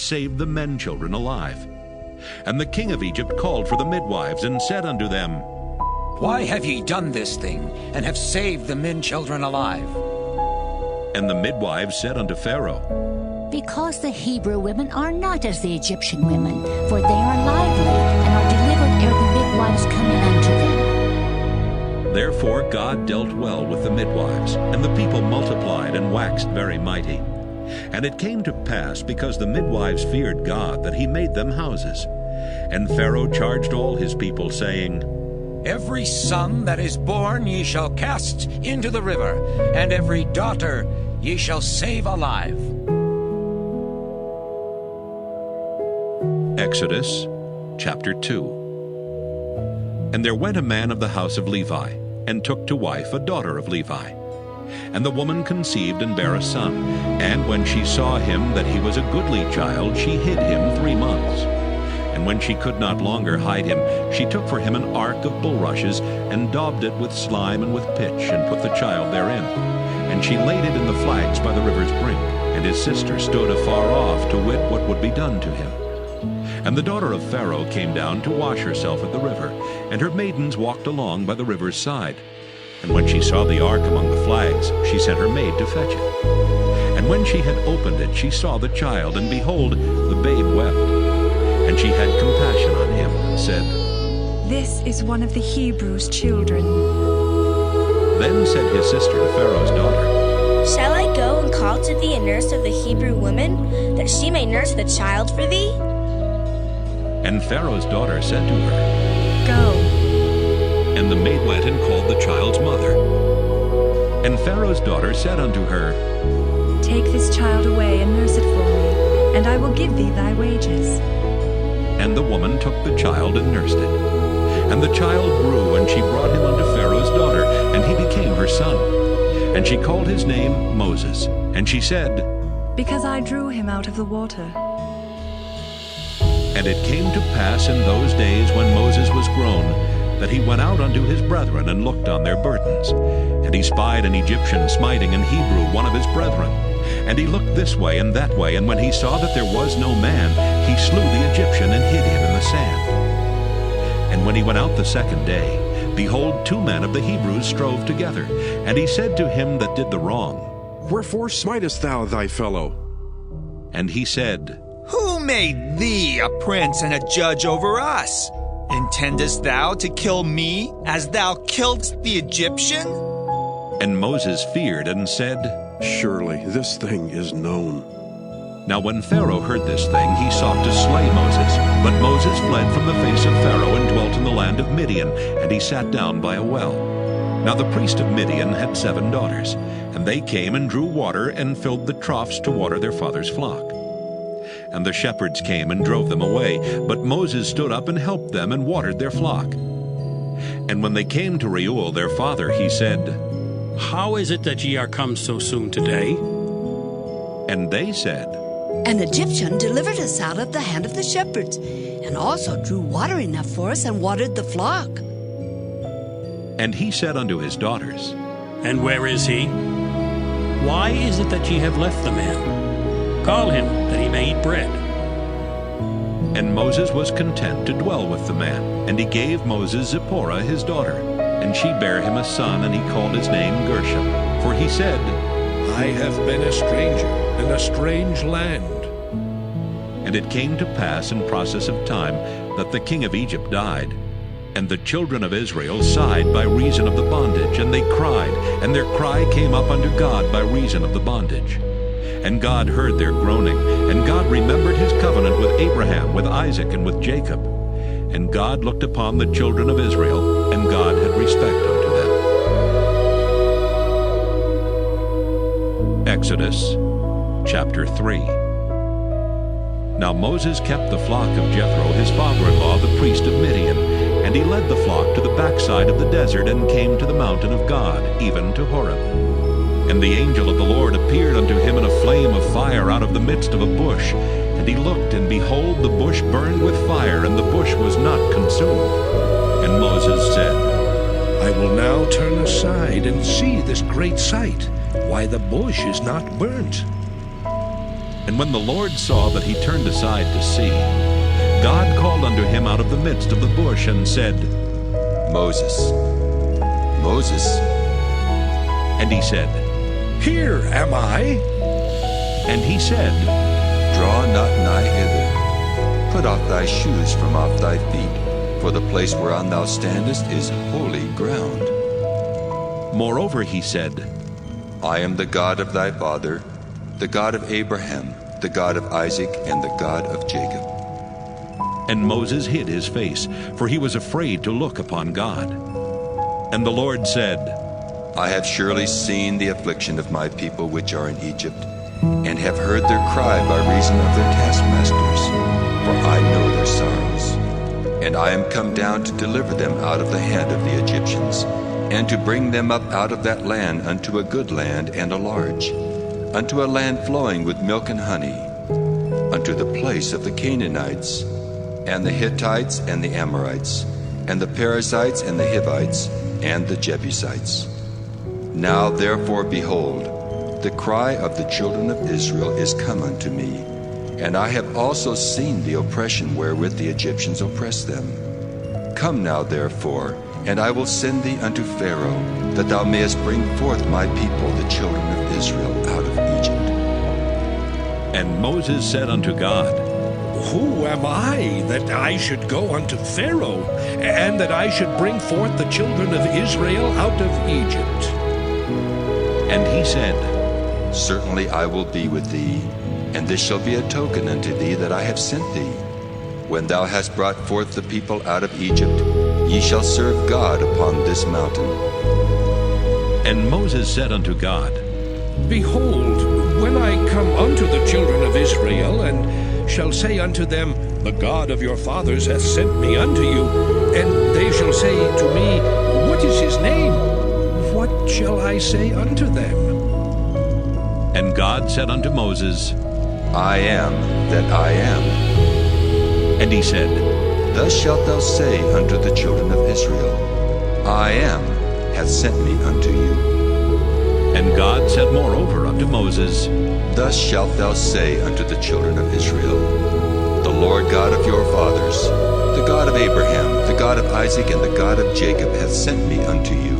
saved the men children alive. And the king of Egypt called for the midwives, and said unto them, Why have ye done this thing, and have saved the men children alive? And the midwives said unto Pharaoh, Because the Hebrew women are not as the Egyptian women, for they are lively, and are delivered ere the midwives come in unto them. Therefore God dealt well with the midwives, and the people multiplied and waxed very mighty. And it came to pass, because the midwives feared God, that he made them houses. And Pharaoh charged all his people, saying, Every son that is born ye shall cast into the river, and every daughter ye shall save alive. Exodus chapter 2. And there went a man of the house of Levi, and took to wife a daughter of Levi. And the woman conceived and bare a son. And when she saw him that he was a goodly child, she hid him 3 months. And when she could not longer hide him, she took for him an ark of bulrushes, and daubed it with slime and with pitch, and put the child therein. And she laid it in the flags by the river's brink. And his sister stood afar off, to wit what would be done to him. And the daughter of Pharaoh came down to wash herself at the river, and her maidens walked along by the river's side. And when she saw the ark among the flags, she sent her maid to fetch it. And when she had opened it, she saw the child, and behold, the babe wept. And she had compassion on him, and said, This is one of the Hebrews' children. Then said his sister to Pharaoh's daughter, Shall I go and call to thee a nurse of the Hebrew woman, that she may nurse the child for thee? And Pharaoh's daughter said to her, Go. And the maid went and called the child's mother. And Pharaoh's daughter said unto her, Take this child away and nurse it for me, and I will give thee thy wages. And the woman took the child and nursed it. And the child grew, and she brought him unto Pharaoh's daughter, and he became her son. And she called his name Moses. And she said, Because I drew him out of the water. And it came to pass in those days, when Moses was grown, that he went out unto his brethren, and looked on their burdens. And he spied an Egyptian smiting an Hebrew, one of his brethren. And he looked this way and that way, and when he saw that there was no man, he slew the Egyptian, and hid him in the sand. And when he went out the second day, behold, 2 men of the Hebrews strove together. And he said to him that did the wrong, Wherefore smitest thou thy fellow? And he said, Who made thee a prince and a judge over us? Intendest thou to kill me, as thou killedst the Egyptian? And Moses feared, and said, Surely this thing is known. Now when Pharaoh heard this thing, he sought to slay Moses. But Moses fled from the face of Pharaoh, and dwelt in the land of Midian, and he sat down by a well. Now the priest of Midian had 7 daughters, and they came and drew water, and filled the troughs to water their father's flock. And the shepherds came and drove them away, but Moses stood up and helped them, and watered their flock. And when they came to Reuel their father, he said, How is it that ye are come so soon today? And they said, An Egyptian delivered us out of the hand of the shepherds, and also drew water enough for us, and watered the flock. And he said unto his daughters, And where is he? Why is it that ye have left the man? Call him, that he may eat bread. And Moses was content to dwell with the man. And he gave Moses Zipporah his daughter. And she bare him a son, and he called his name Gershom. For he said, I have been a stranger in a strange land. And it came to pass in process of time, that the king of Egypt died. And the children of Israel sighed by reason of the bondage, and they cried, and their cry came up unto God by reason of the bondage. And God heard their groaning, and God remembered his covenant with Abraham, with Isaac, and with Jacob. And God looked upon the children of Israel, and God had respect unto them. Exodus chapter 3. Now Moses kept the flock of Jethro, his father-in-law, the priest of Midian. And he led the flock to the backside of the desert, and came to the mountain of God, even to Horeb. And the angel of the Lord appeared unto him in a flame of fire out of the midst of a bush. And he looked, and behold, the bush burned with fire, and the bush was not consumed. And Moses said, I will now turn aside and see this great sight, why the bush is not burnt. And when the Lord saw that he turned aside to see, God called unto him out of the midst of the bush and said, Moses, Moses. And he said, Here am I. And he said, Draw not nigh hither. Put off thy shoes from off thy feet, for the place whereon thou standest is holy ground. Moreover he said, I am the God of thy father, the God of Abraham, the God of Isaac, and the God of Jacob. And Moses hid his face, for he was afraid to look upon God. And the Lord said, I have surely seen the affliction of my people which are in Egypt, and have heard their cry by reason of their taskmasters, for I know their sorrows. And I am come down to deliver them out of the hand of the Egyptians, and to bring them up out of that land unto a good land and a large, unto a land flowing with milk and honey, unto the place of the Canaanites, and the Hittites, and the Amorites, and the Perizzites, and the Hivites, and the Jebusites. Now therefore, behold, the cry of the children of Israel is come unto me, and I have also seen the oppression wherewith the Egyptians oppress them. Come now therefore, and I will send thee unto Pharaoh, that thou mayest bring forth my people, the children of Israel, out of Egypt. And Moses said unto God, Who am I that I should go unto Pharaoh, and that I should bring forth the children of Israel out of Egypt? And he said, Certainly I will be with thee, and this shall be a token unto thee that I have sent thee. When thou hast brought forth the people out of Egypt, ye shall serve God upon this mountain. And Moses said unto God, Behold, when I come unto the children of Israel, and shall say unto them, The God of your fathers hath sent me unto you, and they shall say to me, What is his name? What shall I say unto them? And God said unto Moses, I am that I am. And he said, Thus shalt thou say unto the children of Israel, I am hath sent me unto you. And God said moreover unto Moses, Thus shalt thou say unto the children of Israel, The Lord God of your fathers, the God of Abraham, the God of Isaac, and the God of Jacob hath sent me unto you.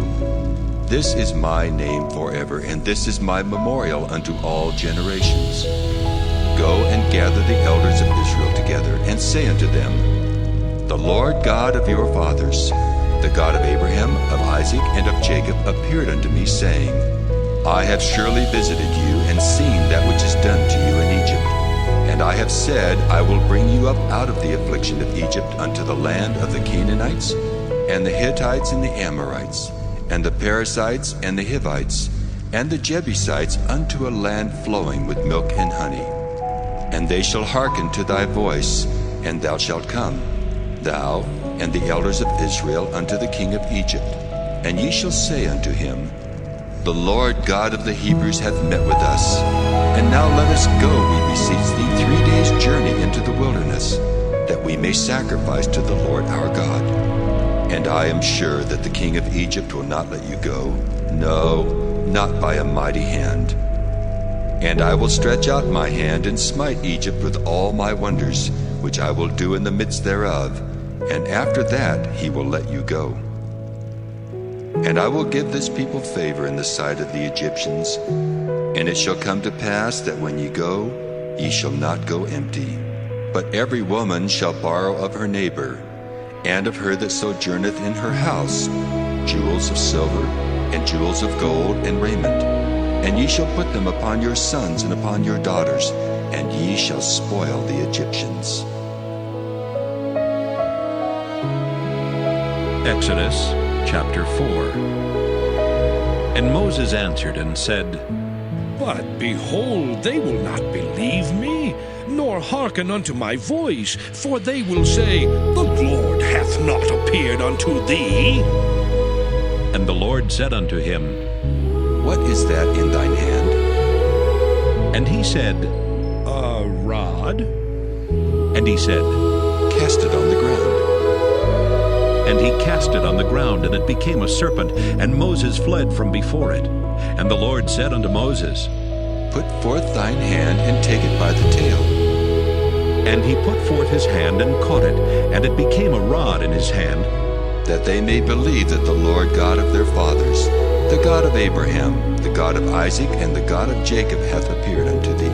This is my name forever, and this is my memorial unto all generations. Go and gather the elders of Israel together, and say unto them, The Lord God of your fathers, the God of Abraham, of Isaac, and of Jacob, appeared unto me, saying, I have surely visited you, and seen that which is done to you in Egypt. And I have said, I will bring you up out of the affliction of Egypt unto the land of the Canaanites, and the Hittites, and the Amorites, and the Perizzites, and the Hivites, and the Jebusites, unto a land flowing with milk and honey. And they shall hearken to thy voice, and thou shalt come, thou and the elders of Israel, unto the king of Egypt. And ye shall say unto him, The Lord God of the Hebrews hath met with us. And now let us go, we beseech thee, 3 days' journey into the wilderness, that we may sacrifice to the Lord our God. And I am sure that the king of Egypt will not let you go, no, not by a mighty hand. And I will stretch out my hand and smite Egypt with all my wonders, which I will do in the midst thereof, and after that he will let you go. And I will give this people favor in the sight of the Egyptians, and it shall come to pass that when ye go, ye shall not go empty, but every woman shall borrow of her neighbor, and of her that sojourneth in her house, jewels of silver, and jewels of gold, and raiment. And ye shall put them upon your sons and upon your daughters, and ye shall spoil the Egyptians. Exodus chapter 4. And Moses answered and said, But behold, they will not believe me, nor hearken unto my voice, for they will say, The Lord hath not appeared unto thee. And the Lord said unto him, What is that in thine hand? And he said, A rod. And he said, Cast it on the ground. And he cast it on the ground, and it became a serpent, and Moses fled from before it. And the Lord said unto Moses, Put forth thine hand and take it by the tail. And he put forth his hand and caught it, and it became a rod in his hand, that they may believe that the Lord God of their fathers, the God of Abraham, the God of Isaac, and the God of Jacob hath appeared unto thee.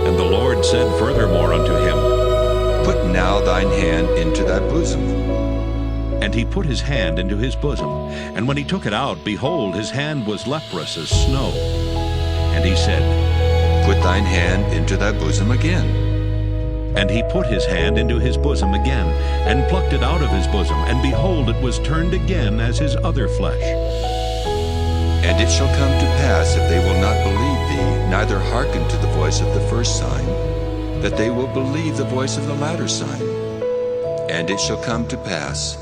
And the Lord said furthermore unto him, Put now thine hand into thy bosom. And he put his hand into his bosom, and when he took it out, behold, his hand was leprous as snow. And he said, Put thine hand into thy bosom again. And he put his hand into his bosom again, and plucked it out of his bosom, and behold, it was turned again as his other flesh. And it shall come to pass, if they will not believe thee, neither hearken to the voice of the first sign, that they will believe the voice of the latter sign. And it shall come to pass,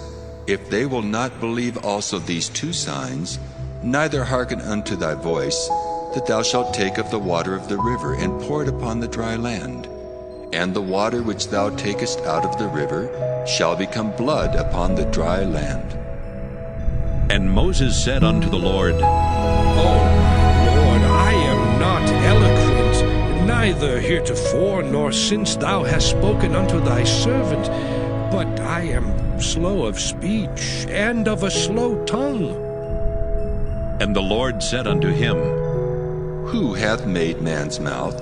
if they will not believe also these two signs, neither hearken unto thy voice, that thou shalt take of the water of the river, and pour it upon the dry land. And the water which thou takest out of the river shall become blood upon the dry land. And Moses said unto the Lord, Oh, my Lord, I am not eloquent, neither heretofore nor since thou hast spoken unto thy servant, but I am slow of speech and of a slow tongue. And the Lord said unto him, Who hath made man's mouth?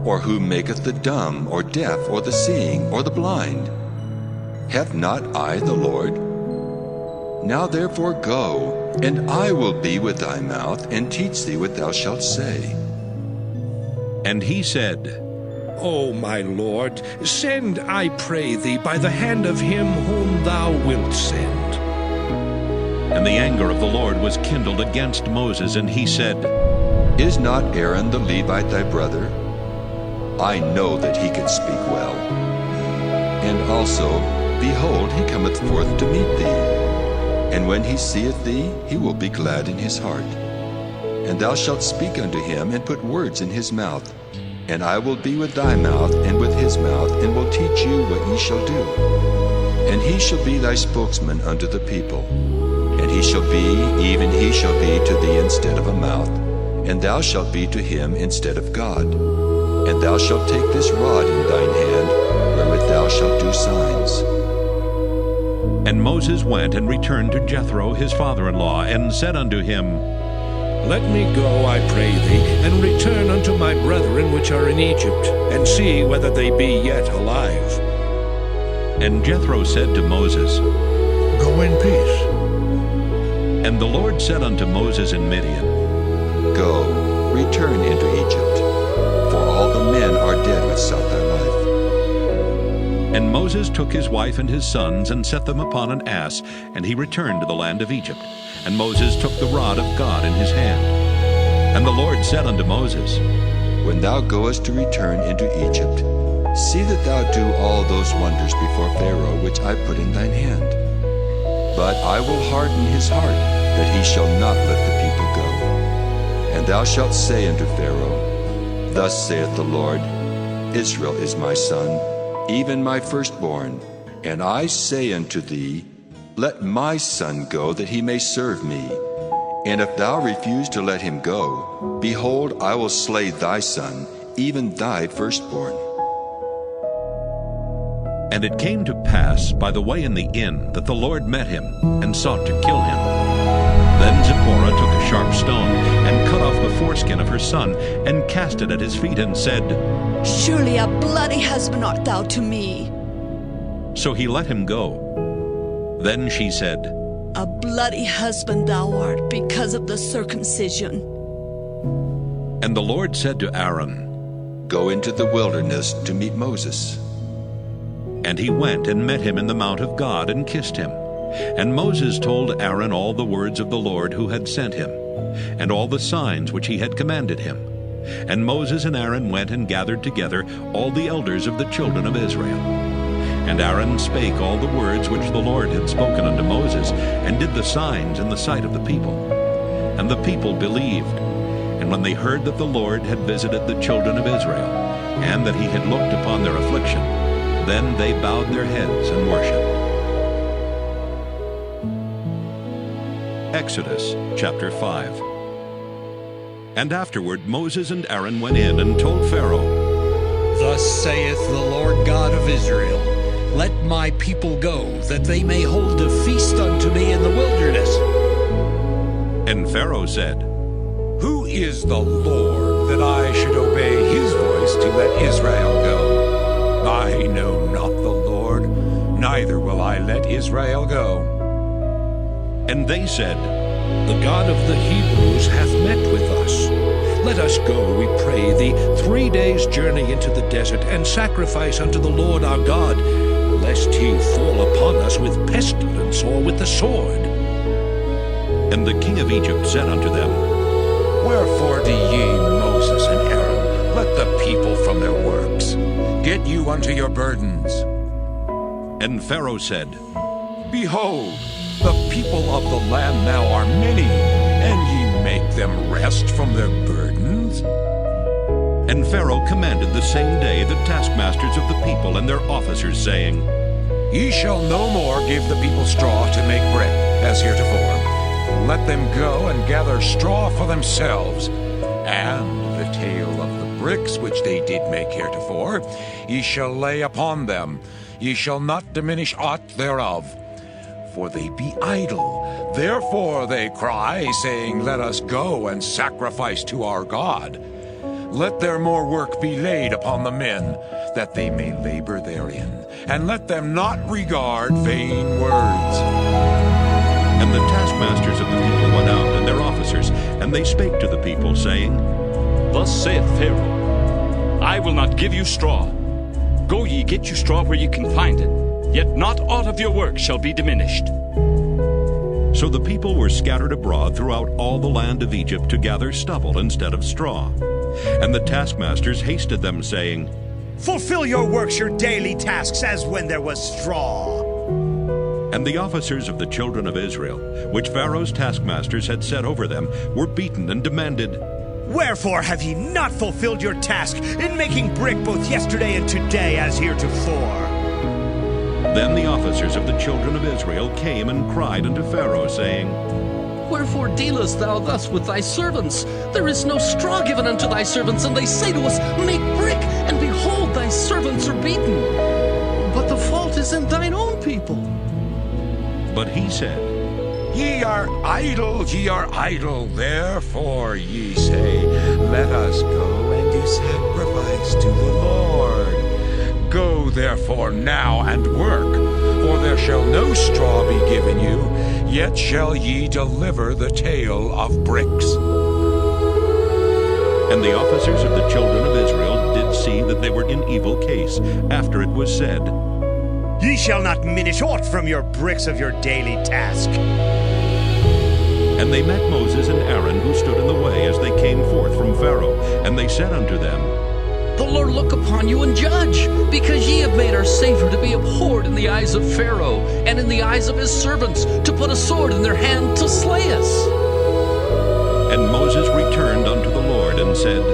Or who maketh the dumb, or deaf, or the seeing, or the blind? Have not I the Lord? Now therefore go, and I will be with thy mouth, and teach thee what thou shalt say. And he said, O my Lord, send, I pray thee, by the hand of him whom thou wilt send. And the anger of the Lord was kindled against Moses, and he said, Is not Aaron the Levite thy brother? I know that he can speak well. And also, behold, he cometh forth to meet thee. And when he seeth thee, he will be glad in his heart. And thou shalt speak unto him, and put words in his mouth. And I will be with thy mouth, and with his mouth, and will teach you what ye shall do. And he shall be thy spokesman unto the people. And he shall be, even he shall be to thee instead of a mouth, and thou shalt be to him instead of God. And thou shalt take this rod in thine hand, wherewith thou shalt do signs. And Moses went and returned to Jethro his father-in-law, and said unto him, Let me go, I pray thee, and return unto my brethren which are in Egypt, and see whether they be yet alive. And Jethro said to Moses, Go in peace. And the Lord said unto Moses in Midian, Go, return into Egypt, for all the men are dead which sought thy life. And Moses took his wife and his sons, and set them upon an ass, and he returned to the land of Egypt. And Moses took the rod of God in his hand. And the Lord said unto Moses, When thou goest to return into Egypt, see that thou do all those wonders before Pharaoh which I put in thine hand. But I will harden his heart, that he shall not let the people go. And thou shalt say unto Pharaoh, Thus saith the Lord, Israel is my son, even my firstborn. And I say unto thee, Let my son go, that he may serve me. And if thou refuse to let him go, behold, I will slay thy son, even thy firstborn. And it came to pass by the way in the inn that the Lord met him, and sought to kill him. Then Zipporah took a sharp stone, and cut off the foreskin of her son, and cast it at his feet, and said, Surely a bloody husband art thou to me. So he let him go. Then she said, A bloody husband thou art, because of the circumcision. And the Lord said to Aaron, Go into the wilderness to meet Moses. And he went and met him in the mount of God, and kissed him. And Moses told Aaron all the words of the Lord who had sent him, and all the signs which he had commanded him. And Moses and Aaron went and gathered together all the elders of the children of Israel. And Aaron spake all the words which the Lord had spoken unto Moses, and did the signs in the sight of the people. And the people believed. And when they heard that the Lord had visited the children of Israel, and that he had looked upon their affliction, then they bowed their heads and worshipped. Exodus chapter 5. And afterward Moses and Aaron went in and told Pharaoh, Thus saith the Lord God of Israel, Let my people go, that they may hold a feast unto me in the wilderness. And Pharaoh said, Who is the Lord that I should obey his voice to let Israel go? I know not the Lord, neither will I let Israel go. And they said, The God of the Hebrews hath met with us. Let us go, we pray thee, 3 days' journey into the desert, and sacrifice unto the Lord our God, lest he fall upon us with pestilence or with the sword. And the king of Egypt said unto them, Wherefore do ye, Moses and Aaron, let the people from their works? Get you unto your burdens. And Pharaoh said, Behold, the people of the land now are many, and ye make them rest from their burdens. And Pharaoh commanded the same day the taskmasters of the people and their officers, saying, Ye shall no more give the people straw to make brick, as heretofore. Let them go and gather straw for themselves, and the tale of the bricks which they did make heretofore ye shall lay upon them. Ye shall not diminish aught thereof. For they be idle. Therefore they cry, saying, Let us go and sacrifice to our God. Let their more work be laid upon the men, that they may labor therein, and let them not regard vain words. And the taskmasters of the people went out, and their officers, and they spake to the people, saying, Thus saith Pharaoh, I will not give you straw. Go ye, get you straw where ye can find it, yet not aught of your work shall be diminished. So the people were scattered abroad throughout all the land of Egypt to gather stubble instead of straw. And the taskmasters hasted them, saying, Fulfill your works, your daily tasks, as when there was straw. And the officers of the children of Israel, which Pharaoh's taskmasters had set over them, were beaten and demanded, Wherefore have ye not fulfilled your task in making brick both yesterday and today as heretofore? Then the officers of the children of Israel came and cried unto Pharaoh, saying, Wherefore dealest thou thus with thy servants? There is no straw given unto thy servants, and they say to us, Make brick, and behold, thy servants are beaten. But the fault is in thine own people. But he said, Ye are idle, therefore ye say, Let us go and do sacrifice to the Lord. Go therefore now and work, for there shall no straw be given you, yet shall ye deliver the tale of bricks. And the officers of the children of Israel did see that they were in evil case, after it was said, Ye shall not minish aught from your bricks of your daily task. And they met Moses and Aaron, who stood in the way as they came forth from Pharaoh. And they said unto them, The Lord look upon you and judge, because ye have made our Savior to be abhorred in the eyes of Pharaoh, and in the eyes of his servants, to put a sword in their hand to slay us. And Moses returned unto the Lord and said,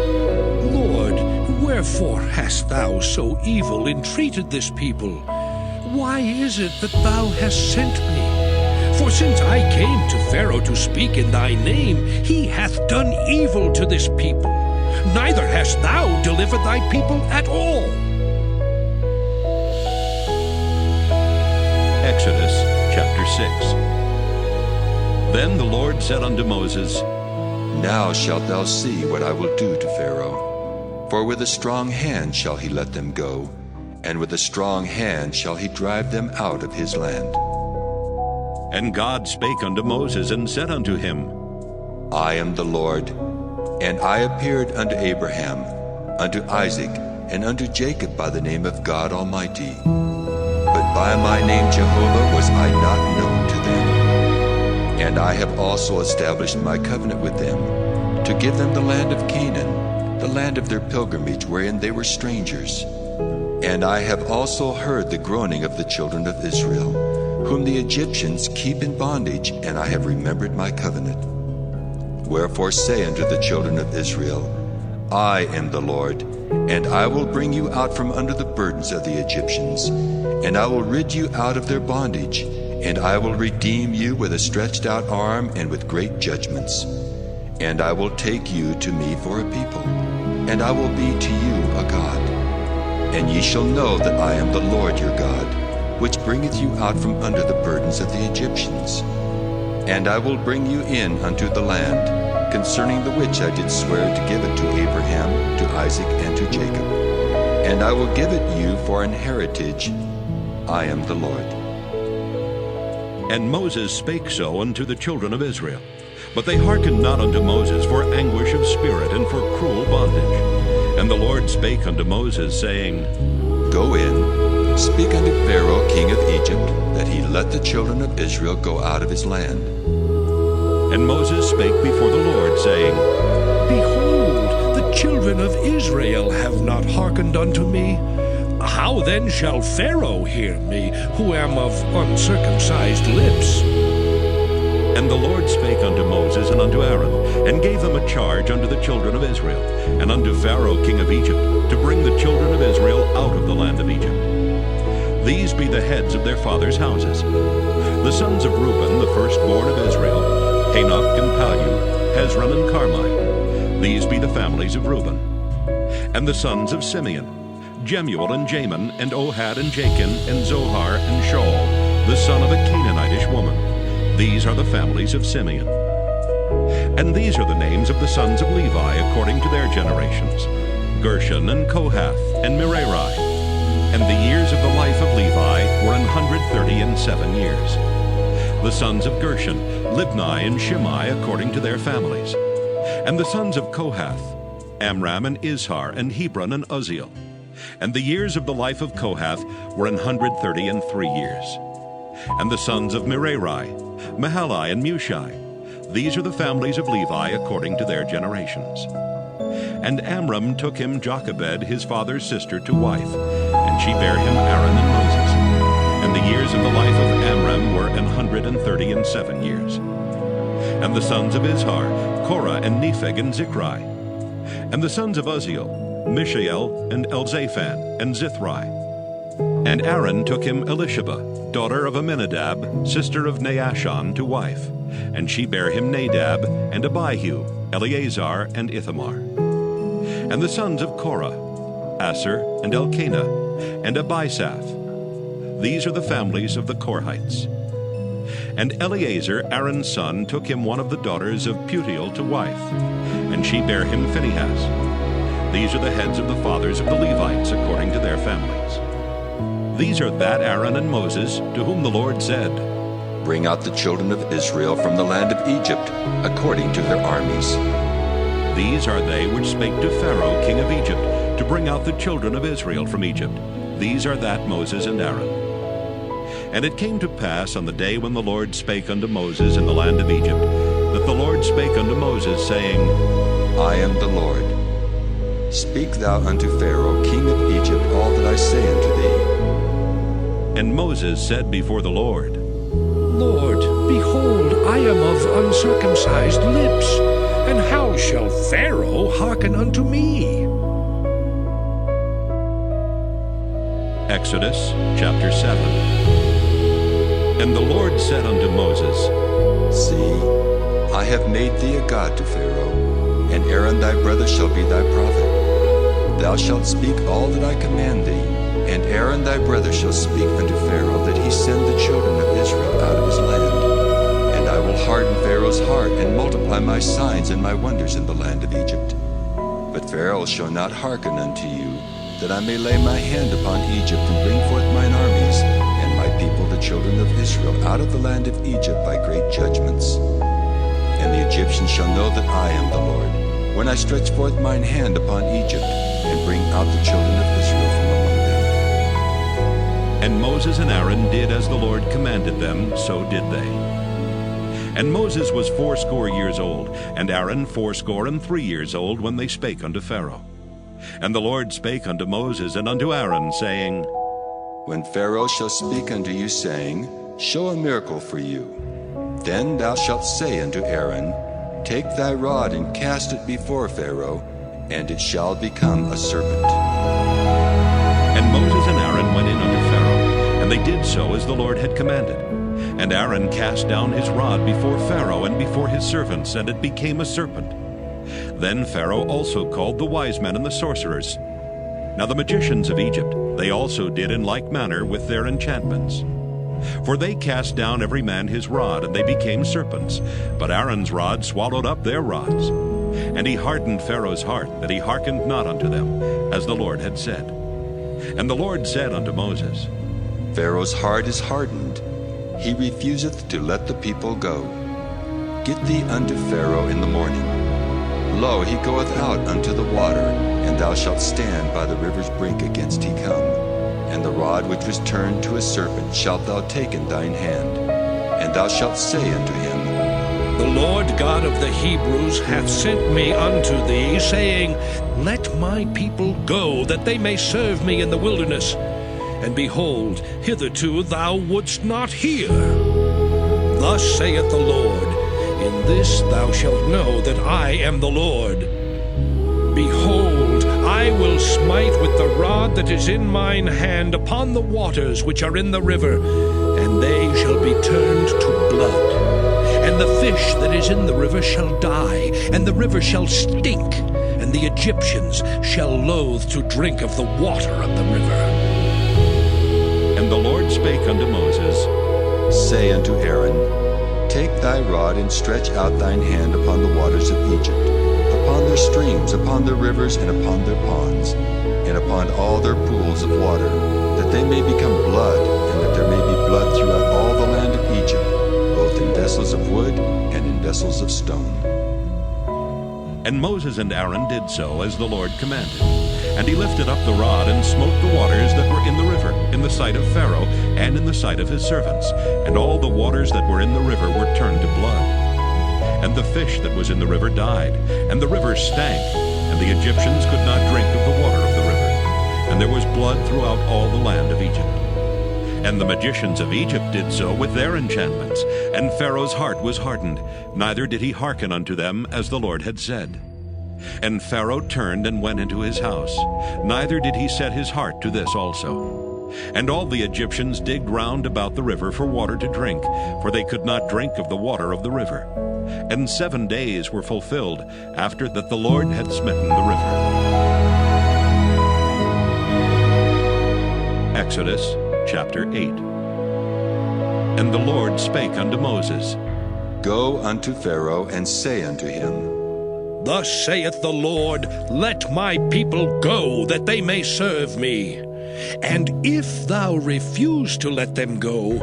Lord, wherefore hast thou so evil entreated this people? Why is it that thou hast sent me? For since I came to Pharaoh to speak in thy name, he hath done evil to this people. Neither hast thou delivered thy people at all. Exodus chapter 6. Then the Lord said unto Moses, Now shalt thou see what I will do to Pharaoh. For with a strong hand shall he let them go, and with a strong hand shall he drive them out of his land. And God spake unto Moses, and said unto him, I am the Lord, and I appeared unto Abraham, unto Isaac, and unto Jacob by the name of God Almighty. But by my name Jehovah was I not known to them. And I have also established my covenant with them, to give them the land of Canaan, the land of their pilgrimage wherein they were strangers. And I have also heard the groaning of the children of Israel, whom the Egyptians keep in bondage, and I have remembered my covenant. Wherefore say unto the children of Israel, I am the Lord, and I will bring you out from under the burdens of the Egyptians, and I will rid you out of their bondage, and I will redeem you with a stretched out arm and with great judgments. And I will take you to me for a people, and I will be to you a God. And ye shall know that I am the Lord your God, which bringeth you out from under the burdens of the Egyptians. And I will bring you in unto the land, concerning the which I did swear to give it to Abraham, to Isaac, and to Jacob. And I will give it you for an heritage. I am the Lord. And Moses spake so unto the children of Israel. But they hearkened not unto Moses for anguish of spirit and for cruel bondage. And the Lord spake unto Moses, saying, Go in, speak unto Pharaoh king of Egypt, that he let the children of Israel go out of his land. And Moses spake before the Lord, saying, Behold, the children of Israel have not hearkened unto me. How then shall Pharaoh hear me, who am of uncircumcised lips? And the Lord spake unto Moses and unto Aaron, and gave them a charge unto the children of Israel, and unto Pharaoh king of Egypt, to bring the children of Israel out of the land of Egypt. These be the heads of their fathers' houses. The sons of Reuben, the firstborn of Israel, Hanok and Palu, Hezron and Carmi. These be the families of Reuben. And the sons of Simeon, Jemuel and Jamin, and Ohad and Jachin, and Zohar and Shaul, the son of a Canaanitish woman. These are the families of Simeon. And these are the names of the sons of Levi according to their generations, Gershon and Kohath and Merari. And the years of the life of Levi were 137 years. The sons of Gershon, Libni and Shimei according to their families. And the sons of Kohath, Amram and Izhar and Hebron and Uzziel. And the years of the life of Kohath were 133 years. And the sons of Merari, Mahali and Mushi. These are the families of Levi according to their generations. And Amram took him Jochebed, his father's sister, to wife, and she bare him Aaron and Moses. And the years of the life of Amram were 137 years. And the sons of Izhar, Korah and Nepheg and Zichri. And the sons of Uzziel, Mishael and Elzaphan and Zithri. And Aaron took him Elisheba, daughter of Aminadab, sister of Naashon, to wife, and she bare him Nadab, and Abihu, Eleazar, and Ithamar. And the sons of Korah, Asher, and Elkanah, and Abisaph. These are the families of the Korhites. And Eleazar, Aaron's son, took him one of the daughters of Putiel to wife, and she bare him Phinehas. These are the heads of the fathers of the Levites according to their families. These are that Aaron and Moses, to whom the Lord said, Bring out the children of Israel from the land of Egypt, according to their armies. These are they which spake to Pharaoh king of Egypt, to bring out the children of Israel from Egypt. These are that Moses and Aaron. And it came to pass on the day when the Lord spake unto Moses in the land of Egypt, that the Lord spake unto Moses, saying, I am the Lord. Speak thou unto Pharaoh king of Egypt all that I say unto thee. And Moses said before the Lord, Lord, behold, I am of uncircumcised lips, and how shall Pharaoh hearken unto me? Exodus chapter 7. And the Lord said unto Moses, See, I have made thee a god to Pharaoh, and Aaron thy brother shall be thy prophet. Thou shalt speak all that I command thee, and Aaron thy brother shall speak unto Pharaoh, that he send the children of Israel out of his land. And I will harden Pharaoh's heart, and multiply my signs and my wonders in the land of Egypt. But Pharaoh shall not hearken unto you, that I may lay my hand upon Egypt, and bring forth mine armies, and my people the children of Israel out of the land of Egypt by great judgments. And the Egyptians shall know that I am the Lord, when I stretch forth mine hand upon Egypt, and bring out the children of Israel from among them. And Moses and Aaron did as the Lord commanded them, so did they. And Moses was 80 years old, and Aaron 83 years old, when they spake unto Pharaoh. And the Lord spake unto Moses and unto Aaron, saying, When Pharaoh shall speak unto you, saying, Show a miracle for you, then thou shalt say unto Aaron, Take thy rod and cast it before Pharaoh, and it shall become a serpent. And Moses and Aaron went in unto Pharaoh, and they did so as the Lord had commanded. And Aaron cast down his rod before Pharaoh and before his servants, and it became a serpent. Then Pharaoh also called the wise men and the sorcerers. Now the magicians of Egypt, they also did in like manner with their enchantments. For they cast down every man his rod, and they became serpents. But Aaron's rod swallowed up their rods. And he hardened Pharaoh's heart, that he hearkened not unto them, as the Lord had said. And the Lord said unto Moses, Pharaoh's heart is hardened. He refuseth to let the people go. Get thee unto Pharaoh in the morning. Lo, he goeth out unto the water, and thou shalt stand by the river's brink against he come. And the rod which was turned to a serpent shalt thou take in thine hand. And thou shalt say unto him, The Lord God of the Hebrews hath sent me unto thee, saying, Let my people go, that they may serve me in the wilderness. And behold, hitherto thou wouldst not hear. Thus saith the Lord, In this thou shalt know that I am the Lord. Behold, I will smite with the rod that is in mine hand upon the waters which are in the river, and they shall be turned to blood. And the fish that is in the river shall die, and the river shall stink, and the Egyptians shall loathe to drink of the water of the river. And the Lord spake unto Moses, Say unto Aaron, Take thy rod and stretch out thine hand upon the waters of Egypt, upon their streams, upon their rivers, and upon their ponds, and upon all their pools of water, that they may become blood, and that there may be blood throughout all the land of Egypt, both in vessels of wood and in vessels of stone. And Moses and Aaron did so as the Lord commanded. And he lifted up the rod and smote the waters that were in the river, in the sight of Pharaoh, and in the sight of his servants. And all the waters that were in the river were turned to blood. And the fish that was in the river died, and the river stank, and the Egyptians could not drink of the water of the river. And there was blood throughout all the land of Egypt. And the magicians of Egypt did so with their enchantments, and Pharaoh's heart was hardened, neither did he hearken unto them as the Lord had said. And Pharaoh turned and went into his house, neither did he set his heart to this also. And all the Egyptians digged round about the river for water to drink, for they could not drink of the water of the river. And 7 days were fulfilled after that the Lord had smitten the river. Exodus chapter 8. And the Lord spake unto Moses, Go unto Pharaoh, and say unto him, Thus saith the Lord, Let my people go, that they may serve me. And if thou refuse to let them go,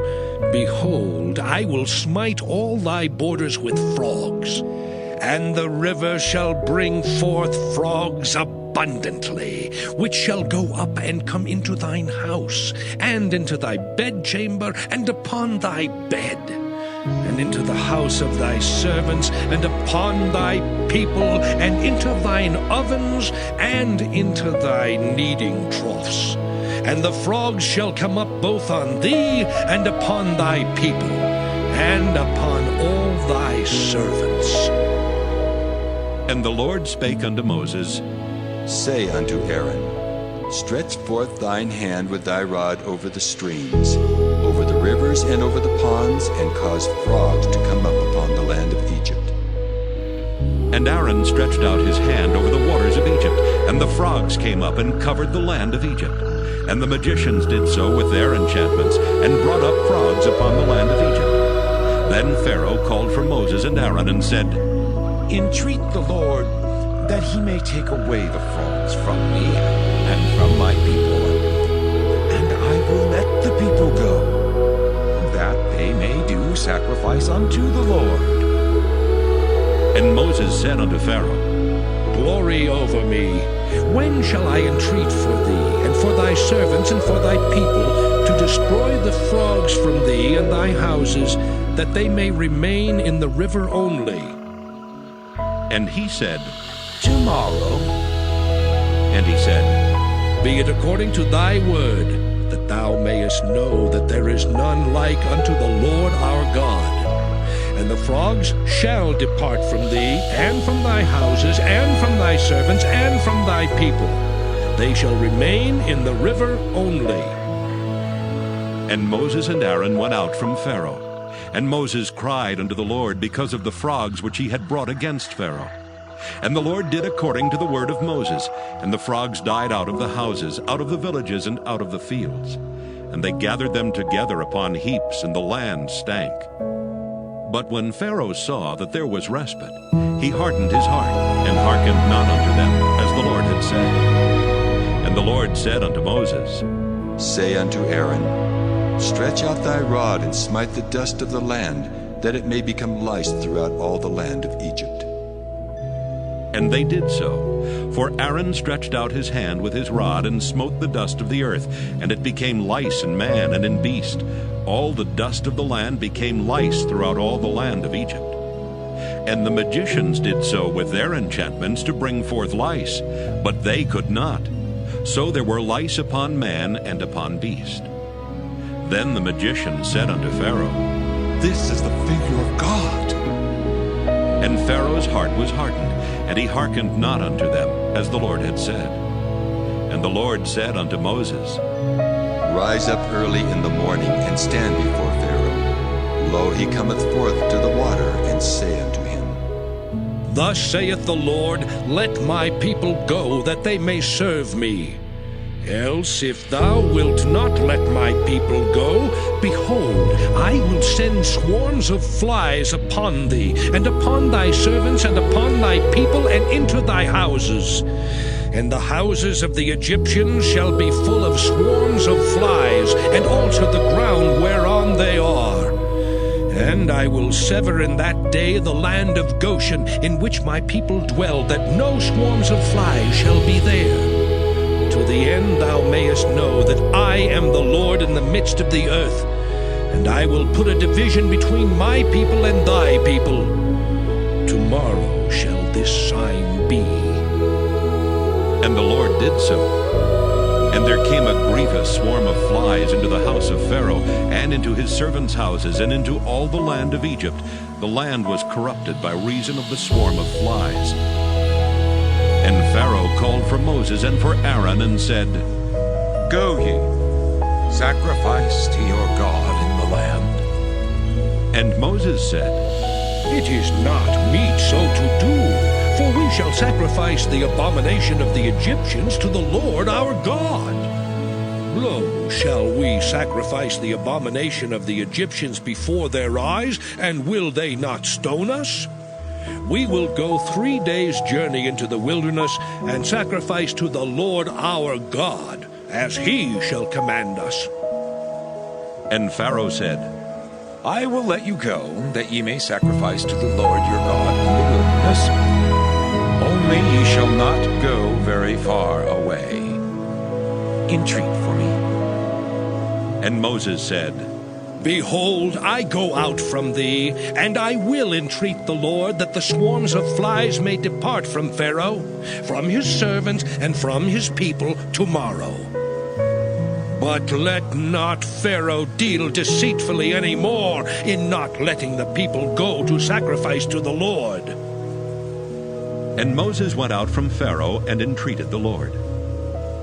behold, I will smite all thy borders with frogs, and the river shall bring forth frogs abundantly, which shall go up and come into thine house, and into thy bedchamber, and upon thy bed, and into the house of thy servants, and upon thy people, and into thine ovens, and into thy kneading troughs. And the frogs shall come up both on thee, and upon thy people, and upon all thy servants. And the Lord spake unto Moses, Say unto Aaron, Stretch forth thine hand with thy rod over the streams, over the rivers and over the ponds, and cause frogs to come up upon the land of Egypt. And Aaron stretched out his hand over the waters of Egypt, and the frogs came up and covered the land of Egypt. And the magicians did so with their enchantments, and brought up frogs upon the land of Egypt. Then Pharaoh called for Moses and Aaron, and said, Entreat the Lord that he may take away the frogs from me and from my people, and I will let the people go, that they may do sacrifice unto the Lord. And Moses said unto Pharaoh, Glory over me. When shall I entreat for thee, and for thy servants, and for thy people, to destroy the frogs from thee and thy houses, that they may remain in the river only? And he said, Tomorrow. And he said, Be it according to thy word, that thou mayest know that there is none like unto the Lord our God. And the frogs shall depart from thee, and from thy houses, and from thy servants, and from thy people. They shall remain in the river only. And Moses and Aaron went out from Pharaoh. And Moses cried unto the Lord because of the frogs which he had brought against Pharaoh. And the Lord did according to the word of Moses, and the frogs died out of the houses, out of the villages, and out of the fields. And they gathered them together upon heaps, and the land stank. But when Pharaoh saw that there was respite, he hardened his heart, and hearkened not unto them, as the Lord had said. And the Lord said unto Moses, Say unto Aaron, Stretch out thy rod, and smite the dust of the land, that it may become lice throughout all the land of Egypt. And they did so. For Aaron stretched out his hand with his rod, and smote the dust of the earth, and it became lice in man and in beast. All the dust of the land became lice throughout all the land of Egypt. And the magicians did so with their enchantments to bring forth lice, but they could not. So there were lice upon man and upon beast. Then the magician said unto Pharaoh, This is the figure of God. And Pharaoh's heart was hardened, and he hearkened not unto them, as the Lord had said. And the Lord said unto Moses, Rise up early in the morning, and stand before Pharaoh. Lo, he cometh forth to the water, and say unto him, Thus saith the Lord, Let my people go, that they may serve me. Else, if thou wilt not let my people go, behold, I will send swarms of flies upon thee, and upon thy servants, and upon thy people, and into thy houses. And the houses of the Egyptians shall be full of swarms of flies, and also the ground whereon they are. And I will sever in that day the land of Goshen, in which my people dwell, that no swarms of flies shall be there. To the end thou mayest know that I am the Lord in the midst of the earth, and I will put a division between my people and thy people. Tomorrow shall this sign be. And the Lord did so. And there came a grievous swarm of flies into the house of Pharaoh, and into his servants' houses, and into all the land of Egypt. The land was corrupted by reason of the swarm of flies. And Pharaoh called for Moses and for Aaron, and said, Go ye, sacrifice to your God in the land. And Moses said, It is not meet so to do, for we shall sacrifice the abomination of the Egyptians to the Lord our God. Lo, shall we sacrifice the abomination of the Egyptians before their eyes, and will they not stone us? We will go 3 days' journey into the wilderness, and sacrifice to the Lord our God, as he shall command us. And Pharaoh said, I will let you go, that ye may sacrifice to the Lord your God in the wilderness. Only ye shall not go very far away. Entreat for me. And Moses said, Behold, I go out from thee, and I will entreat the Lord that the swarms of flies may depart from Pharaoh, from his servants, and from his people tomorrow. But let not Pharaoh deal deceitfully any more in not letting the people go to sacrifice to the Lord. And Moses went out from Pharaoh and entreated the Lord.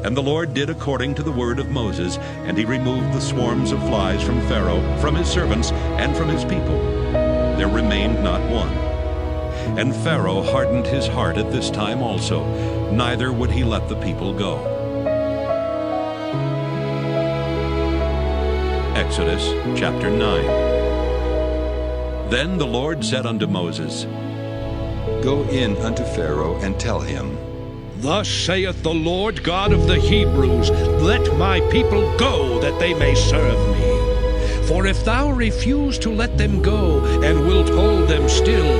And the Lord did according to the word of Moses, and he removed the swarms of flies from Pharaoh, from his servants, and from his people. There remained not one. And Pharaoh hardened his heart at this time also, neither would he let the people go. Exodus chapter 9. Then the Lord said unto Moses, Go in unto Pharaoh, and tell him, Thus saith the Lord God of the Hebrews, Let my people go, that they may serve me. For if thou refuse to let them go, and wilt hold them still,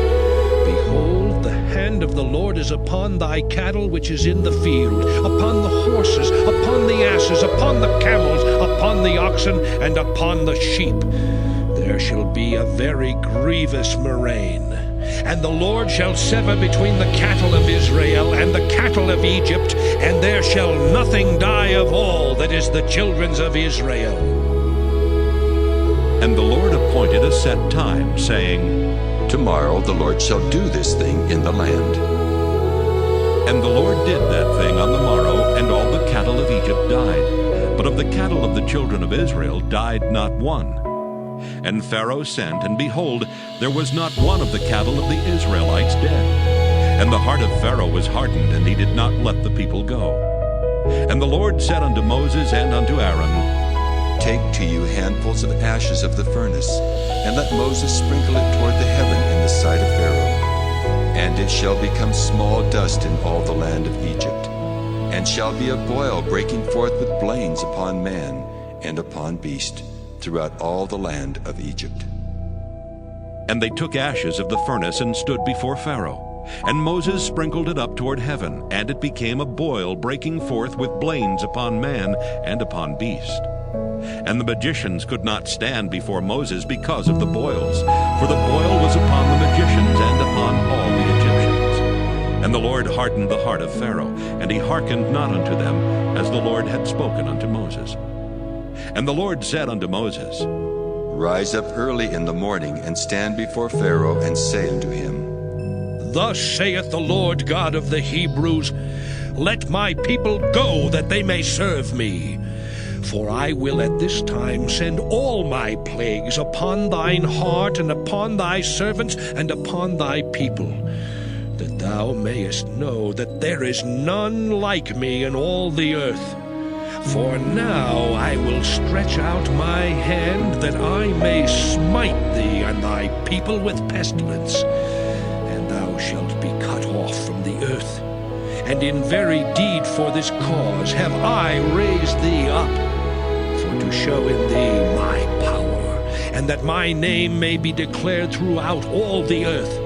behold, the hand of the Lord is upon thy cattle which is in the field, upon the horses, upon the asses, upon the camels, upon the oxen, and upon the sheep. There shall be a very grievous murrain. And the Lord shall sever between the cattle of Israel and the cattle of Egypt, and there shall nothing die of all that is the children's of Israel. And the Lord appointed a set time, saying, Tomorrow the Lord shall do this thing in the land. And the Lord did that thing on the morrow, and all the cattle of Egypt died. But of the cattle of the children of Israel died not one. And Pharaoh sent, and behold, there was not one of the cattle of the Israelites dead. And the heart of Pharaoh was hardened, and he did not let the people go. And the Lord said unto Moses and unto Aaron, Take to you handfuls of ashes of the furnace, and let Moses sprinkle it toward the heaven in the sight of Pharaoh. And it shall become small dust in all the land of Egypt, and shall be a boil breaking forth with blains upon man and upon beast, throughout all the land of Egypt. And they took ashes of the furnace and stood before Pharaoh. And Moses sprinkled it up toward heaven, and it became a boil breaking forth with blains upon man and upon beast. And the magicians could not stand before Moses because of the boils, for the boil was upon the magicians and upon all the Egyptians. And the Lord hardened the heart of Pharaoh, and he hearkened not unto them, as the Lord had spoken unto Moses. And the Lord said unto Moses, Rise up early in the morning, and stand before Pharaoh, and say unto him, Thus saith the Lord God of the Hebrews, Let my people go, that they may serve me. For I will at this time send all my plagues upon thine heart, and upon thy servants, and upon thy people, that thou mayest know that there is none like me in all the earth. For now I will stretch out my hand, that I may smite thee and thy people with pestilence, and thou shalt be cut off from the earth. And in very deed for this cause have I raised thee up, for to show in thee my power, and that my name may be declared throughout all the earth.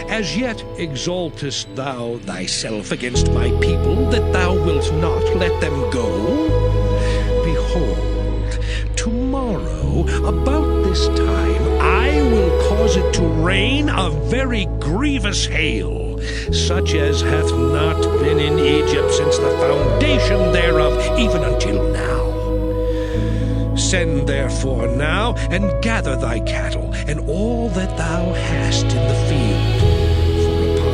As yet exaltest thou thyself against my people, that thou wilt not let them go? Behold, tomorrow, about this time, I will cause it to rain a very grievous hail, such as hath not been in Egypt since the foundation thereof, even until now. Send therefore now, and gather thy cattle, and all that thou hast in the field.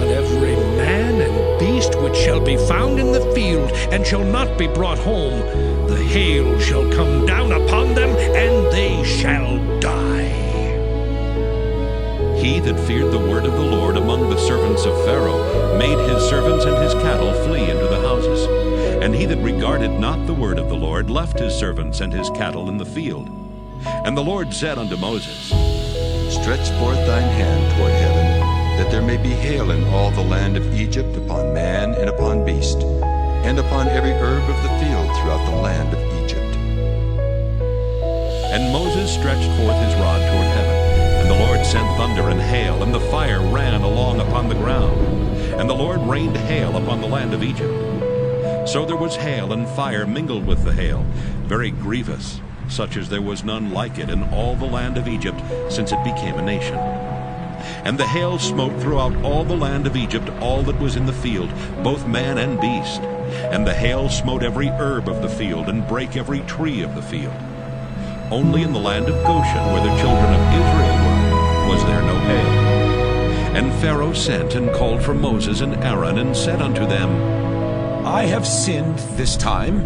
Every man and beast which shall be found in the field, and shall not be brought home, the hail shall come down upon them, and they shall die. He that feared the word of the Lord among the servants of Pharaoh made his servants and his cattle flee into the houses. And he that regarded not the word of the Lord left his servants and his cattle in the field. And the Lord said unto Moses, Stretch forth thine hand toward heaven, that there may be hail in all the land of Egypt, upon man and upon beast, and upon every herb of the field throughout the land of Egypt. And Moses stretched forth his rod toward heaven, and the Lord sent thunder and hail, and the fire ran along upon the ground. And the Lord rained hail upon the land of Egypt. So there was hail and fire mingled with the hail, very grievous, such as there was none like it in all the land of Egypt since it became a nation. And the hail smote throughout all the land of Egypt all that was in the field, both man and beast. And the hail smote every herb of the field, and brake every tree of the field. Only in the land of Goshen, where the children of Israel were, was there no hail. And Pharaoh sent and called for Moses and Aaron, and said unto them, I have sinned this time.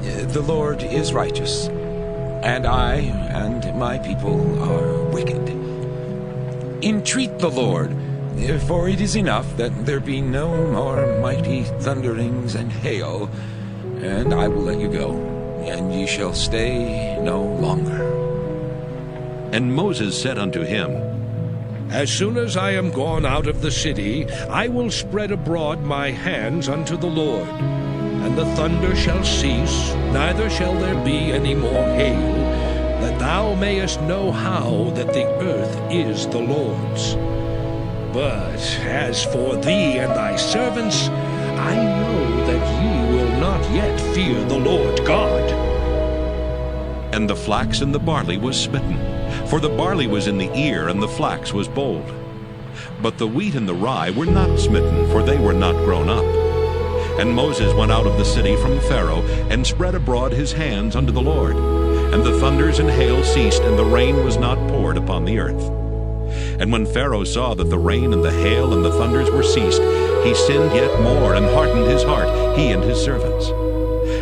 The Lord is righteous, and I and my people are wicked. Entreat the Lord, for it is enough that there be no more mighty thunderings and hail, and I will let you go, and ye shall stay no longer. And Moses said unto him, As soon as I am gone out of the city, I will spread abroad my hands unto the Lord, and the thunder shall cease, neither shall there be any more hail, that thou mayest know how that the earth is the Lord's. But as for thee and thy servants, I know that ye will not yet fear the Lord God. And the flax and the barley was smitten, for the barley was in the ear, and the flax was bold. But the wheat and the rye were not smitten, for they were not grown up. And Moses went out of the city from Pharaoh, and spread abroad his hands unto the Lord. And the thunders and hail ceased, and the rain was not poured upon the earth. And when Pharaoh saw that the rain and the hail and the thunders were ceased, he sinned yet more, and hardened his heart, he and his servants.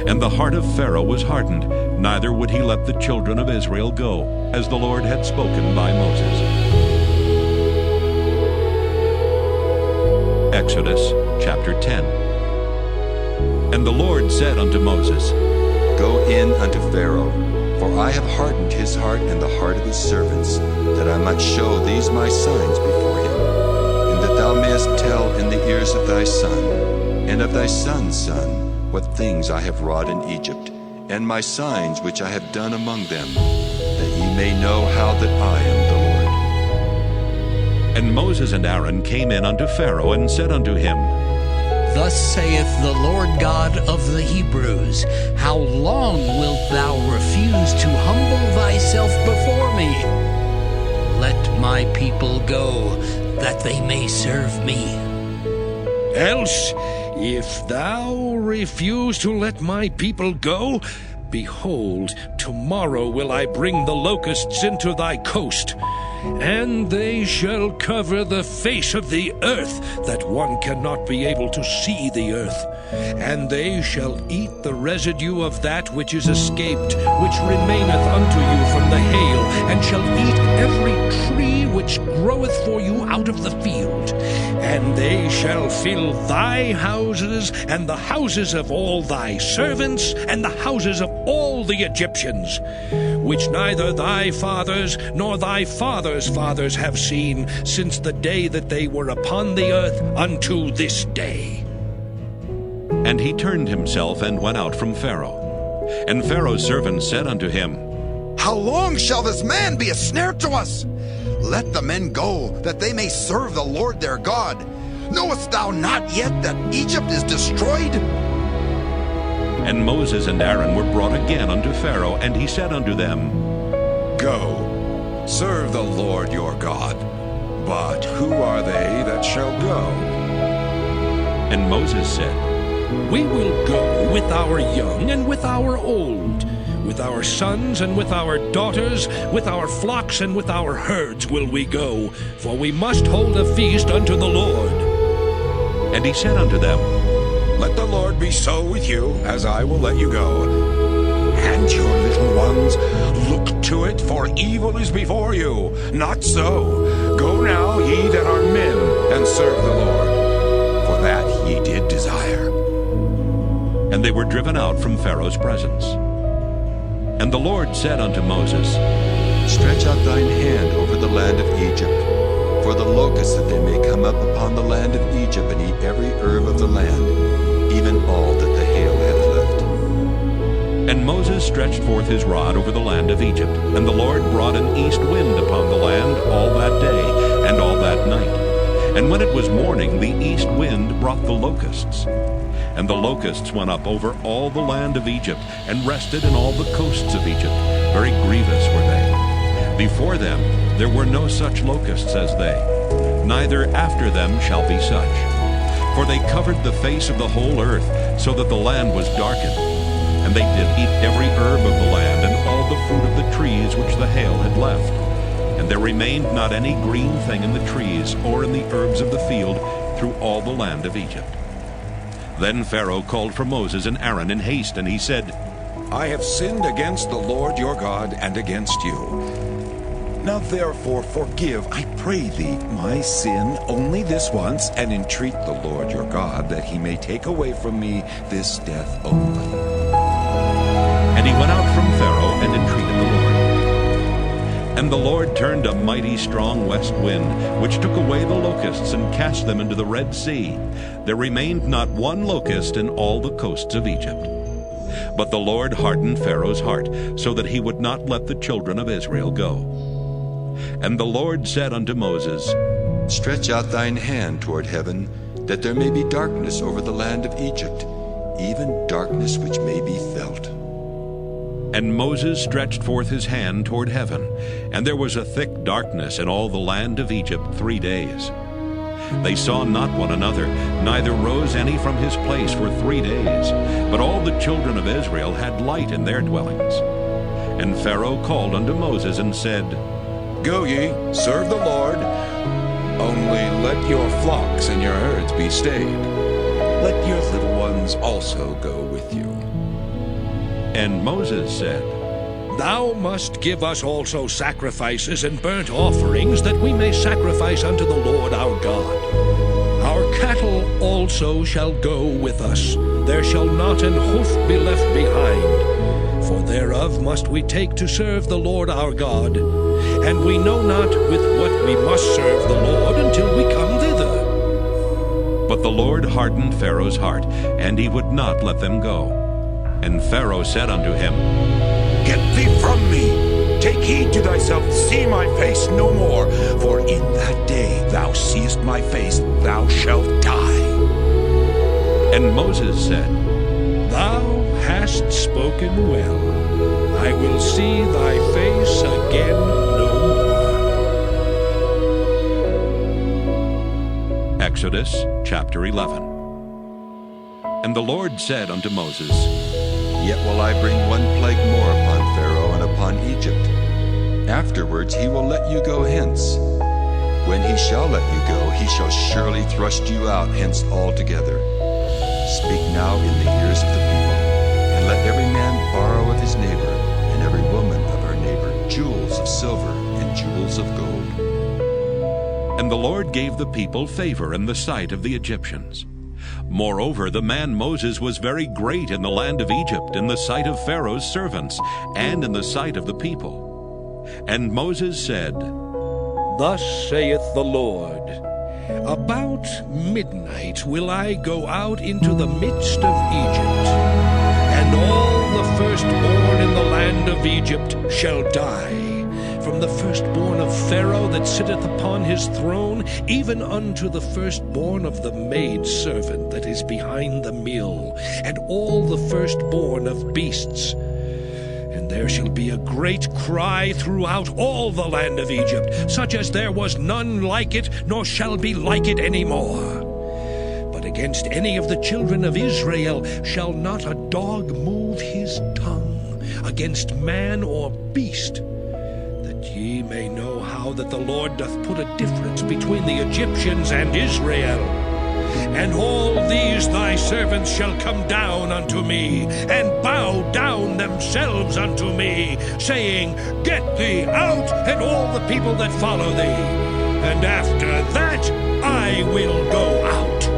And the heart of Pharaoh was hardened, neither would he let the children of Israel go, as the Lord had spoken by Moses. Exodus chapter 10. And the Lord said unto Moses, Go in unto Pharaoh, for I have hardened his heart and the heart of his servants, that I might show these my signs before him, and that thou mayest tell in the ears of thy son, and of thy son's son, what things I have wrought in Egypt, and my signs which I have done among them, that ye may know how that I am the Lord. And Moses and Aaron came in unto Pharaoh, and said unto him, Thus saith the Lord God of the Hebrews, How long wilt thou refuse to humble thyself before me? Let my people go, that they may serve me. Else, if thou refuse to let my people go, behold, tomorrow will I bring the locusts into thy coast, and they shall cover the face of the earth, that one cannot be able to see the earth. And they shall eat the residue of that which is escaped, which remaineth unto you from the hail, and shall eat every tree which groweth for you out of the field. And they shall fill thy houses, and the houses of all thy servants, and the houses of all the Egyptians, which neither thy fathers nor thy fathers' fathers have seen, since the day that they were upon the earth unto this day. And he turned himself and went out from Pharaoh. And Pharaoh's servants said unto him, How long shall this man be a snare to us? Let the men go, that they may serve the Lord their God. Knowest thou not yet that Egypt is destroyed? And Moses and Aaron were brought again unto Pharaoh, and he said unto them, Go, serve the Lord your God. But who are they that shall go? And Moses said, We will go with our young and with our old, with our sons and with our daughters, with our flocks and with our herds will we go, for we must hold a feast unto the Lord. And he said unto them, Let the Lord be so with you, as I will let you go. And your little ones, look to it, for evil is before you. Not so. Go now, ye that are men, and serve the Lord, for that ye did desire. And they were driven out from Pharaoh's presence. And the Lord said unto Moses, Stretch out thine hand over the land of Egypt, for the locusts, that they may come up upon the land of Egypt, and eat every herb of the land, even all that the hail hath left. And Moses stretched forth his rod over the land of Egypt, and the Lord brought an east wind upon the land all that day and all that night. And when it was morning, the east wind brought the locusts. And the locusts went up over all the land of Egypt, and rested in all the coasts of Egypt. Very grievous were they. Before them there were no such locusts as they, neither after them shall be such. For they covered the face of the whole earth, so that the land was darkened. And they did eat every herb of the land, and all the fruit of the trees which the hail had left. And there remained not any green thing in the trees, or in the herbs of the field, through all the land of Egypt. Then Pharaoh called for Moses and Aaron in haste, and he said, I have sinned against the Lord your God, and against you. Now therefore forgive, I pray thee, my sin only this once, and entreat the Lord your God, that he may take away from me this death only. And he went out from Pharaoh, and entreated the Lord. And the Lord turned a mighty strong west wind, which took away the locusts, and cast them into the Red Sea. There remained not one locust in all the coasts of Egypt. But the Lord hardened Pharaoh's heart, so that he would not let the children of Israel go. And the Lord said unto Moses, Stretch out thine hand toward heaven, that there may be darkness over the land of Egypt, even darkness which may be felt. And Moses stretched forth his hand toward heaven, and there was a thick darkness in all the land of Egypt 3 days. They saw not one another, neither rose any from his place for 3 days. But all the children of Israel had light in their dwellings. And Pharaoh called unto Moses and said, Go ye, serve the Lord, only let your flocks and your herds be stayed. Let your little ones also go with you. And Moses said, Thou must give us also sacrifices and burnt offerings, that we may sacrifice unto the Lord our God. Our cattle also shall go with us. There shall not an hoof be left behind. For thereof must we take to serve the Lord our God. And we know not with what we must serve the Lord until we come thither. But the Lord hardened Pharaoh's heart, and he would not let them go. And Pharaoh said unto him, Get thee from me! Take heed to thyself, see my face no more, for in that day thou seest my face, thou shalt die. And Moses said, Thou hast spoken well. I will see thy face again no more. Exodus chapter 11. And the Lord said unto Moses, Yet will I bring one plague more upon Pharaoh and upon Egypt. Afterwards he will let you go hence. When he shall let you go, he shall surely thrust you out hence altogether. Speak now in the ears of the people, and let every man borrow of his neighbor, and every woman of her neighbor, jewels of silver and jewels of gold. And the Lord gave the people favor in the sight of the Egyptians. Moreover, the man Moses was very great in the land of Egypt, in the sight of Pharaoh's servants, and in the sight of the people. And Moses said, Thus saith the Lord, About midnight will I go out into the midst of Egypt, and all the firstborn in the land of Egypt shall die, from the firstborn of Pharaoh that sitteth upon his throne, even unto the firstborn of the maidservant that is behind the mill, and all the firstborn of beasts. And there shall be a great cry throughout all the land of Egypt, such as there was none like it, nor shall be like it any more. But against any of the children of Israel shall not a dog move his tongue, against man or beast, ye may know how that the Lord doth put a difference between the Egyptians and Israel. And all these thy servants shall come down unto me, and bow down themselves unto me, saying, Get thee out, and all the people that follow thee, and after that I will go out.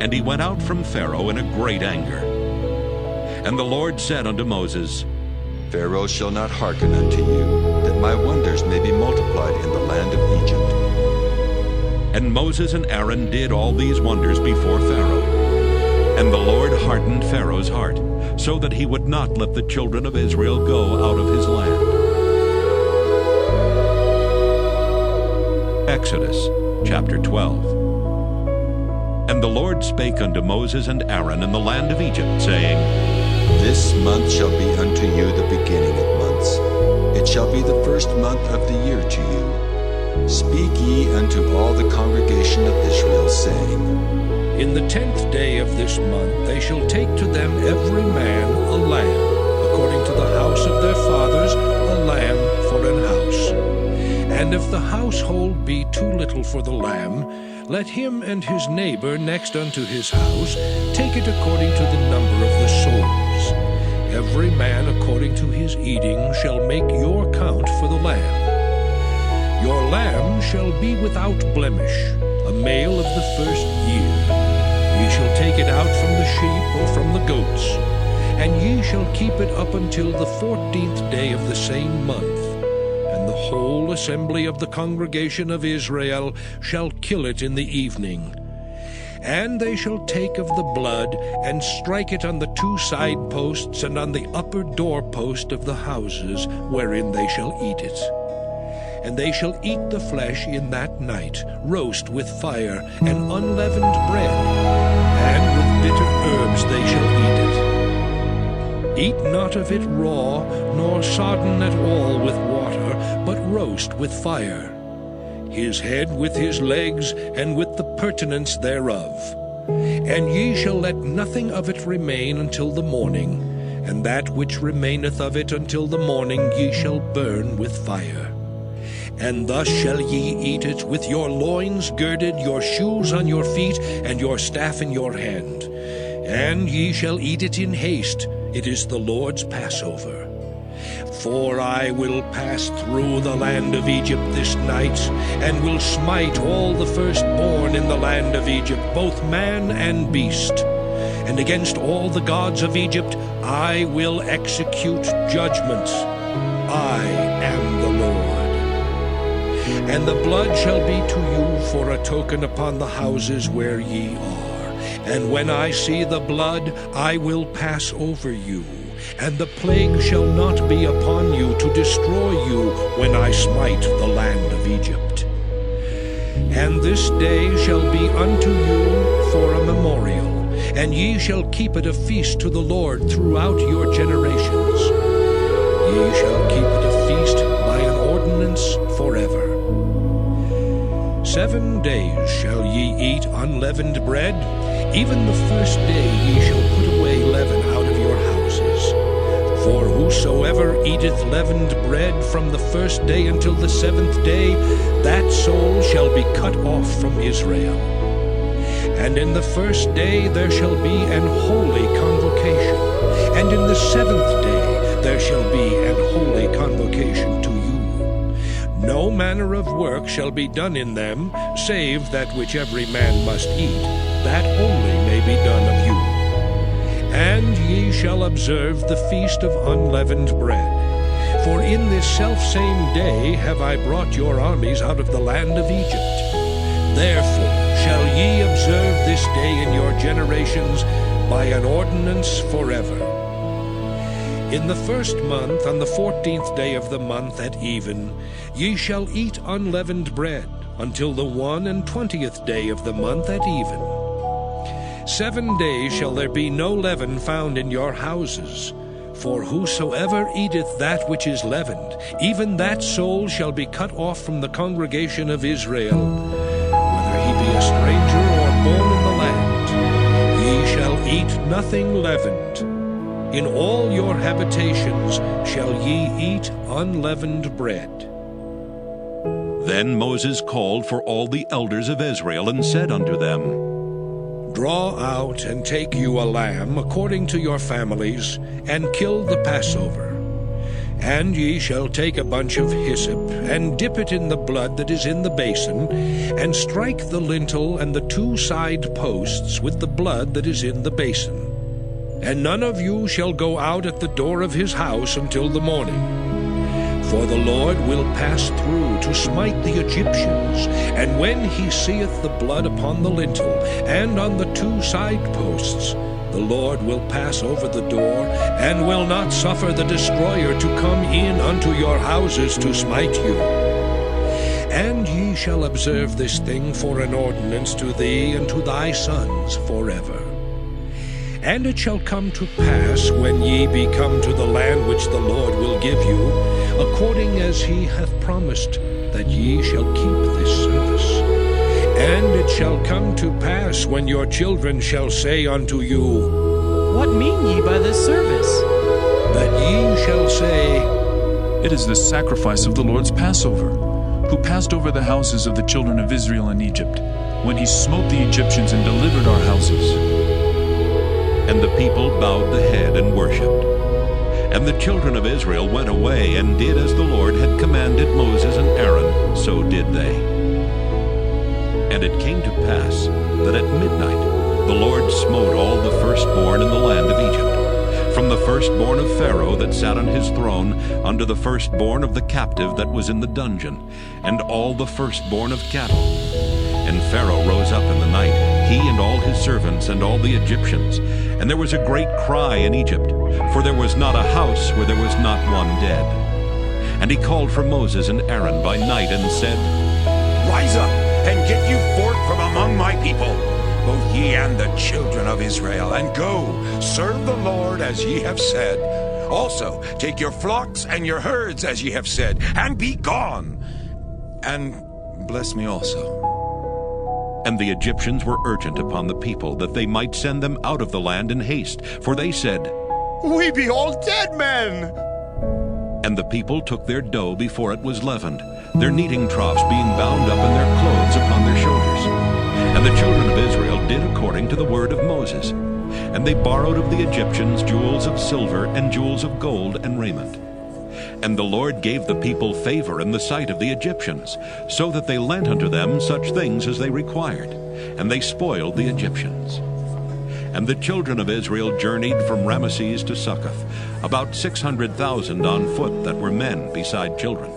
And he went out from Pharaoh in a great anger. And the Lord said unto Moses, Pharaoh shall not hearken unto you, that my wonders may be multiplied in the land of Egypt. And Moses and Aaron did all these wonders before Pharaoh. And the Lord hardened Pharaoh's heart, so that he would not let the children of Israel go out of his land. Exodus chapter 12. And the Lord spake unto Moses and Aaron in the land of Egypt, saying, This month shall be unto you the beginning of months. It shall be the first month of the year to you. Speak ye unto all the congregation of Israel, saying, In the 10th day of this month they shall take to them every man a lamb, according to the house of their fathers, a lamb for an house. And if the household be too little for the lamb, let him and his neighbor next unto his house take it according to the number of the souls. Every man according to his eating shall make your count for the lamb. Your lamb shall be without blemish, a male of the first year. Ye shall take it out from the sheep or from the goats, and ye shall keep it up until the 14th day of the same month. And the whole assembly of the congregation of Israel shall kill it in the evening. And they shall take of the blood, and strike it on the 2 side posts and on the upper doorpost of the houses, wherein they shall eat it. And they shall eat the flesh in that night, roast with fire, and unleavened bread, and with bitter herbs they shall eat it. Eat not of it raw, nor sodden at all with water, but roast with fire. His head with his legs, and with the purtenance thereof. And ye shall let nothing of it remain until the morning, and that which remaineth of it until the morning ye shall burn with fire. And thus shall ye eat it, with your loins girded, your shoes on your feet, and your staff in your hand. And ye shall eat it in haste. It is the Lord's Passover. For I will pass through the land of Egypt this night, and will smite all the firstborn in the land of Egypt, both man and beast. And against all the gods of Egypt I will execute judgments. I am the Lord. And the blood shall be to you for a token upon the houses where ye are. And when I see the blood, I will pass over you. And the plague shall not be upon you to destroy you when I smite the land of Egypt. And this day shall be unto you for a memorial, and ye shall keep it a feast to the Lord throughout your generations. Ye shall keep it a feast by an ordinance forever. 7 days shall ye eat unleavened bread. Even the first day ye shall put away leaven out of your houses. For whosoever eateth leavened bread from the first day until the 7th day, that soul shall be cut off from Israel. And in the first day there shall be an holy convocation, and in the 7th day there shall be an holy convocation to you. No manner of work shall be done in them, save that which every man must eat, that only may be done of you. And ye shall observe the feast of unleavened bread. For in this selfsame day have I brought your armies out of the land of Egypt. Therefore shall ye observe this day in your generations by an ordinance forever. In the first month, on the 14th day of the month at even, ye shall eat unleavened bread, until the 21st day of the month at even. 7 days shall there be no leaven found in your houses. For whosoever eateth that which is leavened, even that soul shall be cut off from the congregation of Israel, whether he be a stranger or born in the land. Ye shall eat nothing leavened. In all your habitations shall ye eat unleavened bread. Then Moses called for all the elders of Israel, and said unto them, Draw out and take you a lamb according to your families, and kill the Passover. And ye shall take a bunch of hyssop, and dip it in the blood that is in the basin, and strike the lintel and the 2 side posts with the blood that is in the basin. And none of you shall go out at the door of his house until the morning. For the Lord will pass through to smite the Egyptians, and when he seeth the blood upon the lintel and on the 2 side posts, the Lord will pass over the door, and will not suffer the destroyer to come in unto your houses to smite you. And ye shall observe this thing for an ordinance to thee and to thy sons forever. And it shall come to pass, when ye be come to the land which the Lord will give you, according as he hath promised, that ye shall keep this service. And it shall come to pass, when your children shall say unto you, What mean ye by this service? That ye shall say, It is the sacrifice of the Lord's Passover, who passed over the houses of the children of Israel in Egypt, when he smote the Egyptians and delivered our houses. And the people bowed the head and worshipped. And the children of Israel went away, and did as the Lord had commanded Moses and Aaron, so did they. And it came to pass that at midnight the Lord smote all the firstborn in the land of Egypt, from the firstborn of Pharaoh that sat on his throne, unto the firstborn of the captive that was in the dungeon, and all the firstborn of cattle. And Pharaoh rose up in the night, he and all his servants and all the Egyptians. And there was a great cry in Egypt, for there was not a house where there was not one dead. And he called for Moses and Aaron by night, and said, Rise up, and get you forth from among my people, both ye and the children of Israel, and go, serve the Lord as ye have said. Also take your flocks and your herds as ye have said, and be gone. And bless me also. And the Egyptians were urgent upon the people, that they might send them out of the land in haste. For they said, We be all dead men. And the people took their dough before it was leavened, their kneading troughs being bound up and their clothes upon their shoulders. And the children of Israel did according to the word of Moses. And they borrowed of the Egyptians jewels of silver and jewels of gold and raiment. And the Lord gave the people favor in the sight of the Egyptians, so that they lent unto them such things as they required, and they spoiled the Egyptians. And the children of Israel journeyed from Ramesses to Succoth, about 600,000 on foot that were men beside children.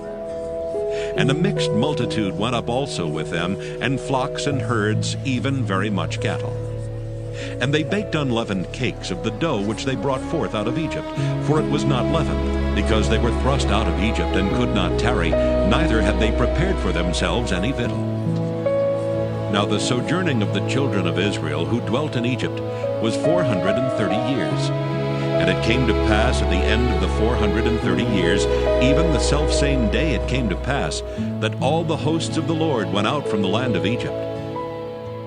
And a mixed multitude went up also with them, and flocks and herds, even very much cattle. And they baked unleavened cakes of the dough which they brought forth out of Egypt, for it was not leavened, because they were thrust out of Egypt and could not tarry, neither had they prepared for themselves any victual. Now the sojourning of the children of Israel who dwelt in Egypt was 430 years. And it came to pass at the end of the 430 years, even the selfsame day it came to pass, that all the hosts of the Lord went out from the land of Egypt.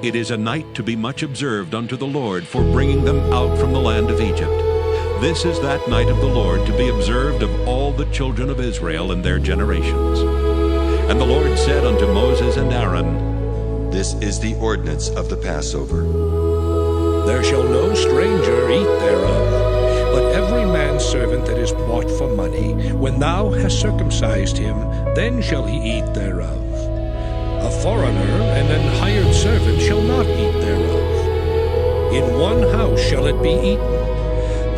It is a night to be much observed unto the Lord for bringing them out from the land of Egypt. This is that night of the Lord to be observed of all the children of Israel in their generations. And the Lord said unto Moses and Aaron, This is the ordinance of the Passover. There shall no stranger eat thereof, but every man's servant that is bought for money, when thou hast circumcised him, then shall he eat thereof. A foreigner and an hired servant shall not eat thereof. In one house shall it be eaten.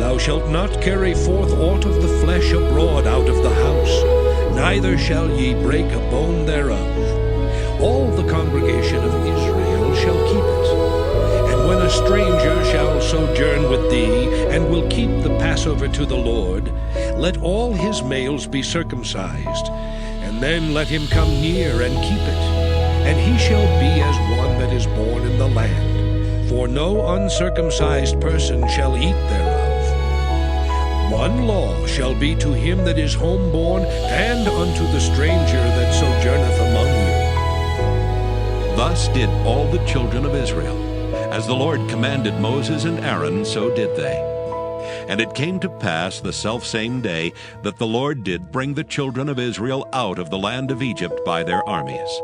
Thou shalt not carry forth aught of the flesh abroad out of the house, neither shall ye break a bone thereof. All the congregation of Israel shall keep it. And when a stranger shall sojourn with thee, and will keep the Passover to the Lord, let all his males be circumcised, and then let him come near and keep it. And he shall be as one that is born in the land, for no uncircumcised person shall eat thereof. One law shall be to him that is homeborn, and unto the stranger that sojourneth among you. Thus did all the children of Israel. As the Lord commanded Moses and Aaron, so did they. And it came to pass the selfsame day that the Lord did bring the children of Israel out of the land of Egypt by their armies.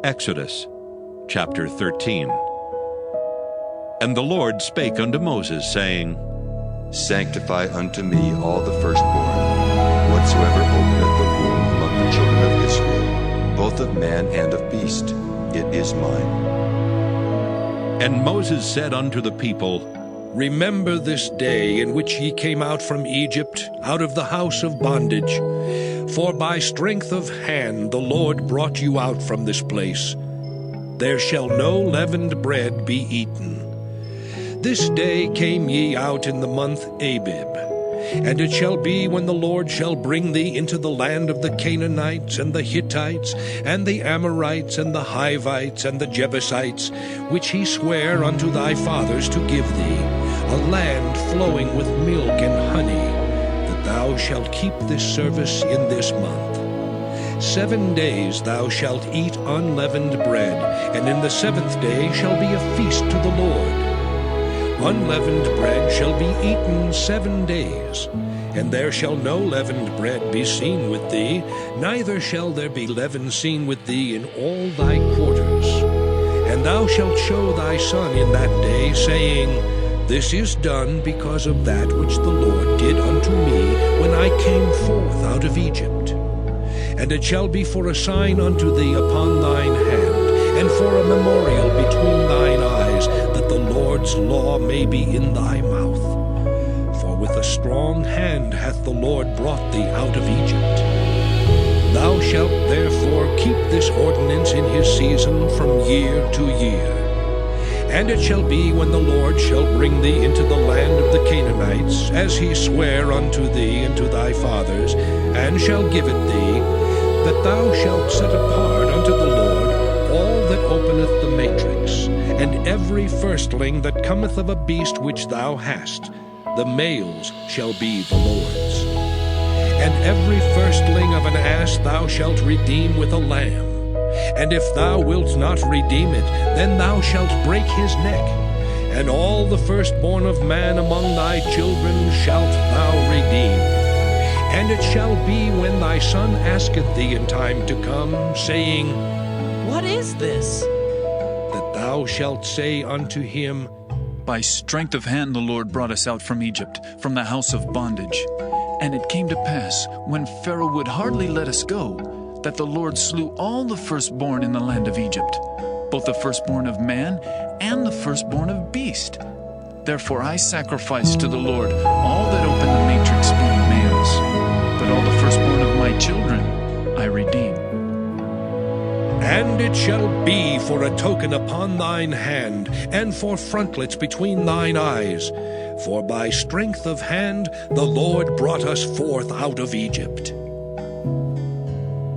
Exodus chapter 13. And the Lord spake unto Moses, saying, Sanctify unto me all the firstborn, whatsoever openeth the womb among the children of Israel, both of man and of beast, it is mine. And Moses said unto the people, Remember this day in which ye came out from Egypt, out of the house of bondage. For by strength of hand the Lord brought you out from this place. There shall no leavened bread be eaten. This day came ye out in the month Abib. And it shall be when the Lord shall bring thee into the land of the Canaanites, and the Hittites, and the Amorites, and the Hivites, and the Jebusites, which he sware unto thy fathers to give thee, a land flowing with milk and honey, that thou shalt keep this service in this month. 7 days thou shalt eat unleavened bread, and in the 7th day shall be a feast to the Lord. Unleavened bread shall be eaten 7 days, and there shall no leavened bread be seen with thee, neither shall there be leaven seen with thee in all thy quarters. And thou shalt show thy son in that day, saying, This is done because of that which the Lord did unto me when I came forth out of Egypt. And it shall be for a sign unto thee upon thine hand, and for a memorial between thine eyes, that the Lord's law may be in thy mouth. For with a strong hand hath the Lord brought thee out of Egypt. Thou shalt therefore keep this ordinance in his season from year to year. And it shall be when the Lord shall bring thee into the land of the Canaanites, as he sware unto thee and to thy fathers, and shall give it thee, that thou shalt set apart unto the Lord all that openeth the matrix, and every firstling that cometh of a beast which thou hast, the males shall be the Lord's. And every firstling of an ass thou shalt redeem with a lamb. And if thou wilt not redeem it, then thou shalt break his neck. And all the firstborn of man among thy children shalt thou redeem. And it shall be when thy son asketh thee in time to come, saying, What is this? That thou thou shalt say unto him, By strength of hand the Lord brought us out from Egypt, from the house of bondage. And it came to pass, when Pharaoh would hardly let us go, that the Lord slew all the firstborn in the land of Egypt, both the firstborn of man and the firstborn of beast. Therefore I sacrifice to the Lord all that open the matrix being males, but all the firstborn of my children I redeem. And it shall be for a token upon thine hand, and for frontlets between thine eyes. For by strength of hand the Lord brought us forth out of Egypt.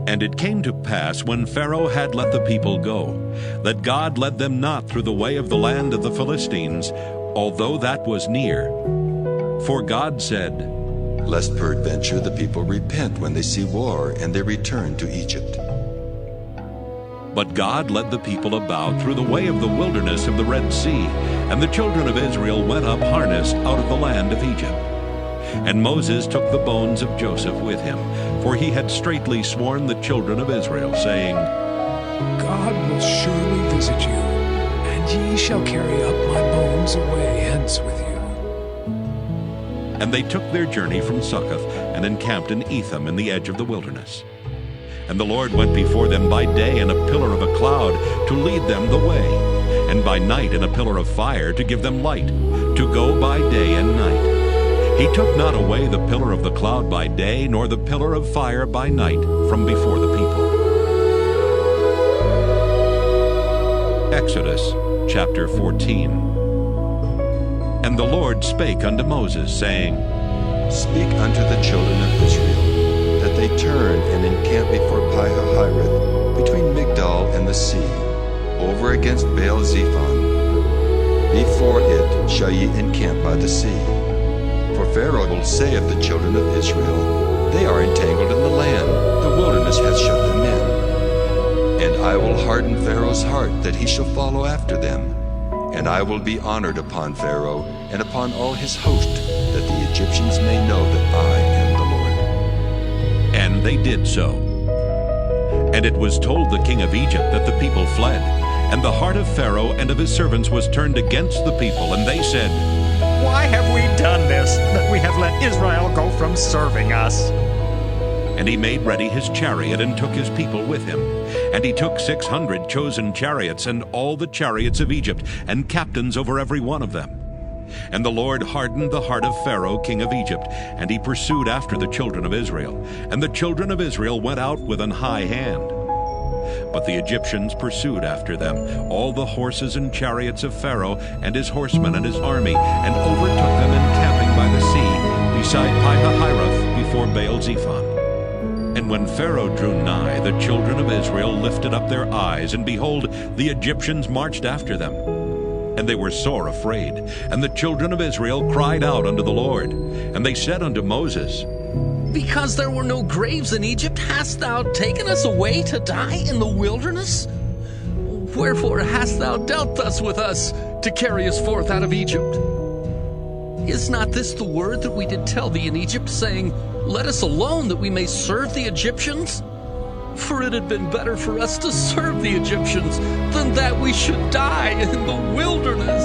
And it came to pass, when Pharaoh had let the people go, that God led them not through the way of the land of the Philistines, although that was near. For God said, Lest peradventure the people repent when they see war, and they return to Egypt. But God led the people about through the way of the wilderness of the Red Sea, and the children of Israel went up harnessed out of the land of Egypt. And Moses took the bones of Joseph with him, for he had straitly sworn the children of Israel, saying, God will surely visit you, and ye shall carry up my bones away hence with you. And they took their journey from Succoth, and encamped in Etham in the edge of the wilderness. And the Lord went before them by day in a pillar of a cloud to lead them the way, and by night in a pillar of fire to give them light, to go by day and night. He took not away the pillar of the cloud by day, nor the pillar of fire by night from before the people. Exodus chapter 14. And the Lord spake unto Moses, saying, Speak unto the children of Israel, that they turn and encamp before Pi-hahiroth, between Migdol and the sea, over against Baal-zephon. Before it shall ye encamp by the sea. For Pharaoh will say of the children of Israel, They are entangled in the land, the wilderness hath shut them in. And I will harden Pharaoh's heart, that he shall follow after them. And I will be honored upon Pharaoh, and upon all his host, that the Egyptians may know that I am the Lord. And they did so. And it was told the king of Egypt that the people fled. And the heart of Pharaoh and of his servants was turned against the people, and they said, Why have we done this, that we have let Israel go from serving us? And he made ready his chariot, and took his people with him. And he took 600 chosen chariots, and all the chariots of Egypt, and captains over every one of them. And the Lord hardened the heart of Pharaoh king of Egypt, and he pursued after the children of Israel. And the children of Israel went out with an high hand. But the Egyptians pursued after them, all the horses and chariots of Pharaoh, and his horsemen and his army, and overtook them encamping by the sea, beside Pi-hahiroth, before Baal-zephon. And when Pharaoh drew nigh, the children of Israel lifted up their eyes, and behold, the Egyptians marched after them. And they were sore afraid. And the children of Israel cried out unto the Lord. And they said unto Moses, Because there were no graves in Egypt, hast thou taken us away to die in the wilderness? Wherefore hast thou dealt thus with us, to carry us forth out of Egypt? Is not this the word that we did tell thee in Egypt, saying, Let us alone, that we may serve the Egyptians? For it had been better for us to serve the Egyptians, than that we should die in the wilderness.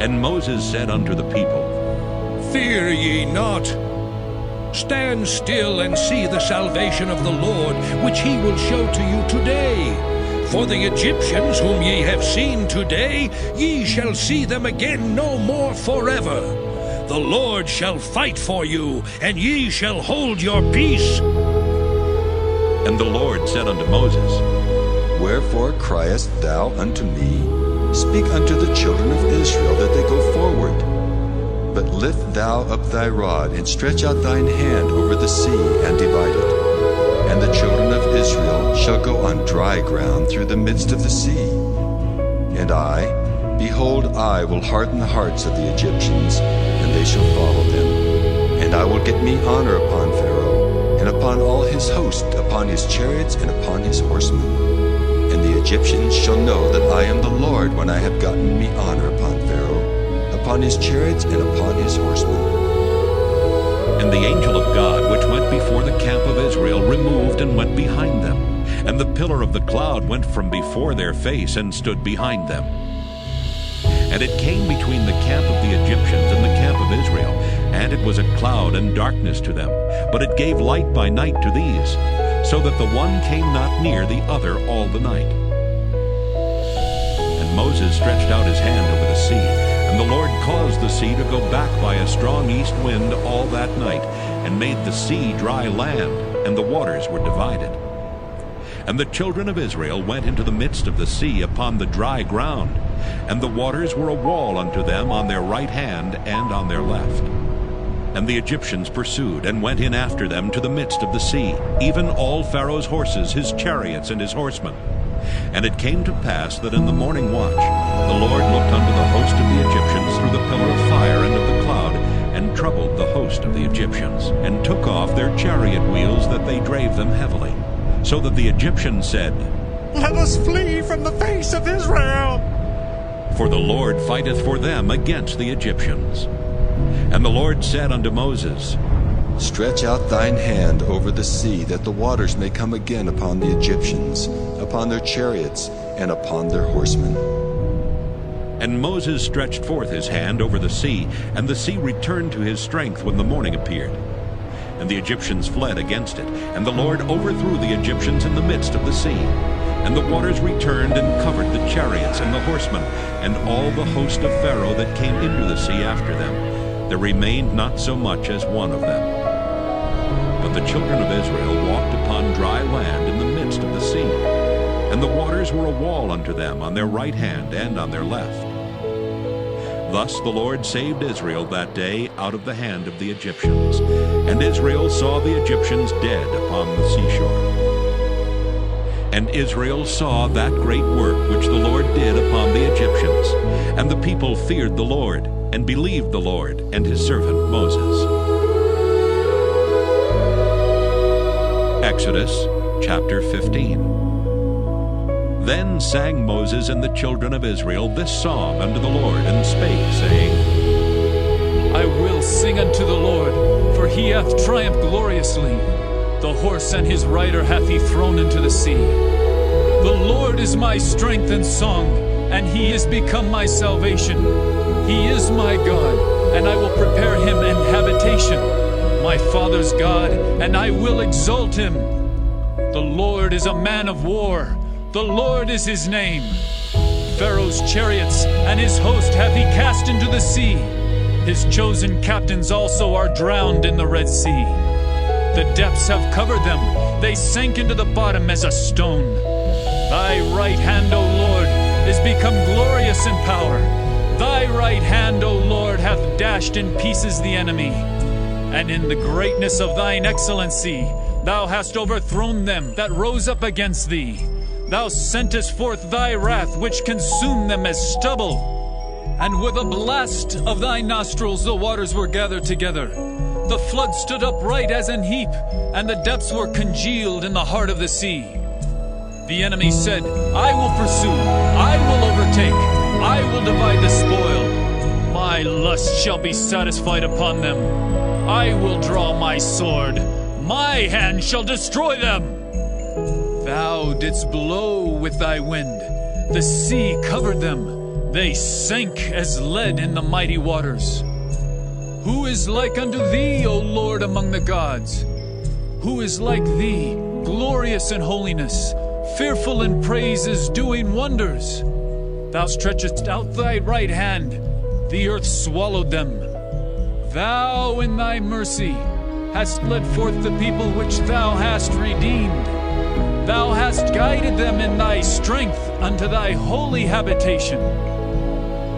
And Moses said unto the people, Fear ye not. Stand still and see the salvation of the Lord, which he will show to you today. For the Egyptians whom ye have seen today, ye shall see them again no more forever. The Lord shall fight for you, and ye shall hold your peace. And the Lord said unto Moses, Wherefore criest thou unto me? Speak unto the children of Israel, that they go forward. But lift thou up thy rod, and stretch out thine hand over the sea, and divide it. And the children of Israel shall go on dry ground through the midst of the sea. And I, behold, I will harden the hearts of the Egyptians, and they shall follow them. And I will get me honor upon Pharaoh, and upon all his host, upon his chariots, and upon his horsemen. And the Egyptians shall know that I am the Lord, when I have gotten me honor upon Pharaoh, upon his chariots, and upon his horsemen. And the angel of God, which went before the camp of Israel, removed and went behind them. And the pillar of the cloud went from before their face and stood behind them. And it came between the camp of the Egyptians and the camp of Israel, and it was a cloud and darkness to them, but it gave light by night to these, so that the one came not near the other all the night. And Moses stretched out his hand over the sea, and the Lord caused the sea to go back by a strong east wind all that night, and made the sea dry land, and the waters were divided. And the children of Israel went into the midst of the sea upon the dry ground, and the waters were a wall unto them on their right hand and on their left. And the Egyptians pursued, and went in after them to the midst of the sea, even all Pharaoh's horses, his chariots, and his horsemen. And it came to pass that in the morning watch the Lord looked unto the host of the Egyptians through the pillar of fire and of the cloud, and troubled the host of the Egyptians, and took off their chariot wheels, that they drave them heavily. So that the Egyptians said, Let us flee from the face of Israel. For the Lord fighteth for them against the Egyptians. And the Lord said unto Moses, Stretch out thine hand over the sea, that the waters may come again upon the Egyptians, upon their chariots, and upon their horsemen. And Moses stretched forth his hand over the sea, and the sea returned to his strength when the morning appeared. And the Egyptians fled against it, and the Lord overthrew the Egyptians in the midst of the sea. And the waters returned and covered the chariots and the horsemen, and all the host of Pharaoh that came into the sea after them. There remained not so much as one of them. But the children of Israel walked upon dry land in the midst of the sea, and the waters were a wall unto them on their right hand and on their left. Thus the Lord saved Israel that day out of the hand of the Egyptians. And Israel saw the Egyptians dead upon the seashore. And Israel saw that great work which the Lord did upon the Egyptians. And the people feared the Lord, and believed the Lord and his servant Moses. Exodus chapter 15. Then sang Moses and the children of Israel this song unto the Lord, and spake, saying, I will sing unto the Lord, for he hath triumphed gloriously. The horse and his rider hath he thrown into the sea. The Lord is my strength and song, and he is become my salvation. He is my God, and I will prepare him an habitation, my father's God, and I will exalt him. The Lord is a man of war. The Lord is his name. Pharaoh's chariots and his host hath he cast into the sea. His chosen captains also are drowned in the Red Sea. The depths have covered them. They sank into the bottom as a stone. Thy right hand, O Lord, is become glorious in power. Thy right hand, O Lord, hath dashed in pieces the enemy. And in the greatness of thine excellency, thou hast overthrown them that rose up against thee. Thou sentest forth thy wrath, which consumed them as stubble. And with a blast of thy nostrils the waters were gathered together. The flood stood upright as an heap, and the depths were congealed in the heart of the sea. The enemy said, I will pursue, I will overtake, I will divide the spoil. My lust shall be satisfied upon them. I will draw my sword, my hand shall destroy them. Thou didst blow with thy wind, the sea covered them, they sank as lead in the mighty waters. Who is like unto thee, O Lord, among the gods? Who is like thee, glorious in holiness, fearful in praises, doing wonders? Thou stretchest out thy right hand, the earth swallowed them. Thou in thy mercy hast led forth the people which thou hast redeemed. Thou hast guided them in thy strength unto thy holy habitation.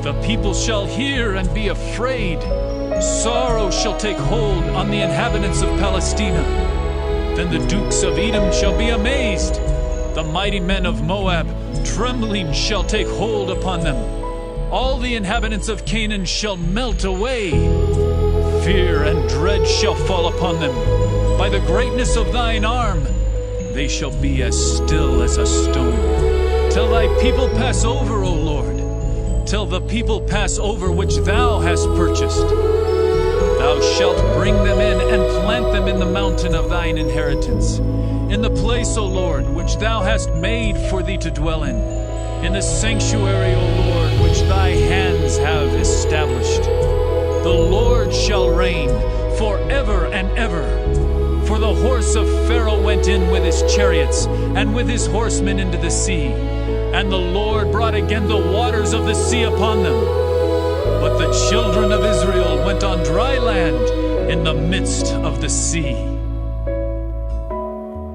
The people shall hear and be afraid. Sorrow shall take hold on the inhabitants of Palestina. Then the dukes of Edom shall be amazed. The mighty men of Moab, trembling, shall take hold upon them. All the inhabitants of Canaan shall melt away. Fear and dread shall fall upon them. By the greatness of thine arm, they shall be as still as a stone. Till thy people pass over, O Lord. Till the people pass over which thou hast purchased. Thou thou shalt bring them in and plant them in the mountain of thine inheritance, in the place, O Lord, which thou hast made for thee to dwell in the sanctuary, O Lord, which thy hands have established. The Lord shall reign forever and ever. For the horse of Pharaoh went in with his chariots and with his horsemen into the sea, and the Lord brought again the waters of the sea upon them. But the children of Israel went on dry land in the midst of the sea.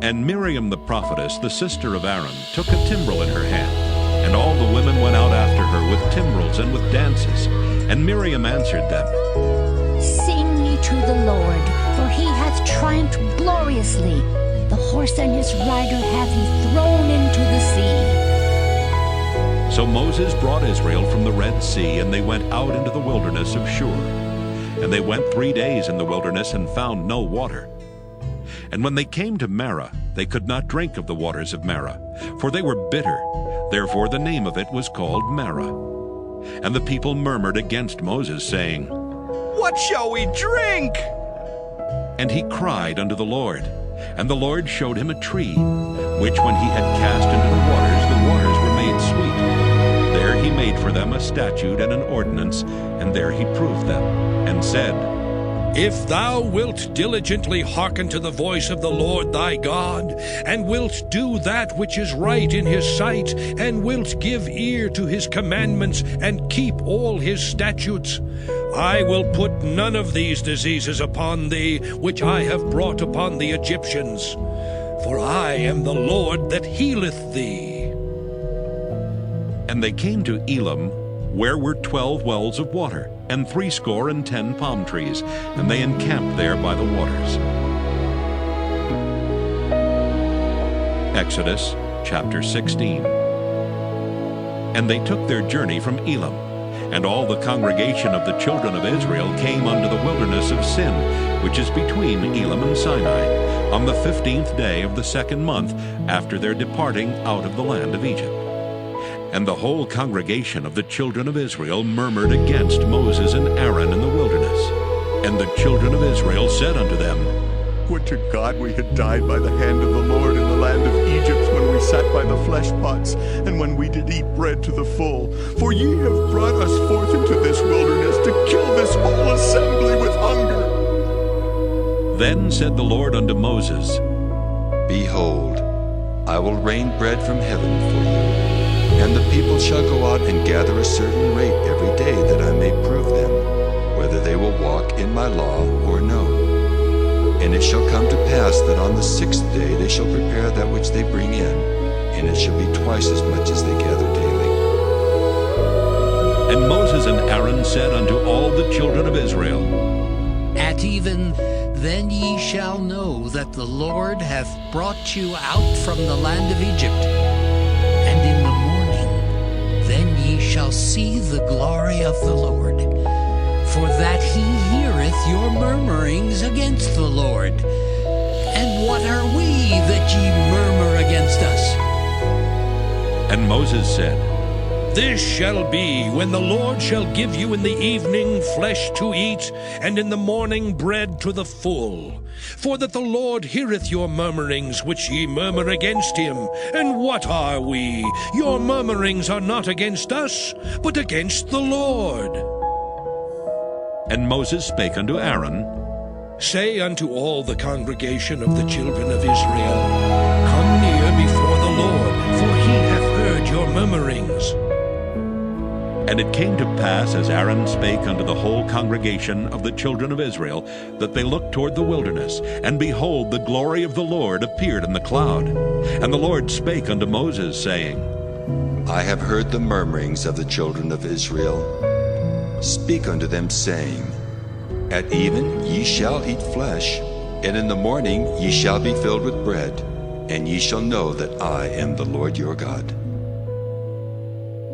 And Miriam the prophetess, the sister of Aaron, took a timbrel in her hand, and all the women went out after her with timbrels and with dances. And Miriam answered them, Sing me to the Lord, for he hath triumphed gloriously. The horse and his rider hath he thrown into the sea. So Moses brought Israel from the Red Sea, and they went out into the wilderness of Shur. And they went 3 days in the wilderness and found no water. And when they came to Marah, they could not drink of the waters of Marah, for they were bitter. Therefore the name of it was called Marah. And the people murmured against Moses, saying, What shall we drink? And he cried unto the Lord. And the Lord showed him a tree, which when he had cast into the waters were made sweet. There he made for them a statute and an ordinance, and there he proved them, and said, If thou wilt diligently hearken to the voice of the Lord thy God, and wilt do that which is right in his sight, and wilt give ear to his commandments, and keep all his statutes, I will put none of these diseases upon thee, which I have brought upon the Egyptians. For I am the Lord that healeth thee. And they came to Elim, where were 12 wells of water, and 70 palm trees, and they encamped there by the waters. Exodus chapter 16. And they took their journey from Elim, and all the congregation of the children of Israel came unto the wilderness of Sin, which is between Elim and Sinai, on the 15th day of the 2nd month after their departing out of the land of Egypt. And the whole congregation of the children of Israel murmured against Moses and Aaron in the wilderness. And the children of Israel said unto them, Would to God we had died by the hand of the Lord in the land of Egypt, when we sat by the flesh pots, and when we did eat bread to the full. For ye have brought us forth into this wilderness to kill this whole assembly with hunger. Then said the Lord unto Moses, Behold, I will rain bread from heaven for you. And the people shall go out and gather a certain rate every day, that I may prove them, whether they will walk in my law or no. And it shall come to pass that on the 6th day they shall prepare that which they bring in, and it shall be twice as much as they gather daily. And Moses and Aaron said unto all the children of Israel, At even then ye shall know that the Lord hath brought you out from the land of Egypt. And in the morning then ye shall see the glory of the Lord, for that he heareth your murmurings against the Lord. And what are we that ye murmur against us? And Moses said, This shall be when the Lord shall give you in the evening flesh to eat, and in the morning bread to the full. For that the Lord heareth your murmurings which ye murmur against him. And what are we? Your murmurings are not against us, but against the Lord. And Moses spake unto Aaron, Say unto all the congregation of the children of Israel, Come near before the Lord, for he hath heard your murmurings. And it came to pass, as Aaron spake unto the whole congregation of the children of Israel, that they looked toward the wilderness, and behold, the glory of the Lord appeared in the cloud. And the Lord spake unto Moses, saying, I have heard the murmurings of the children of Israel. Speak unto them, saying, At even ye shall eat flesh, and in the morning ye shall be filled with bread, and ye shall know that I am the Lord your God.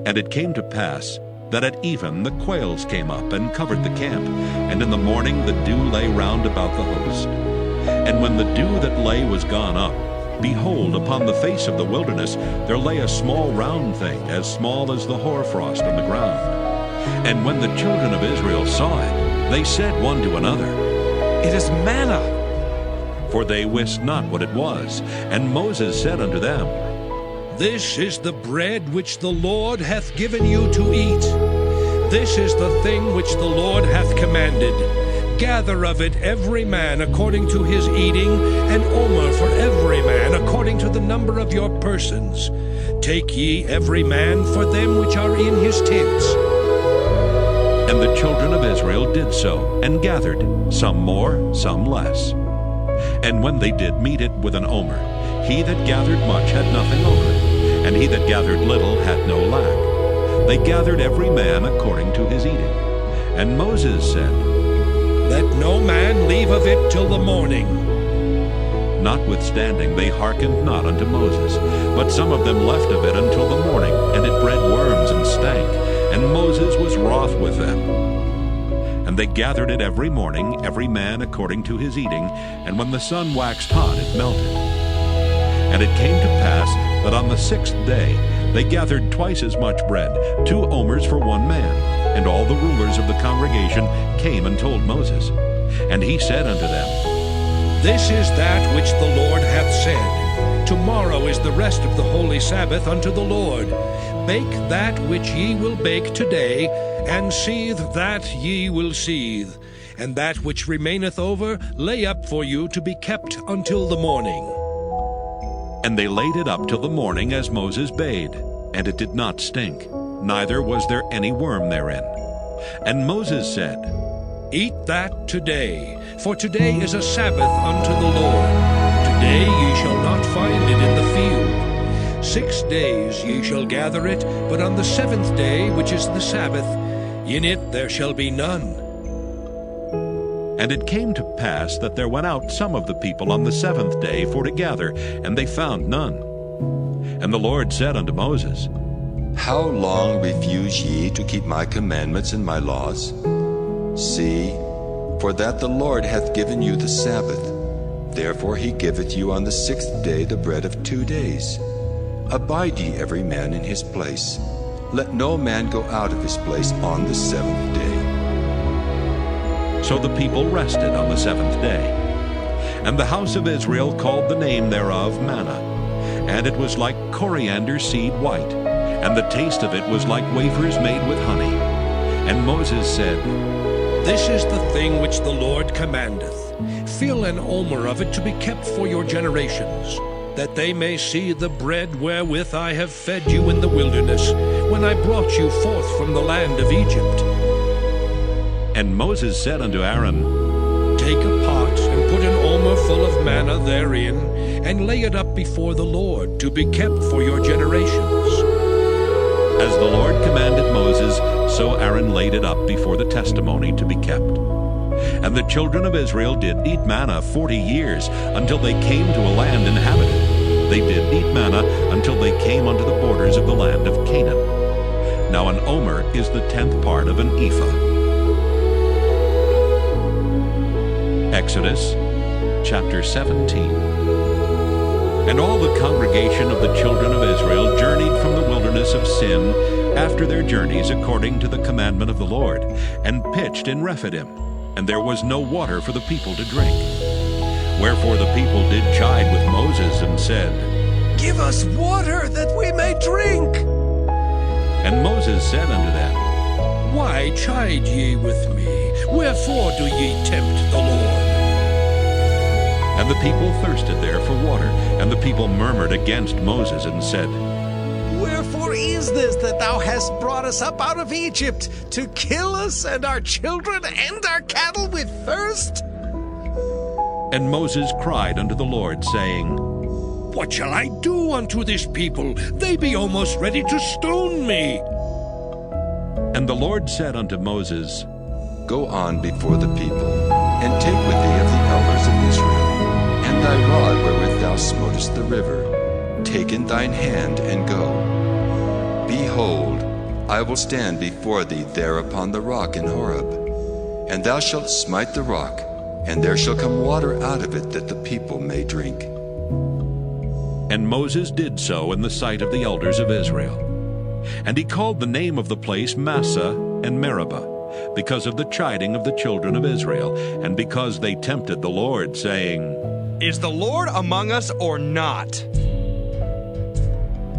And it came to pass, that at even the quails came up and covered the camp, and in the morning the dew lay round about the host. And when the dew that lay was gone up, behold, upon the face of the wilderness there lay a small round thing, as small as the hoarfrost on the ground. And when the children of Israel saw it, They said one to another, "It is manna." For they wist not what it was. And Moses said unto them, This is the bread which the Lord hath given you to eat. This is the thing which the Lord hath commanded. Gather of it every man according to his eating, an omer for every man according to the number of your persons. Take ye every man for them which are in his tents. And the children of Israel did so, and gathered, some more, some less. And when they did meet it with an omer, he that gathered much had nothing over, and he that gathered little had no lack. They gathered every man according to his eating. And Moses said, Let no man leave of it till the morning. Notwithstanding they hearkened not unto Moses, but some of them left of it until the morning, and it bred worms and stank, and Moses was wroth with them. And they gathered it every morning, every man according to his eating, and when the sun waxed hot, it melted. And it came to pass that on the 6th day they gathered twice as much bread, 2 omers for one man. And all the rulers of the congregation came and told Moses. And he said unto them, This is that which the Lord hath said. Tomorrow is the rest of the holy Sabbath unto the Lord. Bake that which ye will bake today, and seethe that ye will seethe. And that which remaineth over lay up for you to be kept until the morning. And they laid it up till the morning as Moses bade, and it did not stink, neither was there any worm therein. And Moses said, Eat that today, for today is a Sabbath unto the Lord. Today ye shall not find it in the field. 6 days ye shall gather it, but on the 7th day, which is the Sabbath, in it there shall be none. And it came to pass that there went out some of the people on the 7th day for to gather, and they found none. And the Lord said unto Moses, How long refuse ye to keep my commandments and my laws? See, for that the Lord hath given you the Sabbath. Therefore he giveth you on the 6th day the bread of 2 days. Abide ye every man in his place. Let no man go out of his place on the 7th day. So the people rested on the 7th day. And the house of Israel called the name thereof manna. And it was like coriander seed white, and the taste of it was like wafers made with honey. And Moses said, This is the thing which the Lord commandeth. Fill an omer of it to be kept for your generations, that they may see the bread wherewith I have fed you in the wilderness, when I brought you forth from the land of Egypt. And Moses said unto Aaron, Take a pot, and put an omer full of manna therein, and lay it up before the Lord, to be kept for your generations. As the Lord commanded Moses, so Aaron laid it up before the testimony to be kept. And the children of Israel did eat manna 40 years, until they came to a land inhabited. They did eat manna until they came unto the borders of the land of Canaan. Now an omer is the 10th part of an ephah. Exodus chapter 17. And all the congregation of the children of Israel journeyed from the wilderness of Sin after their journeys according to the commandment of the Lord, and pitched in Rephidim, and there was no water for the people to drink. Wherefore the people did chide with Moses, and said, Give us water that we may drink. And Moses said unto them, Why chide ye with me? Wherefore do ye tempt the Lord? And the people thirsted there for water, and the people murmured against Moses, and said, Wherefore is this that thou hast brought us up out of Egypt, to kill us and our children and our cattle with thirst? And Moses cried unto the Lord, saying, What shall I do unto this people? They be almost ready to stone me. And the Lord said unto Moses, Go on before the people, and take with thee of the elders of Israel, and thy rod wherewith thou smotest the river. Take in thine hand, and go. Behold, I will stand before thee there upon the rock in Horeb. And thou shalt smite the rock, and there shall come water out of it, that the people may drink. And Moses did so in the sight of the elders of Israel. And he called the name of the place Massah and Meribah, because of the chiding of the children of Israel, and because they tempted the Lord, saying, "Is the Lord among us or not?"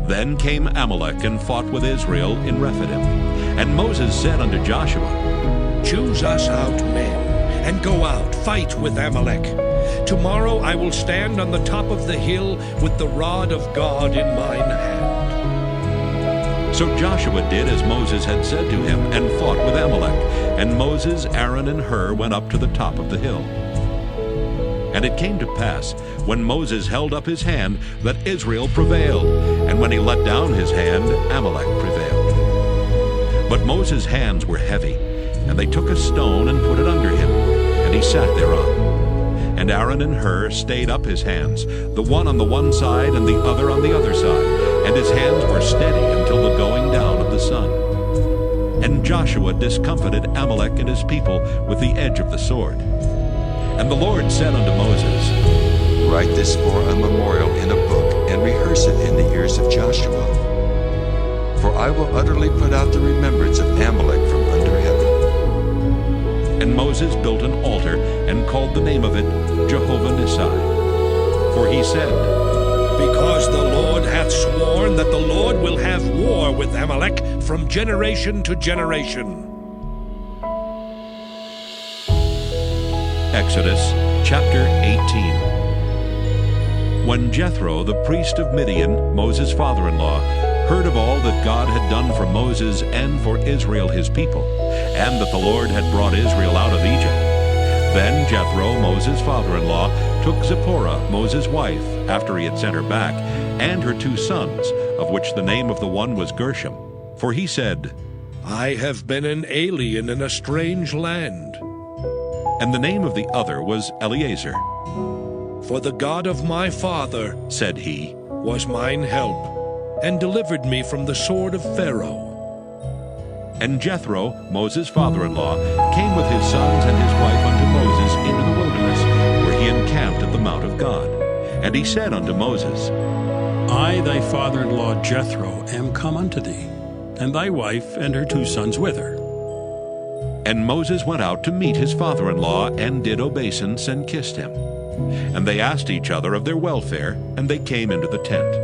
Then came Amalek and fought with Israel in Rephidim. And Moses said unto Joshua, Choose us out men, and go out, fight with Amalek. Tomorrow I will stand on the top of the hill with the rod of God in mine hand. So Joshua did as Moses had said to him, and fought with Amalek. And Moses, Aaron, and Hur went up to the top of the hill. And it came to pass, when Moses held up his hand, that Israel prevailed, and when he let down his hand, Amalek prevailed. But Moses' hands were heavy, and they took a stone and put it under him, and he sat thereon. And Aaron and Hur stayed up his hands, the one on the one side and the other on the other side, and his hands were steady until the going down of the sun. And Joshua discomfited Amalek and his people with the edge of the sword. And the Lord said unto Moses, Write this for a memorial in a book, and rehearse it in the ears of Joshua. For I will utterly put out the remembrance of Amalek from under heaven. And Moses built an altar, and called the name of it Jehovah Nissi. For he said, Because the Lord hath sworn that the Lord will have war with Amalek from generation to generation. Exodus chapter 18. When Jethro, the priest of Midian, Moses' father-in-law, heard of all that God had done for Moses and for Israel his people, and that the Lord had brought Israel out of Egypt, then Jethro, Moses' father-in-law, took Zipporah, Moses' wife, after he had sent her back, and her 2 sons, of which the name of the one was Gershom. For he said, I have been an alien in a strange land. And the name of the other was Eleazar. For the God of my father, said he, was mine help, and delivered me from the sword of Pharaoh. And Jethro, Moses' father-in-law, came with his sons and his wife unto Moses into the wilderness, where he encamped at the mount of God. And he said unto Moses, I, thy father-in-law Jethro, am come unto thee, and thy wife and her 2 sons with her. And Moses went out to meet his father-in-law, and did obeisance, and kissed him. And they asked each other of their welfare, and they came into the tent.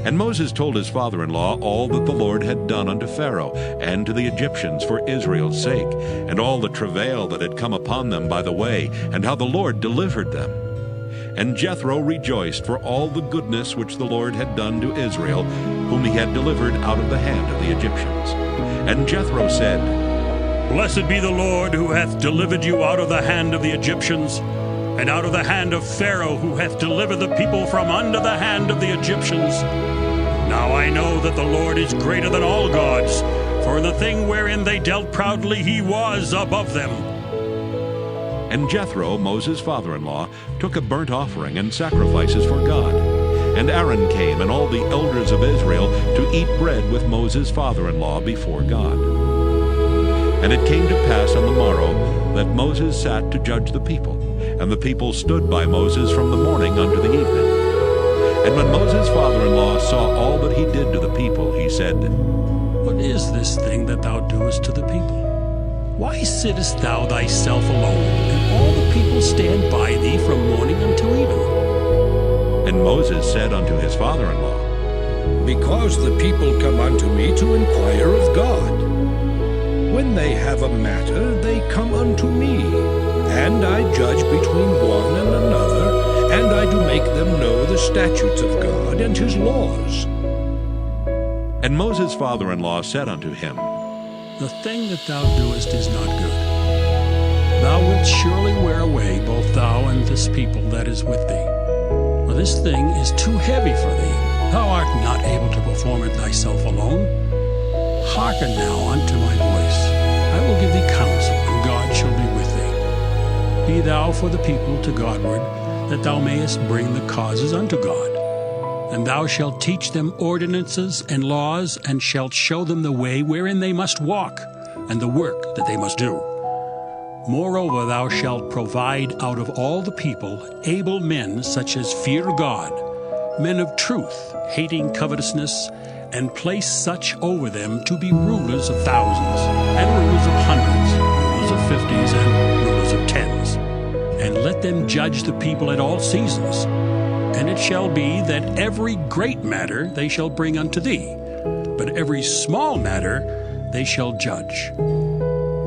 And Moses told his father-in-law all that the Lord had done unto Pharaoh, and to the Egyptians for Israel's sake, and all the travail that had come upon them by the way, and how the Lord delivered them. And Jethro rejoiced for all the goodness which the Lord had done to Israel, whom he had delivered out of the hand of the Egyptians. And Jethro said, Blessed be the Lord, who hath delivered you out of the hand of the Egyptians, and out of the hand of Pharaoh, who hath delivered the people from under the hand of the Egyptians. Now I know that the Lord is greater than all gods, for in the thing wherein they dealt proudly he was above them. And Jethro, Moses' father-in-law, took a burnt offering and sacrifices for God. And Aaron came, and all the elders of Israel, to eat bread with Moses' father-in-law before God. And it came to pass on the morrow that Moses sat to judge the people, and the people stood by Moses from the morning unto the evening. And when Moses' father-in-law saw all that he did to the people, he said, What is this thing that thou doest to the people? Why sittest thou thyself alone, and all the people stand by thee from morning until even? And Moses said unto his father-in-law, Because the people come unto me to inquire of God. When they have a matter, they come unto me, and I judge between one and another, and I do make them know the statutes of God and his laws. And Moses' father-in-law said unto him, The thing that thou doest is not good. Thou wilt surely wear away both thou and this people that is with thee. For this thing is too heavy for thee. Thou art not able to perform it thyself alone. Hearken now unto my voice. I will give thee counsel, and God shall be with thee. Be thou for the people to Godward, that thou mayest bring the causes unto God. And thou shalt teach them ordinances and laws, and shalt show them the way wherein they must walk, and the work that they must do. Moreover, thou shalt provide out of all the people able men such as fear God, men of truth, hating covetousness, and place such over them to be rulers of thousands, and rulers of hundreds, rulers of 50s, and rulers of 10s. And let them judge the people at all seasons. And it shall be that every great matter they shall bring unto thee, but every small matter they shall judge.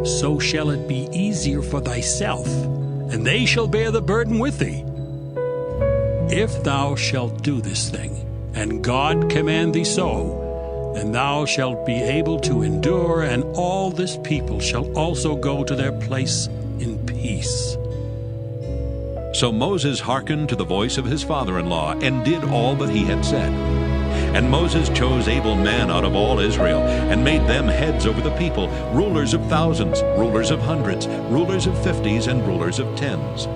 So shall it be easier for thyself, and they shall bear the burden with thee. If thou shalt do this thing, and God command thee so, then thou shalt be able to endure, and all this people shall also go to their place in peace. So Moses hearkened to the voice of his father-in-law, and did all that he had said. And Moses chose able men out of all Israel, and made them heads over the people, rulers of thousands, rulers of hundreds, rulers of 50s, and rulers of 10s.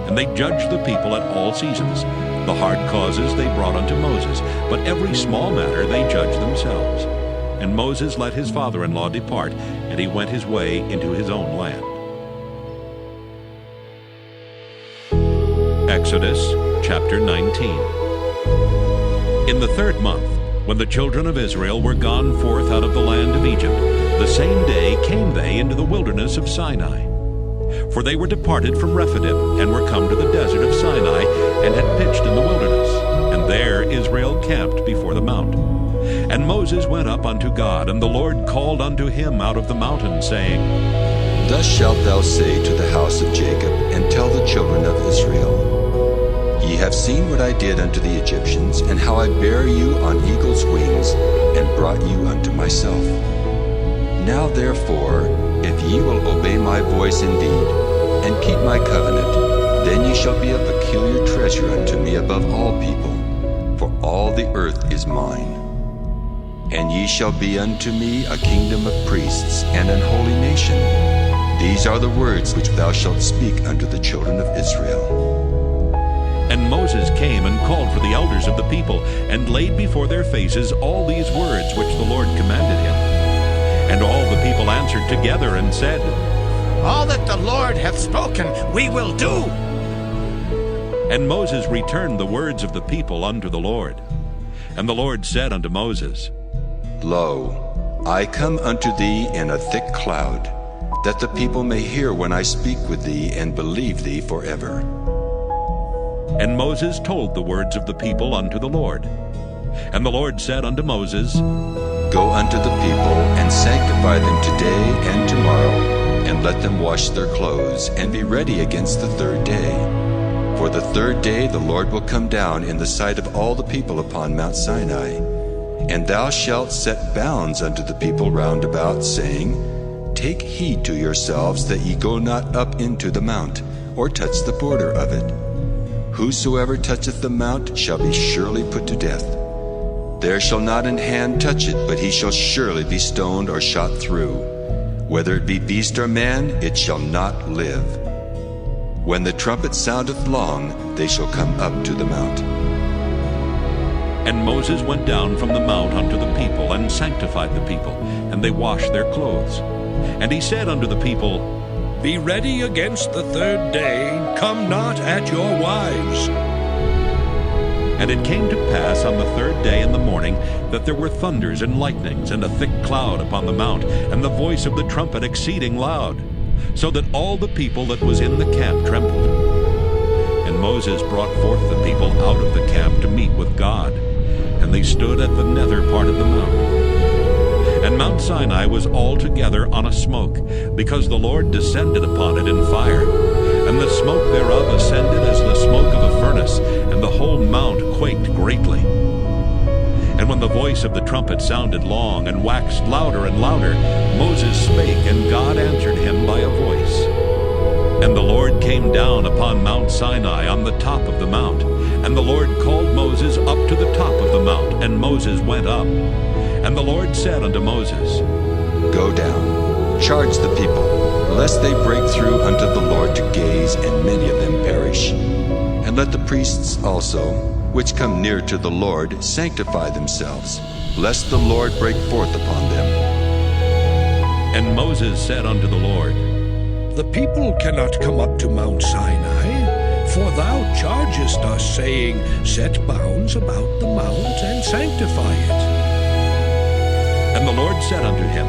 And they judged the people at all seasons. The hard causes they brought unto Moses, but every small matter they judged themselves. And Moses let his father-in-law depart, and he went his way into his own land. Exodus chapter 19. In the 3rd month, when the children of Israel were gone forth out of the land of Egypt, the same day came they into the wilderness of Sinai. For they were departed from Rephidim, and were come to the desert of Sinai, and had pitched in the wilderness. And there Israel camped before the mount. And Moses went up unto God, and the Lord called unto him out of the mountain, saying, Thus shalt thou say to the house of Jacob, and tell the children of Israel, Ye have seen what I did unto the Egyptians, and how I bare you on eagle's wings, and brought you unto myself. Now therefore, if ye will obey my voice indeed, and keep my covenant, then ye shall be a peculiar treasure unto me above all people, for all the earth is mine. And ye shall be unto me a kingdom of priests, and an holy nation. These are the words which thou shalt speak unto the children of Israel. And Moses came and called for the elders of the people, and laid before their faces all these words which the Lord commanded him. And all the people answered together and said, All that the Lord hath spoken, we will do. And Moses returned the words of the people unto the Lord. And the Lord said unto Moses, Lo, I come unto thee in a thick cloud, that the people may hear when I speak with thee, and believe thee forever. And Moses told the words of the people unto the Lord. And the Lord said unto Moses, Go unto the people, and sanctify them today and tomorrow, and let them wash their clothes, and be ready against the 3rd day. For the 3rd day the Lord will come down in the sight of all the people upon Mount Sinai. And thou shalt set bounds unto the people round about, saying, Take heed to yourselves that ye go not up into the mount, or touch the border of it. Whosoever toucheth the mount shall be surely put to death. There shall not an hand touch it, but he shall surely be stoned or shot through. Whether it be beast or man, it shall not live. When the trumpet soundeth long, they shall come up to the mount. And Moses went down from the mount unto the people, and sanctified the people, and they washed their clothes. And he said unto the people, Be ready against the 3rd day, come not at your wives. And it came to pass on the 3rd day in the morning, that there were thunders and lightnings, and a thick cloud upon the mount, and the voice of the trumpet exceeding loud, so that all the people that was in the camp trembled. And Moses brought forth the people out of the camp to meet with God, and they stood at the nether part of the mount. And Mount Sinai was altogether on a smoke, because the Lord descended upon it in fire. And the smoke thereof ascended as the smoke of a furnace, and the whole mount quaked greatly. And when the voice of the trumpet sounded long, and waxed louder and louder, Moses spake, and God answered him by a voice. And the Lord came down upon Mount Sinai on the top of the mount. And the Lord called Moses up to the top of the mount, and Moses went up. And the Lord said unto Moses, Go down, charge the people, lest they break through unto the Lord to gaze, and many of them perish. And let the priests also, which come near to the Lord, sanctify themselves, lest the Lord break forth upon them. And Moses said unto the Lord, The people cannot come up to Mount Sinai, for thou chargest us, saying, Set bounds about the mount, and sanctify it. And the Lord said unto him,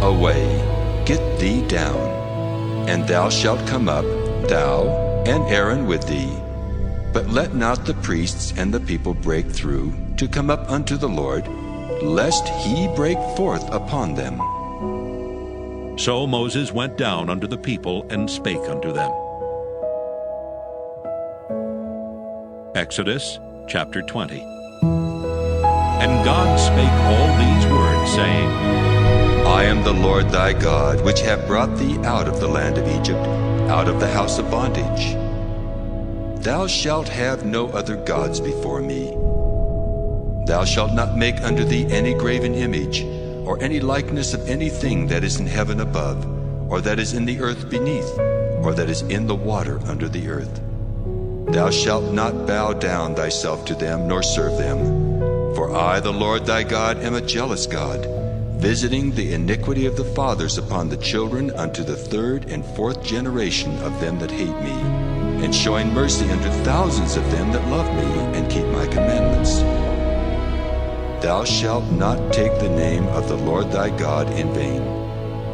Away, get thee down, and thou shalt come up, thou and Aaron with thee. But let not the priests and the people break through to come up unto the Lord, lest he break forth upon them. So Moses went down unto the people and spake unto them. Exodus chapter 20. And God spake all these words, saying, I am the Lord thy God, which have brought thee out of the land of Egypt, out of the house of bondage. Thou shalt have no other gods before me. Thou shalt not make unto thee any graven image, or any likeness of anything that is in heaven above, or that is in the earth beneath, or that is in the water under the earth. Thou shalt not bow down thyself to them, nor serve them. For I, the Lord thy God, am a jealous God, visiting the iniquity of the fathers upon the children unto the third and fourth generation of them that hate me, and showing mercy unto thousands of them that love me and keep my commandments. Thou shalt not take the name of the Lord thy God in vain,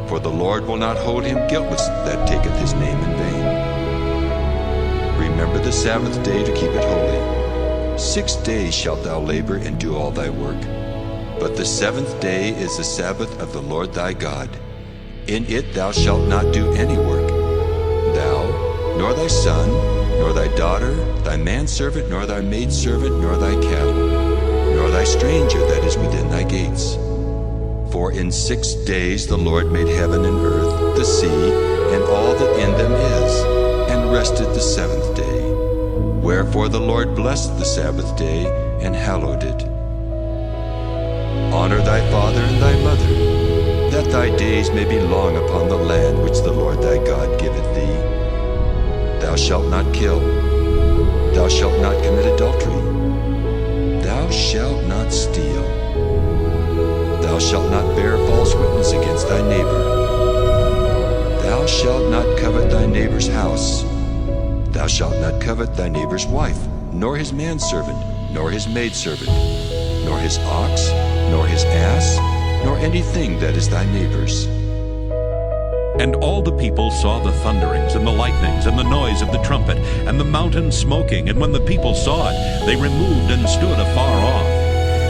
for the Lord will not hold him guiltless that taketh his name in vain. Remember the Sabbath day to keep it holy. 6 days shalt thou labor and do all thy work. But the seventh day is the Sabbath of the Lord thy God. In it thou shalt not do any work, thou, nor thy son, nor thy daughter, thy manservant, nor thy maidservant, nor thy cattle, nor thy stranger that is within thy gates. For in 6 days the Lord made heaven and earth, the sea, and all that in them is, and rested the seventh day. Wherefore the Lord blessed the Sabbath day, and hallowed it. Honor thy father and thy mother, that thy days may be long upon the land which the Lord thy God giveth thee. Thou shalt not kill. Thou shalt not commit adultery. Thou shalt not steal. Thou shalt not bear false witness against thy neighbor. Thou shalt not covet thy neighbor's house. Thou shalt not covet thy neighbor's wife, nor his manservant, nor his maidservant, nor his ox, nor his ass, nor anything that is thy neighbor's. And all the people saw the thunderings and the lightnings and the noise of the trumpet and the mountain smoking. And when the people saw it, they removed and stood afar off.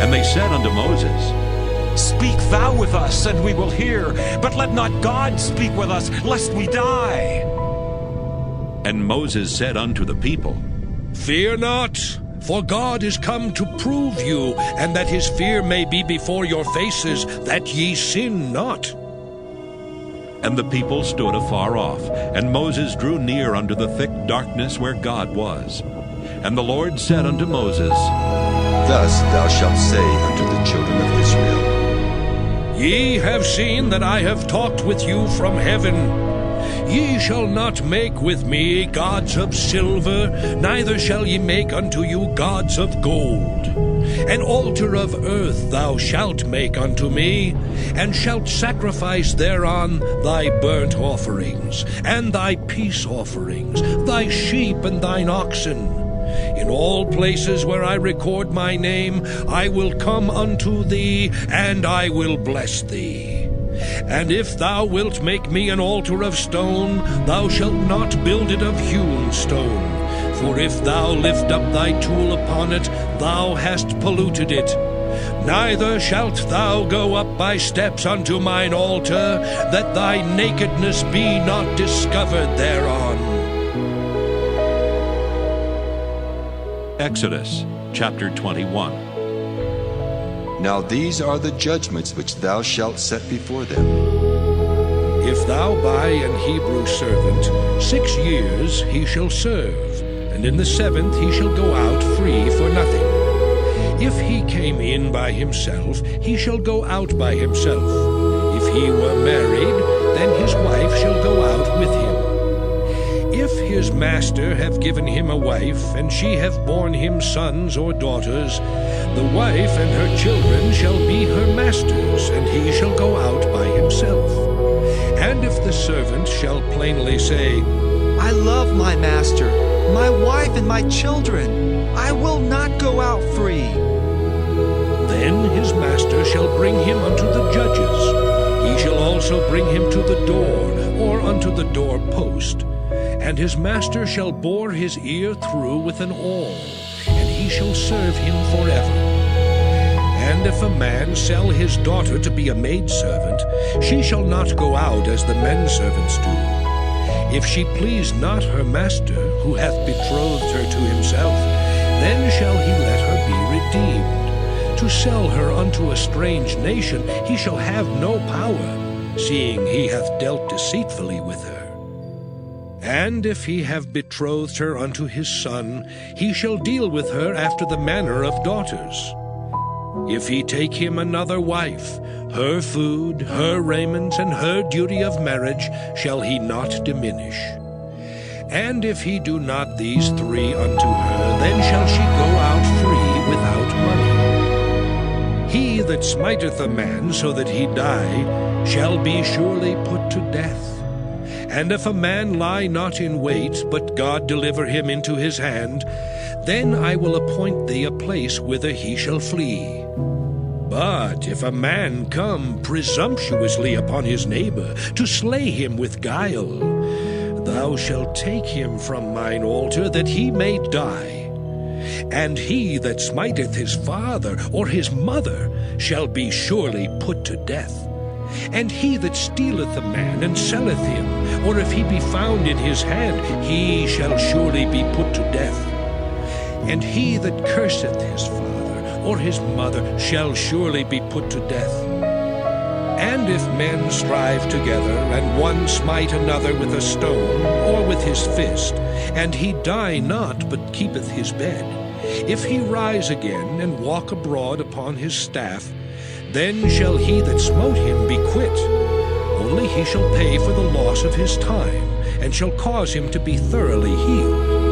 And they said unto Moses, Speak thou with us, and we will hear, but let not God speak with us, lest we die. And Moses said unto the people, Fear not, for God is come to prove you, and that his fear may be before your faces, that ye sin not. And the people stood afar off, and Moses drew near unto the thick darkness where God was. And the Lord said unto Moses, Thus thou shalt say unto the children of Israel, Ye have seen that I have talked with you from heaven. Ye shall not make with me gods of silver, neither shall ye make unto you gods of gold. An altar of earth thou shalt make unto me, and shalt sacrifice thereon thy burnt offerings, and thy peace offerings, thy sheep and thine oxen. In all places where I record my name, I will come unto thee, and I will bless thee. And if thou wilt make me an altar of stone, thou shalt not build it of hewn stone. For if thou lift up thy tool upon it, thou hast polluted it. Neither shalt thou go up by steps unto mine altar, that thy nakedness be not discovered thereon. Exodus chapter 21. Now these are the judgments which thou shalt set before them. If thou buy an Hebrew servant, 6 years he shall serve, and in the 7th he shall go out free for nothing. If he came in by himself, he shall go out by himself. If he were married, then his wife shall go out with him. If his master have given him a wife, and she have borne him sons or daughters, the wife and her children shall be her master's, and he shall go out by himself. And if the servant shall plainly say, I love my master, my wife and my children, I will not go out free, Then his master shall bring him unto the judges. He shall also bring him to the door, or unto the door post. And his master shall bore his ear through with an awl, and he shall serve him forever. And if a man sell his daughter to be a maidservant, she shall not go out as the menservants do. If she please not her master, who hath betrothed her to himself, then shall he let her be redeemed. To sell her unto a strange nation he shall have no power, seeing he hath dealt deceitfully with her. And if he have betrothed her unto his son, he shall deal with her after the manner of daughters. If he take him another wife, her food, her raiment, and her duty of marriage shall he not diminish. And if he do not these three unto her, then shall she go out free without money. He that smiteth a man so that he die shall be surely put to death. And if a man lie not in wait, but God deliver him into his hand, then I will appoint thee a place whither he shall flee. But if a man come presumptuously upon his neighbor, to slay him with guile, thou shalt take him from mine altar, that he may die. And he that smiteth his father or his mother shall be surely put to death. And he that stealeth a man and selleth him, or if he be found in his hand, he shall surely be put to death. And he that curseth his father or his mother shall surely be put to death. And if men strive together, and one smite another with a stone, or with his fist, and he die not, but keepeth his bed, if he rise again, and walk abroad upon his staff, then shall he that smote him be quit. Only he shall pay for the loss of his time, and shall cause him to be thoroughly healed.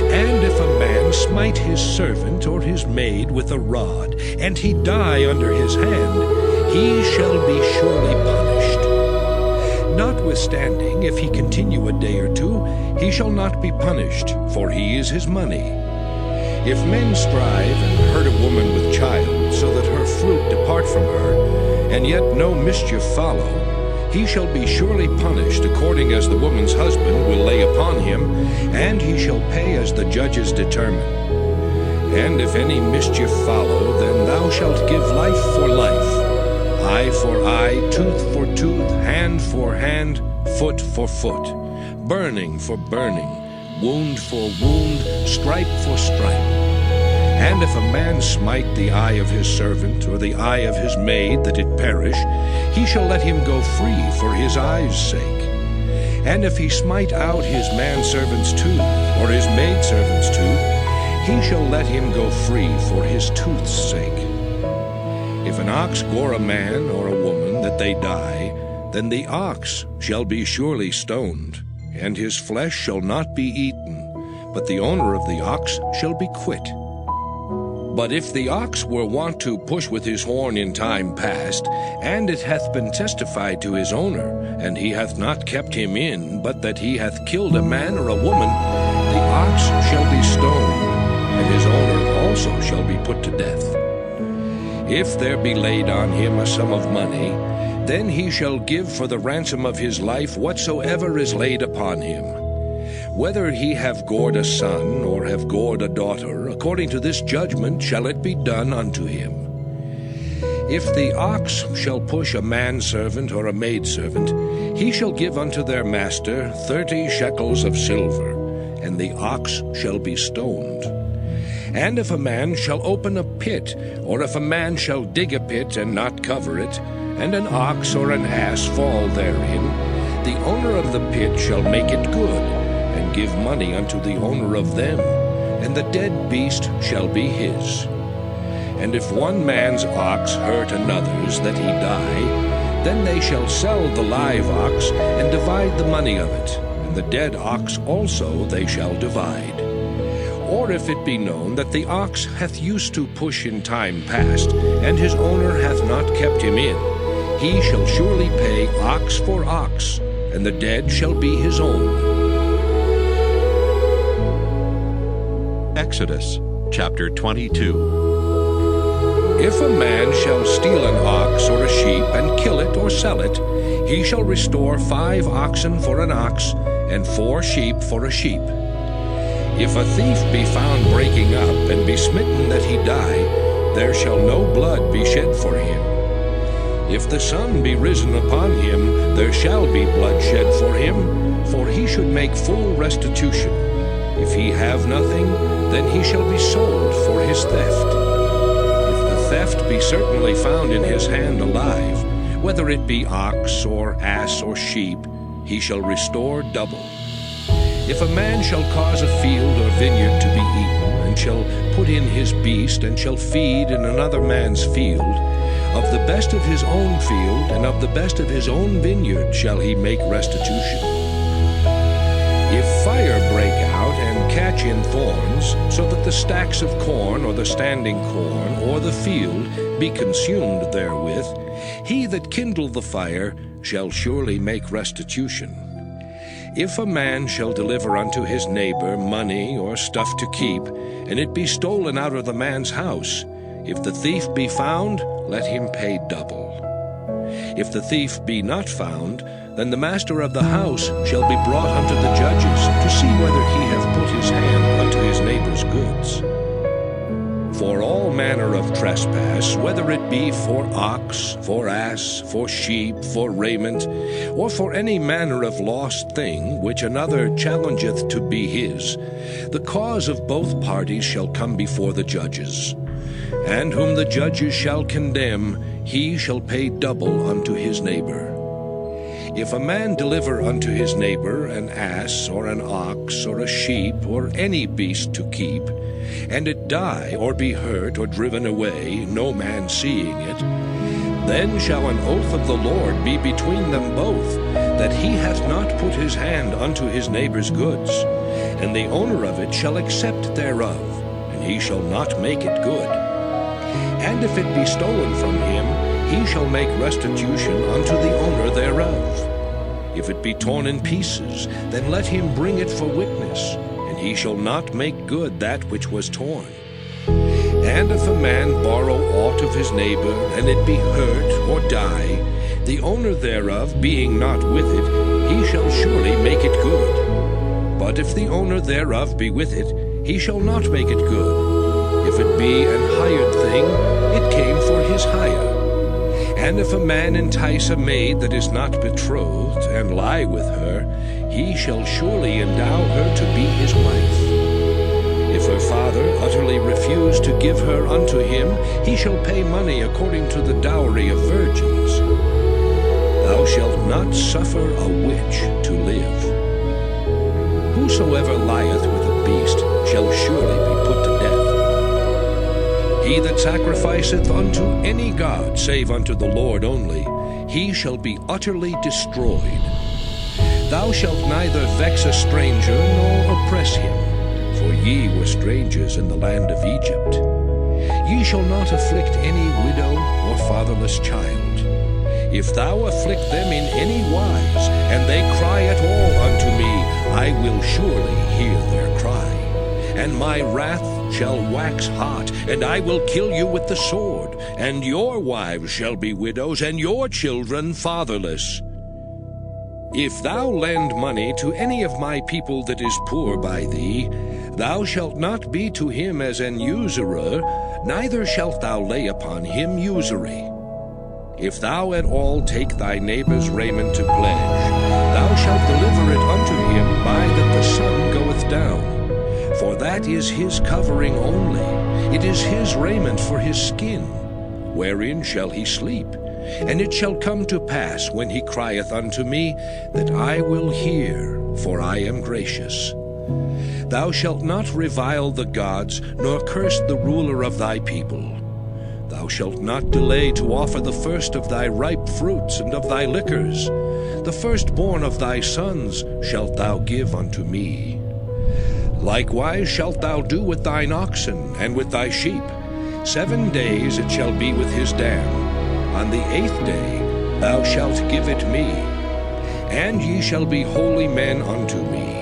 And if a man smite his servant or his maid with a rod, and he die under his hand, he shall be surely punished. Notwithstanding, if he continue a day or two, he shall not be punished, for he is his money. If men strive and hurt a woman with child, so that her fruit depart from her, and yet no mischief follow, he shall be surely punished according as the woman's husband will lay upon him, and he shall pay as the judges determine. And if any mischief follow, then thou shalt give life for life, eye for eye, tooth for tooth, hand for hand, foot for foot, burning for burning, wound for wound, stripe for stripe. And if a man smite the eye of his servant, or the eye of his maid, that it perish, he shall let him go free for his eye's sake. And if he smite out his manservant's tooth, or his maidservant's tooth, he shall let him go free for his tooth's sake. If an ox gore a man or a woman, that they die, then the ox shall be surely stoned, and his flesh shall not be eaten, but the owner of the ox shall be quit. But if the ox were wont to push with his horn in time past, and it hath been testified to his owner, and he hath not kept him in, but that he hath killed a man or a woman, the ox shall be stoned, and his owner also shall be put to death. If there be laid on him a sum of money, then he shall give for the ransom of his life whatsoever is laid upon him. Whether he have gored a son, or have gored a daughter, according to this judgment shall it be done unto him. If the ox shall push a manservant or a maidservant, he shall give unto their master 30 shekels of silver, and the ox shall be stoned. And if a man shall open a pit, or if a man shall dig a pit and not cover it, and an ox or an ass fall therein, the owner of the pit shall make it good, and give money unto the owner of them, and the dead beast shall be his. And if one man's ox hurt another's that he die, then they shall sell the live ox, and divide the money of it, and the dead ox also they shall divide. Or if it be known that the ox hath used to push in time past, and his owner hath not kept him in, he shall surely pay ox for ox, and the dead shall be his own. Exodus chapter 22. If a man shall steal an ox or a sheep, and kill it or sell it, he shall restore 5 oxen for an ox, and 4 sheep for a sheep. If a thief be found breaking up, and be smitten that he die, there shall no blood be shed for him. If the sun be risen upon him, there shall be blood shed for him, for he should make full restitution. If he have nothing, then he shall be sold for his theft. If the theft be certainly found in his hand alive, whether it be ox or ass or sheep, he shall restore double. If a man shall cause a field or vineyard to be eaten, and shall put in his beast, and shall feed in another man's field, of the best of his own field and of the best of his own vineyard shall he make restitution. If fire break out and catch in thorns, so that the stacks of corn or the standing corn or the field be consumed therewith, he that kindled the fire shall surely make restitution. If a man shall deliver unto his neighbor money or stuff to keep, and it be stolen out of the man's house, if the thief be found, let him pay double. If the thief be not found, then the master of the house shall be brought unto the judges, to see whether he hath put his hand unto his neighbor's goods. For all manner of trespass, whether it be for ox, for ass, for sheep, for raiment, or for any manner of lost thing which another challengeth to be his, the cause of both parties shall come before the judges. And whom the judges shall condemn, he shall pay double unto his neighbor. If a man deliver unto his neighbor an ass or an ox or a sheep or any beast to keep, and it die or be hurt or driven away, no man seeing it, then shall an oath of the Lord be between them both, that he hath not put his hand unto his neighbor's goods, and the owner of it shall accept thereof, and he shall not make it good. And if it be stolen from him, he shall make restitution unto the owner thereof. If it be torn in pieces, then let him bring it for witness, and he shall not make good that which was torn. And if a man borrow aught of his neighbor, and it be hurt or die, the owner thereof being not with it, he shall surely make it good. But if the owner thereof be with it, he shall not make it good. If it be an hired thing, it came for his hire. And if a man entice a maid that is not betrothed, and lie with her, he shall surely endow her to be his wife. If her father utterly refuse to give her unto him, he shall pay money according to the dowry of virgins. Thou shalt not suffer a witch to live. Whosoever lieth with a beast shall surely be put to death. He that sacrificeth unto any god, save unto the Lord only, he shall be utterly destroyed. Thou shalt neither vex a stranger nor oppress him, for ye were strangers in the land of Egypt. Ye shall not afflict any widow or fatherless child. If thou afflict them in any wise, and they cry at all unto me, I will surely hear their cry. And my wrath shall wax hot, and I will kill you with the sword, and your wives shall be widows, and your children fatherless. If thou lend money to any of my people that is poor by thee, thou shalt not be to him as an usurer, neither shalt thou lay upon him usury. If thou at all take thy neighbor's raiment to pledge, thou shalt deliver it unto him by that the sun goeth down. For that is his covering only, it is his raiment for his skin. Wherein shall he sleep? And it shall come to pass, when he crieth unto me, that I will hear, for I am gracious. Thou shalt not revile the gods, nor curse the ruler of thy people. Thou shalt not delay to offer the first of thy ripe fruits and of thy liquors. The firstborn of thy sons shalt thou give unto me. Likewise shalt thou do with thine oxen and with thy sheep. 7 days it shall be with his dam. On the 8th day thou shalt give it me. And ye shall be holy men unto me.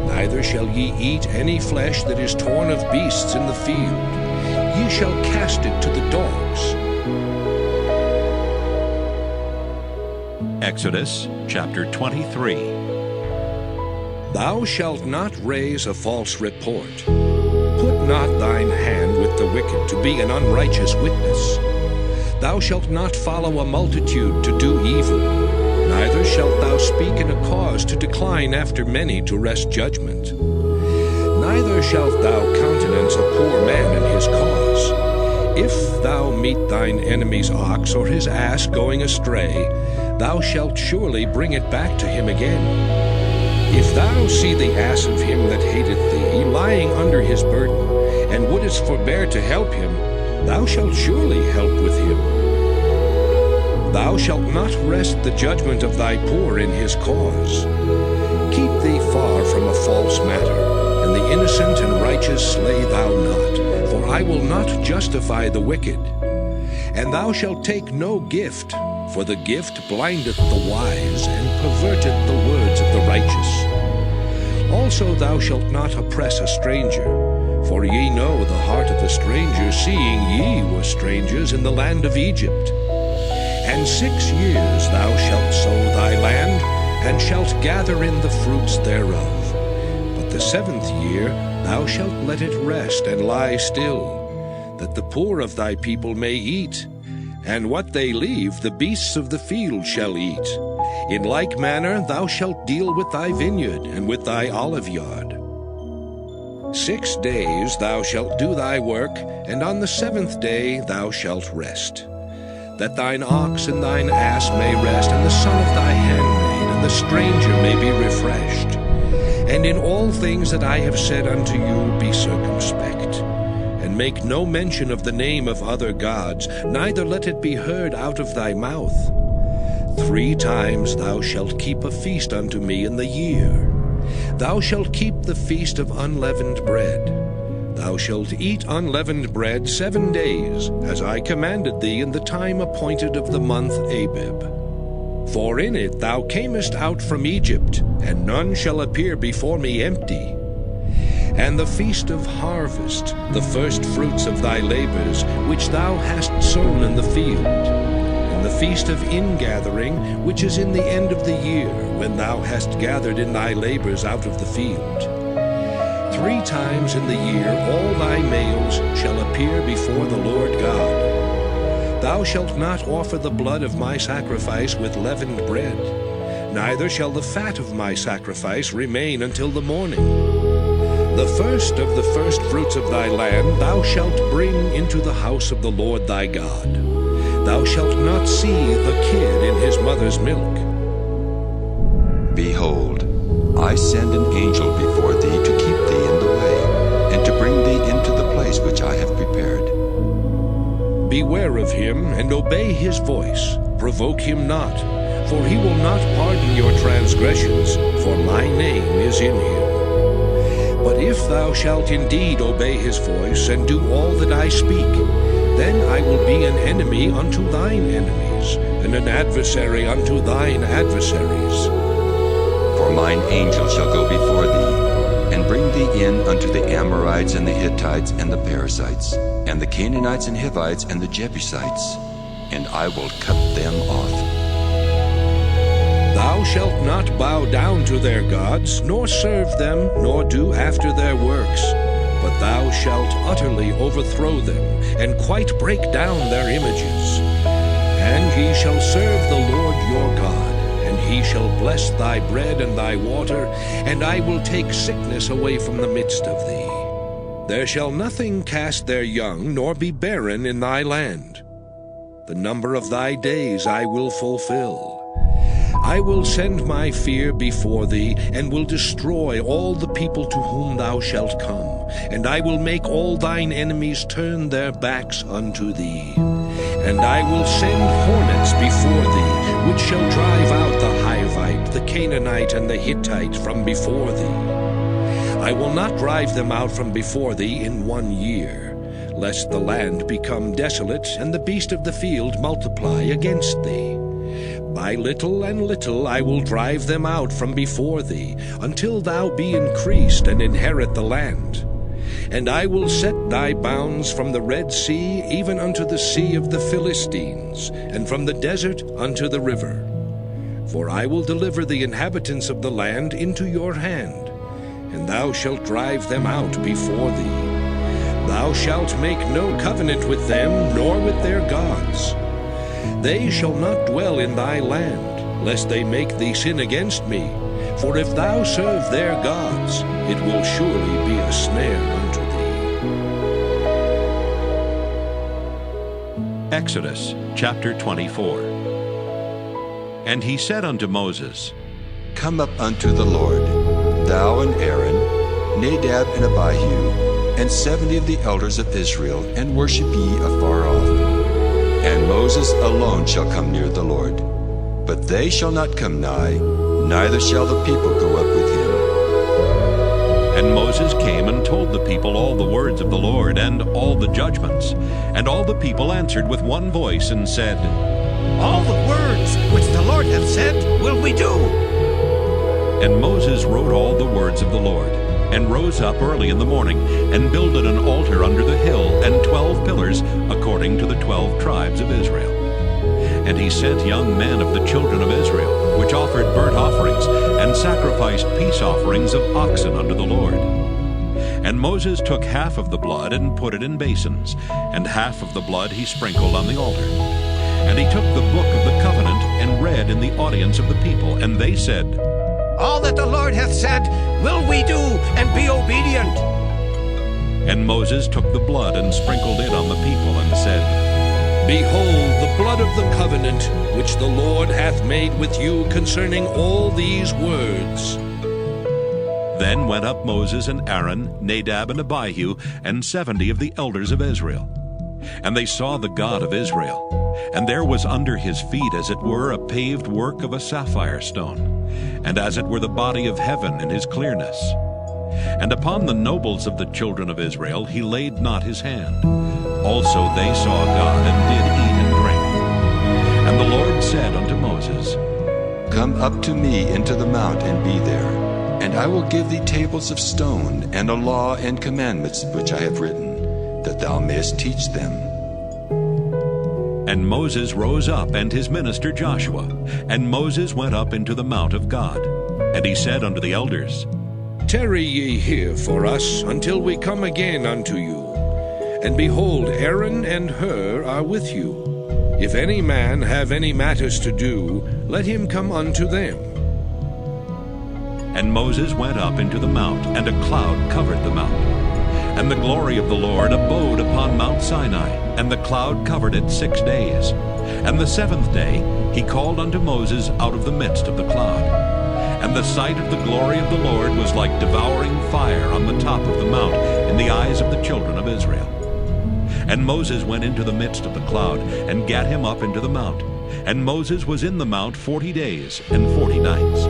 Neither shall ye eat any flesh that is torn of beasts in the field. ye shall cast it to the dogs. Exodus chapter 23. Thou shalt not raise a false report. Put not thine hand with the wicked to be an unrighteous witness. Thou shalt not follow a multitude to do evil, neither shalt thou speak in a cause to decline after many to wrest judgment. Neither shalt thou countenance a poor man in his cause. If thou meet thine enemy's ox or his ass going astray, thou shalt surely bring it back to him again. If thou see the ass of him that hateth thee lying under his burden, and wouldest forbear to help him, thou shalt surely help with him. Thou shalt not wrest the judgment of thy poor in his cause. Keep thee far from a false matter, and the innocent and righteous slay thou not, for I will not justify the wicked. And thou shalt take no gift, for the gift blindeth the wise, and perverteth the words of the righteous. Also thou shalt not oppress a stranger, for ye know the heart of a stranger, seeing ye were strangers in the land of Egypt. And 6 years thou shalt sow thy land, and shalt gather in the fruits thereof. But the 7th year thou shalt let it rest and lie still, that the poor of thy people may eat, and what they leave the beasts of the field shall eat. In like manner thou shalt deal with thy vineyard and with thy oliveyard. 6 days thou shalt do thy work, and on the 7th day thou shalt rest, that thine ox and thine ass may rest, and the son of thy handmaid, and the stranger may be refreshed. And in all things that I have said unto you be circumspect, and make no mention of the name of other gods, neither let it be heard out of thy mouth. 3 times thou shalt keep a feast unto me in the year. Thou shalt keep the feast of unleavened bread. Thou shalt eat unleavened bread 7 days, as I commanded thee in the time appointed of the month Abib. For in it thou camest out from Egypt, and none shall appear before me empty. And the feast of harvest, the first fruits of thy labors, which thou hast sown in the field. And the feast of ingathering, which is in the end of the year, when thou hast gathered in thy labors out of the field. 3 times in the year all thy males shall appear before the Lord God. Thou shalt not offer the blood of my sacrifice with leavened bread, neither shall the fat of my sacrifice remain until the morning. The first of the first fruits of thy land thou shalt bring into the house of the Lord thy God. Thou shalt not see the kid in his mother's milk. Behold, I send an angel before thee to keep thee in the way, and to bring thee into the place which I have prepared. Beware of him, and obey his voice. Provoke him not, for he will not pardon your transgressions, for my name is in him. But if thou shalt indeed obey his voice, and do all that I speak, then I will be an enemy unto thine enemies, and an adversary unto thine adversaries. For mine angel shall go before thee, and bring thee in unto the Amorites, and the Hittites, and the Perizzites, and the Canaanites, and Hivites, and the Jebusites, and I will cut them off. Thou shalt not bow down to their gods, nor serve them, nor do after their works, but thou shalt utterly overthrow them, and quite break down their images. And ye shall serve the Lord your God, and he shall bless thy bread and thy water, and I will take sickness away from the midst of thee. There shall nothing cast their young, nor be barren in thy land. The number of thy days I will fulfill. I will send my fear before thee, and will destroy all the people to whom thou shalt come, and I will make all thine enemies turn their backs unto thee. And I will send hornets before thee, which shall drive out the Hivite, the Canaanite, and the Hittite from before thee. I will not drive them out from before thee in 1 year, lest the land become desolate, and the beast of the field multiply against thee. By little and little I will drive them out from before thee, until thou be increased and inherit the land. And I will set thy bounds from the Red Sea even unto the sea of the Philistines, and from the desert unto the river. For I will deliver the inhabitants of the land into your hand, and thou shalt drive them out before thee. Thou shalt make no covenant with them, nor with their gods. They shall not dwell in thy land, lest they make thee sin against me. For if thou serve their gods, it will surely be a snare unto thee. Exodus chapter 24. And he said unto Moses, Come up unto the Lord, thou and Aaron, Nadab and Abihu, and 70 of the elders of Israel, and worship ye afar off. And Moses alone shall come near the Lord. But they shall not come nigh, neither shall the people go up with him. And Moses came and told the people all the words of the Lord, and all the judgments. And all the people answered with one voice, and said, All the words which the Lord hath said will we do. And Moses wrote all the words of the Lord, and rose up early in the morning, and builded an altar under the hill, and 12 pillars, according to the 12 tribes of Israel. And he sent young men of the children of Israel, which offered burnt offerings, and sacrificed peace offerings of oxen unto the Lord. And Moses took half of the blood, and put it in basins, and half of the blood he sprinkled on the altar. And he took the book of the covenant, and read in the audience of the people, and they said, All that the Lord hath said will we do, and be obedient. And Moses took the blood, and sprinkled it on the people, and said, Behold the blood of the covenant which the Lord hath made with you concerning all these words. Then went up Moses and Aaron, Nadab and Abihu, and 70 of the elders of Israel. And they saw the God of Israel. And there was under his feet, as it were, a paved work of a sapphire stone, and as it were the body of heaven in his clearness. And upon the nobles of the children of Israel he laid not his hand. Also they saw God, and did eat and drink. And the Lord said unto Moses, Come up to me into the mount, and be there. And I will give thee tables of stone, and a law and commandments which I have written, that thou mayest teach them. And Moses rose up, and his minister Joshua. And Moses went up into the mount of God. And he said unto the elders, Tarry ye here for us, until we come again unto you. And behold, Aaron and Hur are with you. If any man have any matters to do, let him come unto them. And Moses went up into the mount, and a cloud covered the mount. And the glory of the Lord abode upon Mount Sinai, and the cloud covered it 6 days. And the 7th day he called unto Moses out of the midst of the cloud. And the sight of the glory of the Lord was like devouring fire on the top of the mount in the eyes of the children of Israel. And Moses went into the midst of the cloud, and gat him up into the mount. And Moses was in the mount 40 days and 40 nights.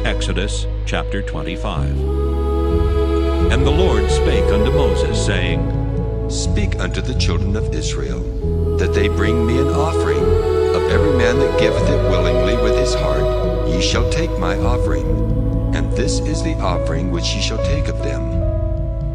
Exodus chapter 25. And the Lord spake unto Moses, saying, Speak unto the children of Israel, that they bring me an offering. Of every man that giveth it willingly with his heart, ye shall take my offering. And this is the offering which ye shall take of them.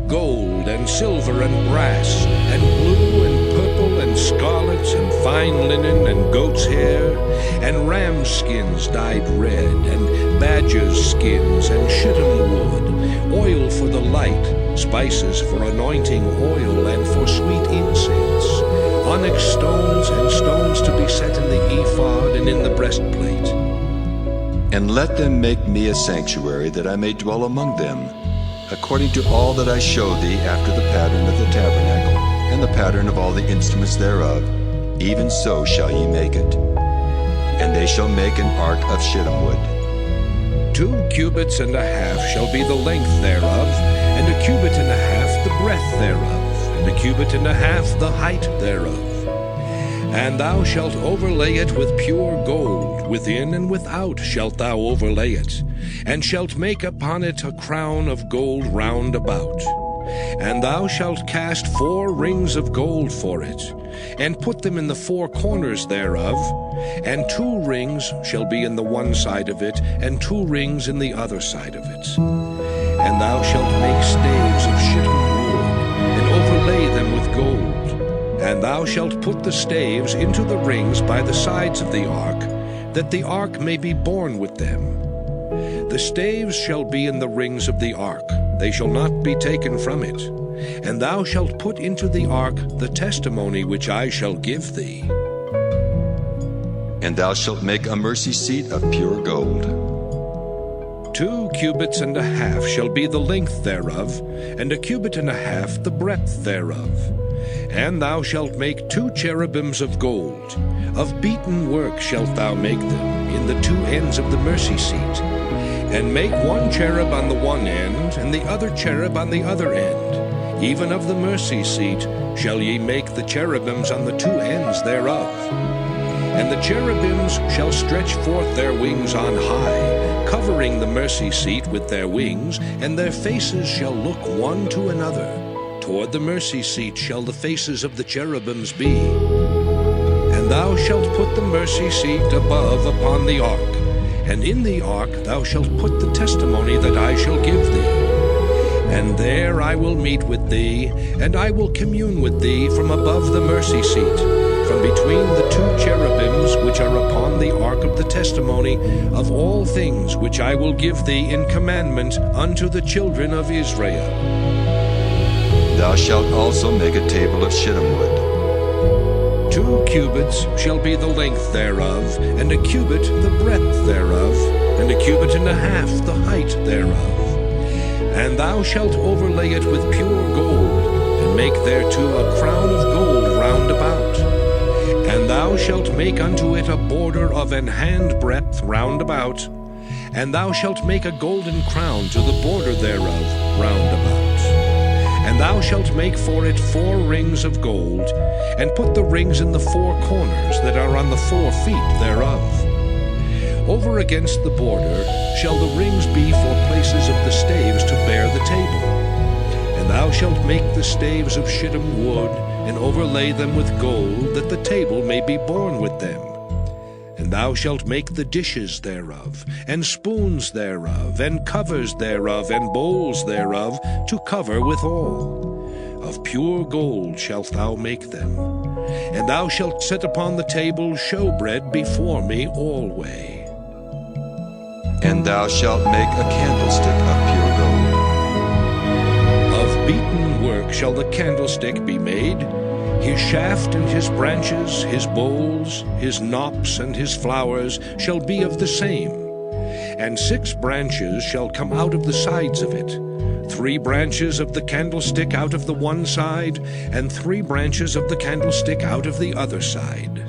Gold and silver and brass, and blue and purple and scarlet, and fine linen and goat's hair, and ram skins dyed red, and badger's skins and shittim wood, oil for the light, spices for anointing oil and for sweet incense, onyx stones and stones to be set in the ephod and in the breastplate. And let them make me a sanctuary, that I may dwell among them, according to all that I show thee after the pattern of the tabernacle, and the pattern of all the instruments thereof, even so shall ye make it. And they shall make an ark of shittim wood. 2 cubits and a half shall be the length thereof, and 1 cubit and a half the breadth thereof, and 1 cubit and a half the height thereof. And thou shalt overlay it with pure gold, within and without shalt thou overlay it, and shalt make upon it a crown of gold round about. And thou shalt cast 4 rings of gold for it, and put them in the 4 corners thereof, and 2 rings shall be in the one side of it, and 2 rings in the other side of it. And thou shalt make staves of shittim wood, and overlay them with gold. And thou shalt put the staves into the rings by the sides of the ark, that the ark may be borne with them. The staves shall be in the rings of the ark, they shall not be taken from it. And thou shalt put into the ark the testimony which I shall give thee. And thou shalt make a mercy seat of pure gold. 2 cubits and a half shall be the length thereof, and 1 cubit and a half the breadth thereof. And thou shalt make 2 cherubims of gold. Of beaten work shalt thou make them in the 2 ends of the mercy seat. And make 1 cherub on the one end, and the other cherub on the other end. Even of the mercy seat shall ye make the cherubims on the 2 ends thereof. And the cherubims shall stretch forth their wings on high, covering the mercy seat with their wings, and their faces shall look one to another. Toward the mercy seat shall the faces of the cherubims be. And thou shalt put the mercy seat above upon the ark. And in the ark thou shalt put the testimony that I shall give thee. And there I will meet with thee, and I will commune with thee from above the mercy seat, from between the 2 cherubims which are upon the ark of the testimony, of all things which I will give thee in commandment unto the children of Israel. Thou shalt also make a table of shittim wood. 2 cubits shall be the length thereof, and 1 cubit the breadth thereof, and 1 cubit and a half the height thereof. And thou shalt overlay it with pure gold, and make thereto a crown of gold round about. And thou shalt make unto it a border of an hand breadth round about. And thou shalt make a golden crown to the border thereof round about. And thou shalt make for it 4 rings of gold, and put the rings in the 4 corners that are on the 4 feet thereof. Over against the border shall the rings be for places of the staves to bear the table. And thou shalt make the staves of shittim wood, and overlay them with gold, that the table may be borne with them. And thou shalt make the dishes thereof, and spoons thereof, and covers thereof, and bowls thereof, to cover withal. Of pure gold shalt thou make them. And thou shalt set upon the table showbread before me alway. And thou shalt make a candlestick of pure gold. Of beaten work shall the candlestick be made. His shaft and his branches, his bowls, his knops and his flowers shall be of the same. And 6 branches shall come out of the sides of it. 3 branches of the candlestick out of the one side, and 3 branches of the candlestick out of the other side.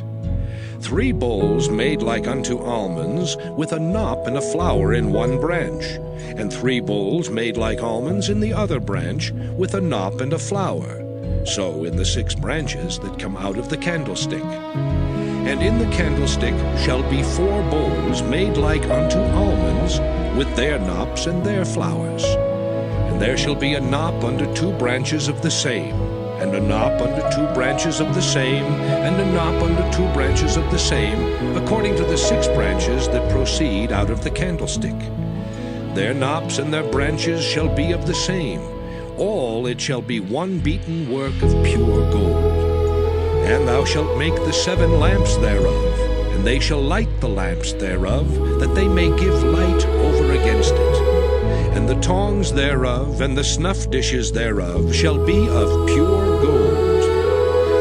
3 bowls made like unto almonds, with a knop and a flower in one branch, and 3 bowls made like almonds in the other branch, with a knop and a flower. So in the 6 branches that come out of the candlestick. And in the candlestick shall be 4 bowls made like unto almonds, with their knops and their flowers. And there shall be a knop under 2 branches of the same, and a knop under 2 branches of the same, and a knop under 2 branches of the same, according to the 6 branches that proceed out of the candlestick. Their knops and their branches shall be of the same. All it shall be one beaten work of pure gold. And thou shalt make the 7 lamps thereof, and they shall light the lamps thereof, that they may give light over against it. And the tongs thereof, and the snuff dishes thereof, shall be of pure gold.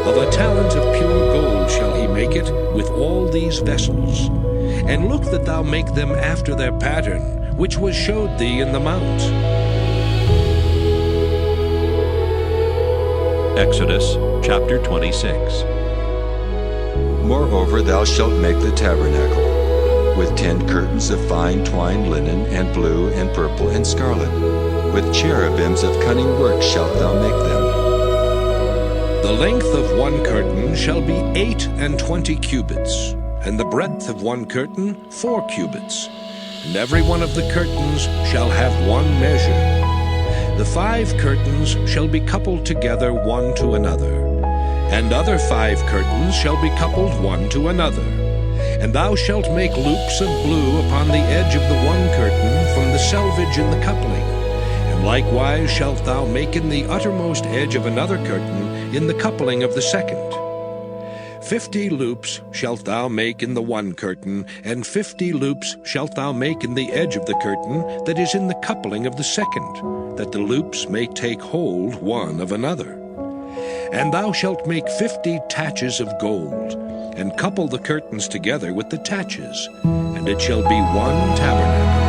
Of a talent of pure gold shall he make it, with all these vessels. And look that thou make them after their pattern, which was showed thee in the mount. Exodus chapter 26. Moreover, thou shalt make the tabernacle, with 10 curtains of fine twined linen, and blue, and purple, and scarlet. With cherubims of cunning work shalt thou make them. The length of 1 curtain shall be 28 cubits, and the breadth of 1 curtain 4 cubits. And every one of the curtains shall have 1 measure. The 5 curtains shall be coupled together one to another, and other 5 curtains shall be coupled one to another. And thou shalt make loops of blue upon the edge of the one curtain from the selvage in the coupling. And likewise shalt thou make in the uttermost edge of another curtain in the coupling of the second. 50 loops shalt thou make in the one curtain, and 50 loops shalt thou make in the edge of the curtain that is in the coupling of the second, that the loops may take hold one of another. And thou shalt make 50 taches of gold, and couple the curtains together with the taches, and it shall be one tabernacle.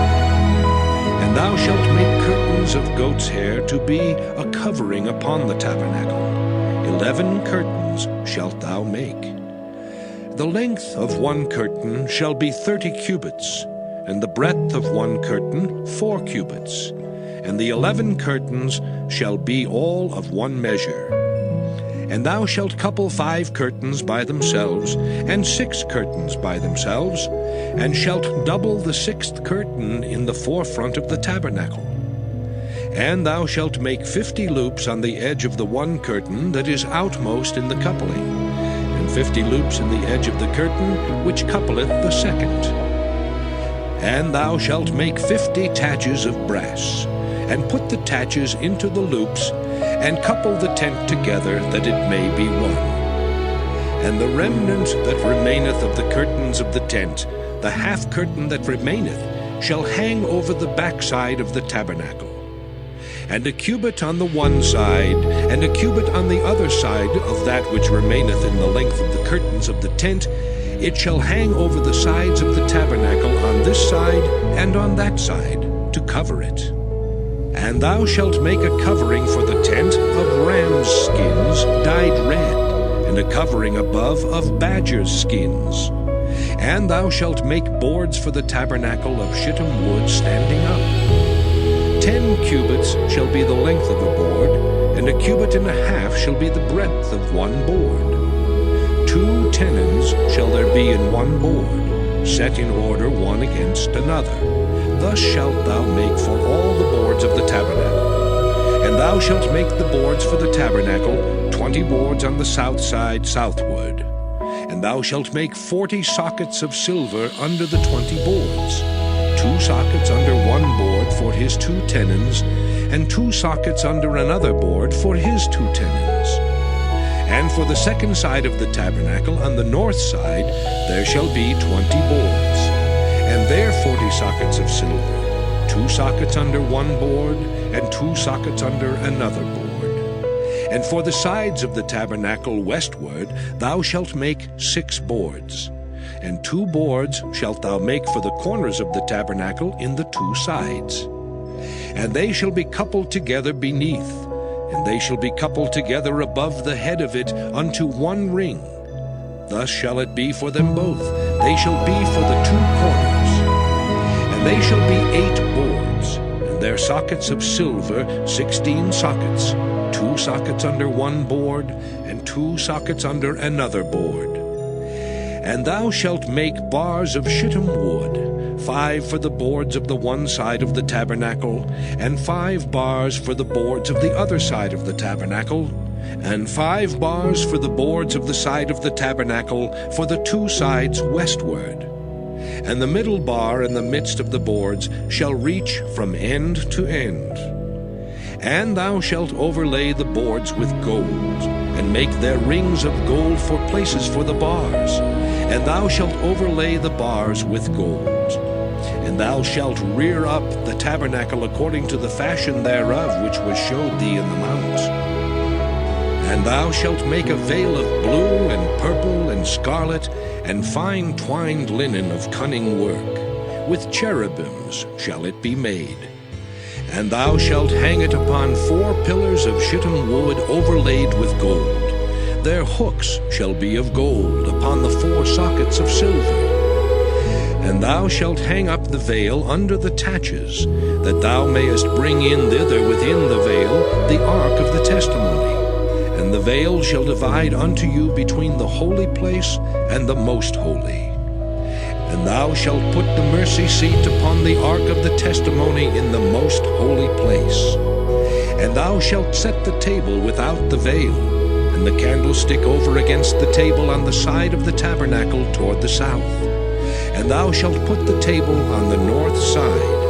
And thou shalt make curtains of goat's hair to be a covering upon the tabernacle. 11 curtains shalt thou make. The length of one curtain shall be 30 cubits, and the breadth of one curtain 4 cubits, and the 11 curtains shall be all of one measure. And thou shalt couple 5 curtains by themselves, and 6 curtains by themselves, and shalt double the 6th curtain in the forefront of the tabernacle. And thou shalt make 50 loops on the edge of the one curtain that is outmost in the coupling, and 50 loops in the edge of the curtain which coupleth the second. And thou shalt make 50 taches of brass, and put the taches into the loops, and couple the tent together that it may be one. And the remnant that remaineth of the curtains of the tent, the half curtain that remaineth, shall hang over the backside of the tabernacle. And a cubit on the one side, and a cubit on the other side of that which remaineth in the length of the curtains of the tent, it shall hang over the sides of the tabernacle on this side and on that side, to cover it. And thou shalt make a covering for the tent of rams' skins dyed red, and a covering above of badgers' skins. And thou shalt make boards for the tabernacle of shittim wood standing up. 10 cubits shall be the length of a board, and a cubit and a half shall be the breadth of one board. 2 tenons shall there be in one board, set in order one against another. Thus shalt thou make for all the boards of the tabernacle. And thou shalt make the boards for the tabernacle, 20 boards on the south side southward. And thou shalt make 40 sockets of silver under the 20 boards, 2 sockets under one board for his 2 tenons, and 2 sockets under another board for his 2 tenons. And for the second side of the tabernacle, on the north side, there shall be 20 boards, and there 40 sockets of silver, 2 sockets under one board, and 2 sockets under another board. And for the sides of the tabernacle westward, thou shalt make 6 boards. And 2 boards shalt thou make for the corners of the tabernacle in the 2 sides. And they shall be coupled together beneath, and they shall be coupled together above the head of it unto one ring. Thus shall it be for them both. They shall be for the 2 corners. And they shall be 8 boards, and their sockets of silver 16 sockets, 2 sockets under one board, and 2 sockets under another board. And thou shalt make bars of shittim wood, 5 for the boards of the one side of the tabernacle, and 5 bars for the boards of the other side of the tabernacle, and 5 bars for the boards of the side of the tabernacle for the 2 sides westward. And the middle bar in the midst of the boards shall reach from end to end. And thou shalt overlay the boards with gold, and make their rings of gold for places for the bars. And thou shalt overlay the bars with gold. And thou shalt rear up the tabernacle according to the fashion thereof which was showed thee in the mount. And thou shalt make a veil of blue and purple and scarlet, and fine twined linen of cunning work. With cherubims shall it be made. And thou shalt hang it upon 4 pillars of shittim wood overlaid with gold. Their hooks shall be of gold upon the 4 sockets of silver. And thou shalt hang up the veil under the taches, that thou mayest bring in thither within the veil the ark of the testimony. And the veil shall divide unto you between the holy place and the most holy. And thou shalt put the mercy seat upon the ark of the testimony in the most holy place. And thou shalt set the table without the veil, and the candlestick over against the table on the side of the tabernacle toward the south. And thou shalt put the table on the north side.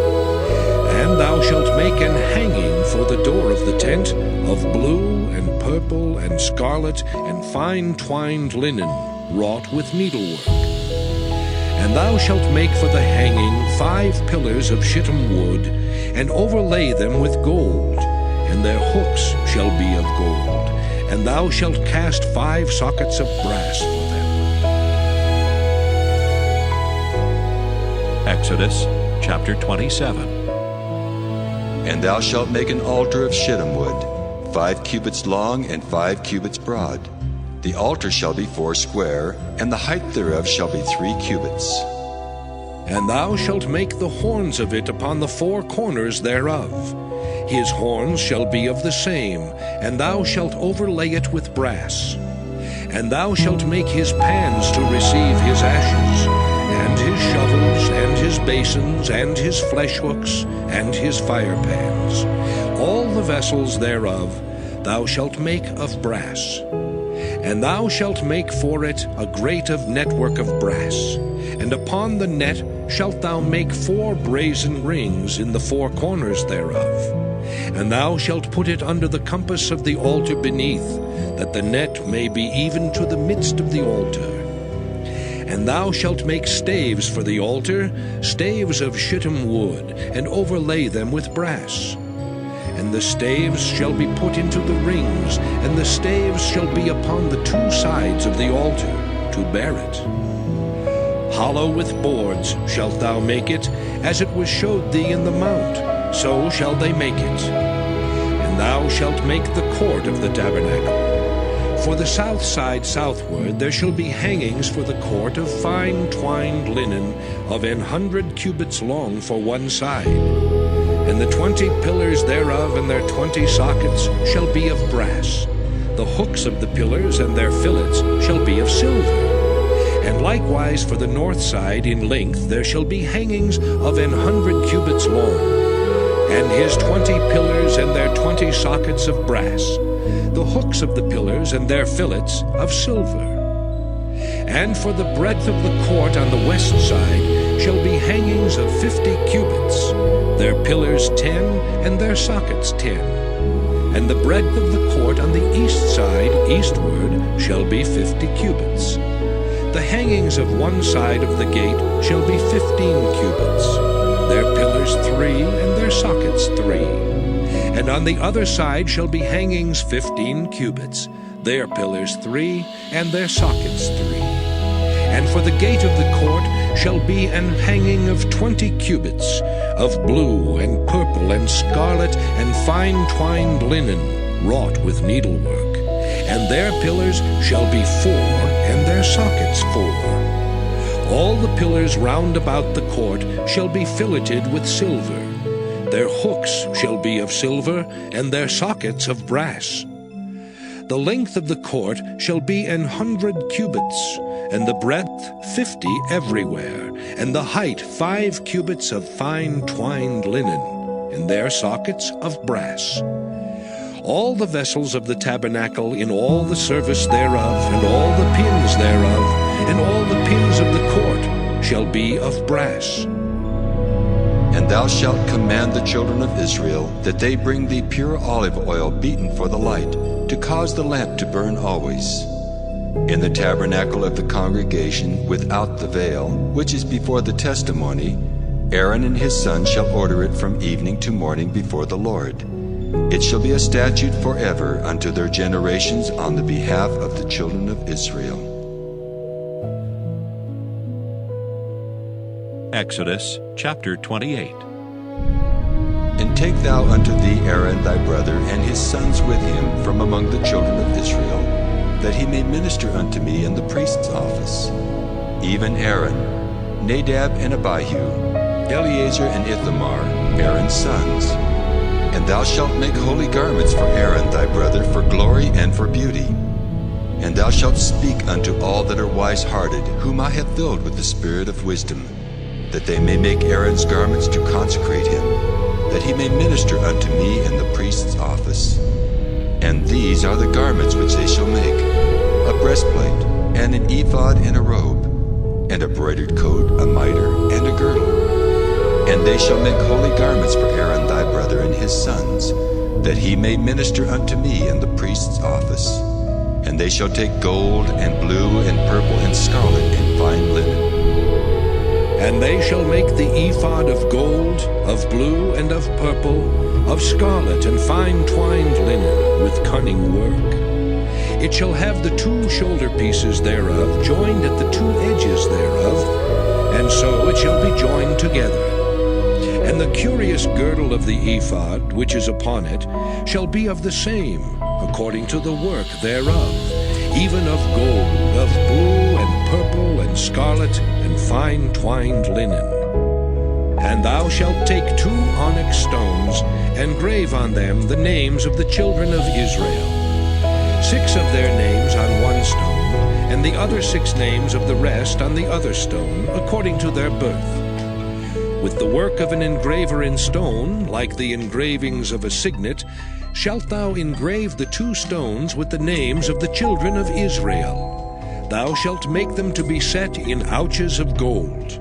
And thou shalt make an hanging for the door of the tent of blue and purple and scarlet and fine twined linen, wrought with needlework. And thou shalt make for the hanging 5 pillars of shittim wood, and overlay them with gold, and their hooks shall be of gold, and thou shalt cast 5 sockets of brass for them. Exodus chapter 27. And thou shalt make an altar of shittim wood, 5 cubits long and 5 cubits broad. The altar shall be 4 square, and the height thereof shall be 3 cubits. And thou shalt make the horns of it upon the 4 corners thereof. His horns shall be of the same, and thou shalt overlay it with brass. And thou shalt make his pans to receive his ashes, and his shovels, and his basins, and his flesh hooks, and his fire pans. All the vessels thereof thou shalt make of brass. And thou shalt make for it a grate of network of brass, and upon the net shalt thou make 4 brazen rings in the 4 corners thereof. And thou shalt put it under the compass of the altar beneath, that the net may be even to the midst of the altar. And thou shalt make staves for the altar, staves of shittim wood, and overlay them with brass. And the staves shall be put into the rings, and the staves shall be upon the 2 sides of the altar, to bear it. Hollow with boards shalt thou make it, as it was showed thee in the mount, so shall they make it. And thou shalt make the court of the tabernacle. For the south side southward there shall be hangings for the court of fine twined linen of 100 cubits long for one side. And the 20 pillars thereof and their 20 sockets shall be of brass. The hooks of the pillars and their fillets shall be of silver. And likewise for the north side in length there shall be hangings of 100 cubits long, and his 20 pillars and their 20 sockets of brass, the hooks of the pillars and their fillets of silver. And for the breadth of the court on the west side shall be hangings of 50 cubits, their pillars 10 and their sockets 10. And the breadth of the court on the east side eastward shall be 50 cubits. The hangings of one side of the gate shall be 15 cubits, their pillars 3 and their sockets 3. And on the other side shall be hangings 15 cubits, their pillars 3 and their sockets 3. And for the gate of the court shall be an hanging of 20 cubits, of blue and purple and scarlet and fine twined linen, wrought with needlework. And their pillars shall be 4, and their sockets 4. All the pillars round about the court shall be filleted with silver. Their hooks shall be of silver, and their sockets of brass. The length of the court shall be 100 cubits, and the breadth 50 everywhere, and the height 5 cubits of fine twined linen, and their sockets of brass. All the vessels of the tabernacle in all the service thereof, and all the pins thereof, and all the pins of the court shall be of brass. And thou shalt command the children of Israel that they bring thee pure olive oil beaten for the light, to cause the lamp to burn always. In the tabernacle of the congregation without the veil, which is before the testimony, Aaron and his sons shall order it from evening to morning before the Lord. It shall be a statute forever unto their generations on the behalf of the children of Israel. Exodus chapter 28. And take thou unto thee Aaron thy brother and his sons with him from among the children of Israel, that he may minister unto me in the priest's office. Even Aaron, Nadab and Abihu, Eleazar and Ithamar, Aaron's sons. And thou shalt make holy garments for Aaron thy brother for glory and for beauty. And thou shalt speak unto all that are wise-hearted, whom I have filled with the spirit of wisdom, that they may make Aaron's garments to consecrate him. that he may minister unto me in the priest's office. And these are the garments which they shall make: a breastplate, and an ephod, and a robe, and a broidered coat, a mitre, and a girdle. And they shall make holy garments for Aaron thy brother and his sons, that he may minister unto me in the priest's office. And they shall take gold, and blue, and purple, and scarlet, and fine linen. And they shall make the ephod of gold, of blue, and of purple, of scarlet, and fine twined linen, with cunning work. It shall have the 2 shoulder pieces thereof joined at the 2 edges thereof, and so it shall be joined together. And the curious girdle of the ephod, which is upon it, shall be of the same, according to the work thereof, even of gold, of blue, and purple, and scarlet, and fine twined linen. And thou shalt take 2 onyx stones, and grave on them the names of the children of Israel, 6 of their names on one stone, and the other 6 names of the rest on the other stone, according to their birth. With the work of an engraver in stone, like the engravings of a signet, shalt thou engrave the 2 stones with the names of the children of Israel. Thou shalt make them to be set in ouches of gold.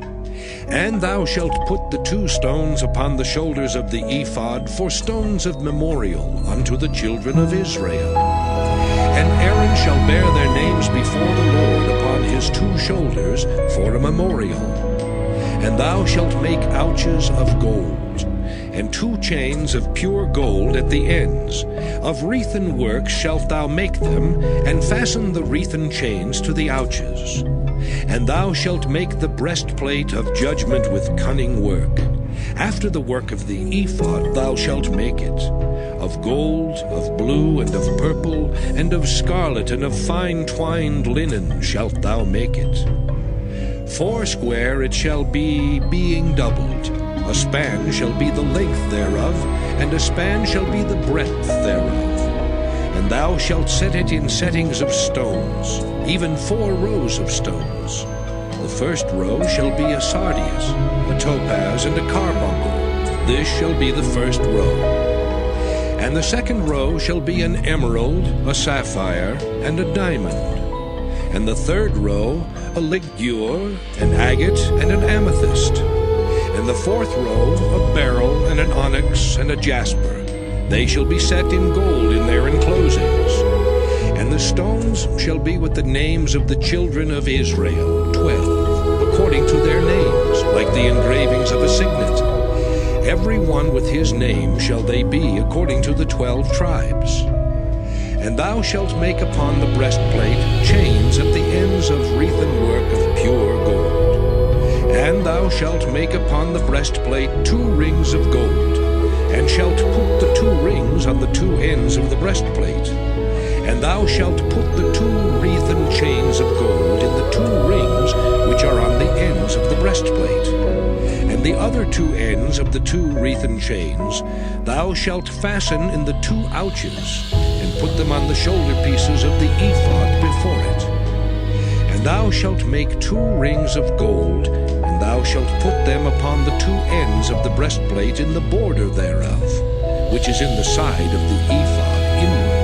And thou shalt put the 2 stones upon the shoulders of the ephod for stones of memorial unto the children of Israel. And Aaron shall bear their names before the Lord upon his 2 shoulders for a memorial. And thou shalt make ouches of gold, and 2 chains of pure gold at the ends. Of wreathen work shalt thou make them, and fasten the wreathen chains to the ouches. And thou shalt make the breastplate of judgment with cunning work. After the work of the ephod thou shalt make it. Of gold, of blue, and of purple, and of scarlet, and of fine twined linen shalt thou make it. 4 it shall be, being doubled. A span shall be the length thereof, and a span shall be the breadth thereof. And thou shalt set it in settings of stones, even 4 rows of stones. The first row shall be a sardius, a topaz, and a carbuncle. This shall be the first row. And the second row shall be an emerald, a sapphire, and a diamond. And the third row a ligure, an agate, and an amethyst. And the 4th row a beryl, and an onyx, and a jasper. They shall be set in gold in their enclosings. And the stones shall be with the names of the children of Israel, 12, according to their names, like the engravings of a signet. Every one with his name shall they be, according to the 12 tribes. And thou shalt make upon the breastplate chains at the ends of wreathen work of pure gold. And thou shalt make upon the breastplate 2 rings of gold, and shalt put the 2 rings on the 2 ends of the breastplate. And thou shalt put the 2 wreathen chains of gold in the 2 rings which are on the ends of the breastplate. And the other 2 ends of the 2 wreathen chains thou shalt fasten in the 2 ouches, and put them on the shoulder pieces of the ephod before it. And thou shalt make 2 rings of gold, and thou shalt put them upon the 2 ends of the breastplate in the border thereof, which is in the side of the ephod inward.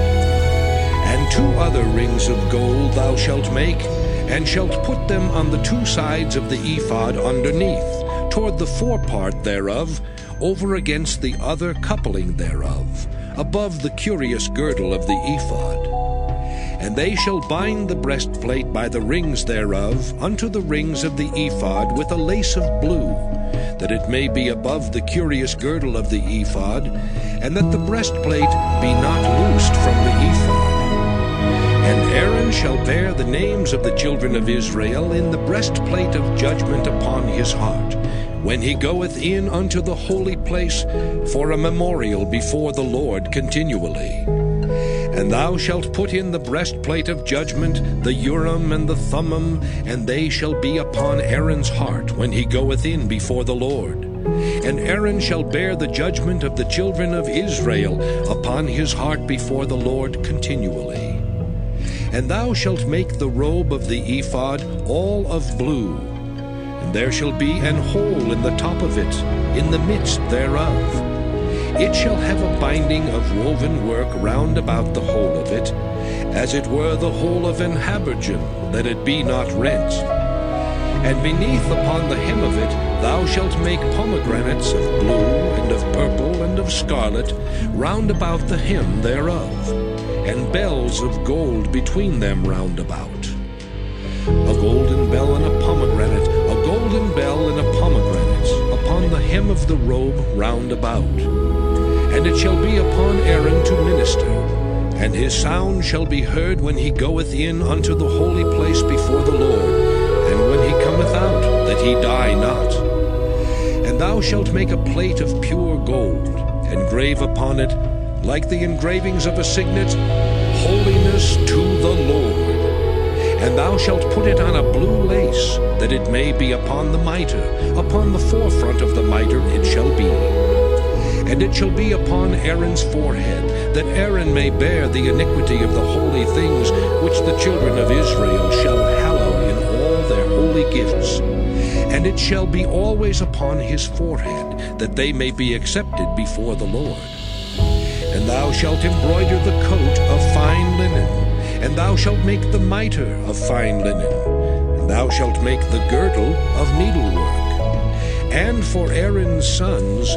And 2 other rings of gold thou shalt make, and shalt put them on the 2 sides of the ephod underneath, toward the forepart thereof, over against the other coupling thereof, above the curious girdle of the ephod. And they shall bind the breastplate by the rings thereof unto the rings of the ephod with a lace of blue, that it may be above the curious girdle of the ephod, and that the breastplate be not loosed from the ephod. And Aaron shall bear the names of the children of Israel in the breastplate of judgment upon his heart, when he goeth in unto the holy place for a memorial before the Lord continually. And thou shalt put in the breastplate of judgment, the Urim and the Thummim, and they shall be upon Aaron's heart when he goeth in before the Lord. And Aaron shall bear the judgment of the children of Israel upon his heart before the Lord continually. And thou shalt make the robe of the ephod all of blue, and there shall be an hole in the top of it, in the midst thereof. It shall have a binding of woven work round about the whole of it, as it were the whole of an habergeon, that it be not rent. And beneath upon the hem of it thou shalt make pomegranates of blue, and of purple, and of scarlet, round about the hem thereof, and bells of gold between them round about. A golden bell and a pomegranate, a golden bell and a pomegranate, upon the hem of the robe round about. And it shall be upon Aaron to minister, and his sound shall be heard when he goeth in unto the holy place before the Lord, and when he cometh out, that he die not. And thou shalt make a plate of pure gold, and grave upon it, like the engravings of a signet, Holiness to the Lord. And thou shalt put it on a blue lace, that it may be upon the mitre, upon the forefront of the mitre it shall be. And it shall be upon Aaron's forehead, that Aaron may bear the iniquity of the holy things which the children of Israel shall hallow in all their holy gifts. And it shall be always upon his forehead, that they may be accepted before the Lord. And thou shalt embroider the coat of fine linen, and thou shalt make the mitre of fine linen, and thou shalt make the girdle of needlework. And for Aaron's sons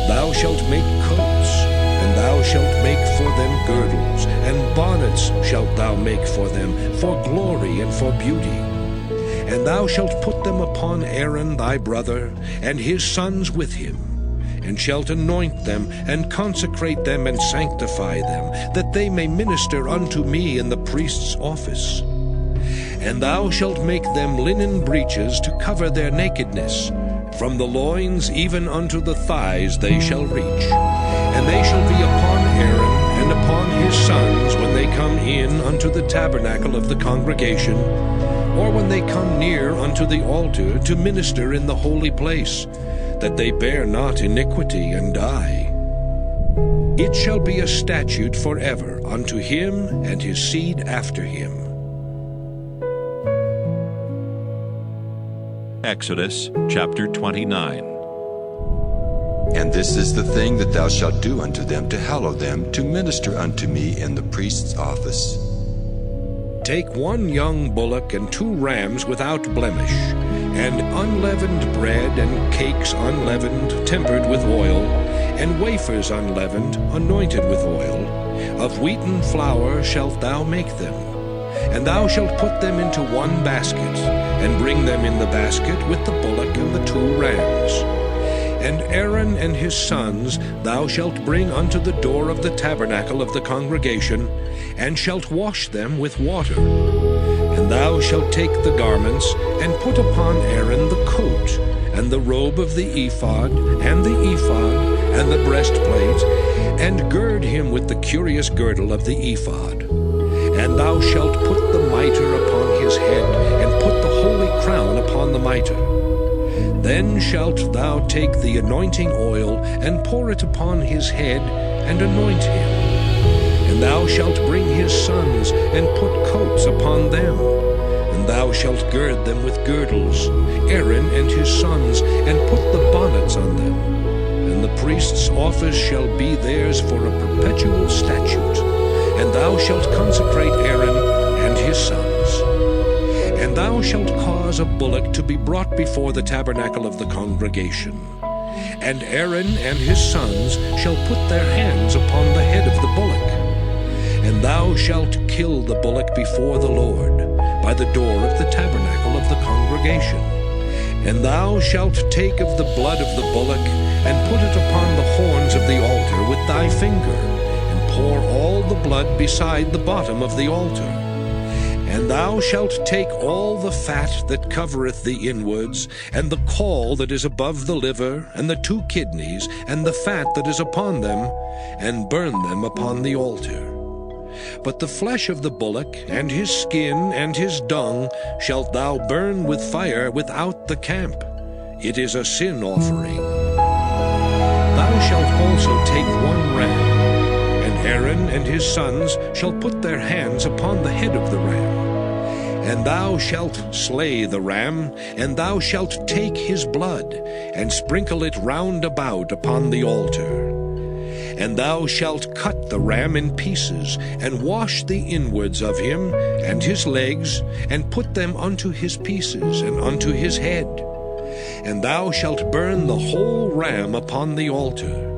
thou shalt make coats, and thou shalt make for them girdles, and bonnets shalt thou make for them, for glory and for beauty. And thou shalt put them upon Aaron thy brother, and his sons with him, and shalt anoint them, and consecrate them, and sanctify them, that they may minister unto me in the priest's office. And thou shalt make them linen breeches to cover their nakedness. From the loins even unto the thighs they shall reach. And they shall be upon Aaron and upon his sons when they come in unto the tabernacle of the congregation, or when they come near unto the altar to minister in the holy place, that they bear not iniquity and die. It shall be a statute forever unto him and his seed after him. Exodus chapter 29. And this is the thing that thou shalt do unto them to hallow them, to minister unto me in the priest's office. Take 1 young bullock and 2 rams without blemish, and unleavened bread and cakes unleavened, tempered with oil, and wafers unleavened, anointed with oil. Of wheaten flour shalt thou make them. And thou shalt put them into 1 basket, and bring them in the basket with the bullock and the 2 rams. And Aaron and his sons thou shalt bring unto the door of the tabernacle of the congregation, and shalt wash them with water. And thou shalt take the garments, and put upon Aaron the coat, and the robe of the ephod, and the breastplate, and gird him with the curious girdle of the ephod. And thou shalt put the mitre upon his head, and put the holy crown upon the mitre. Then shalt thou take the anointing oil, and pour it upon his head, and anoint him. And thou shalt bring his sons, and put coats upon them. And thou shalt gird them with girdles, Aaron and his sons, and put the bonnets on them. And the priest's office shall be theirs for a perpetual statute. And thou shalt consecrate Aaron and his sons. And thou shalt cause a bullock to be brought before the tabernacle of the congregation. And Aaron and his sons shall put their hands upon the head of the bullock. And thou shalt kill the bullock before the Lord, by the door of the tabernacle of the congregation. And thou shalt take of the blood of the bullock, and put it upon the horns of the altar with thy finger, and pour all the blood beside the bottom of the altar. And thou shalt take all the fat that covereth the inwards, and the caul that is above the liver, and the 2 kidneys, and the fat that is upon them, and burn them upon the altar. But the flesh of the bullock, and his skin, and his dung, shalt thou burn with fire without the camp. It is a sin offering. Thou shalt also take 1 ram, and Aaron and his sons shall put their hands upon the head of the ram. And thou shalt slay the ram, and thou shalt take his blood, and sprinkle it round about upon the altar. And thou shalt cut the ram in pieces, and wash the inwards of him, and his legs, and put them unto his pieces, and unto his head. And thou shalt burn the whole ram upon the altar.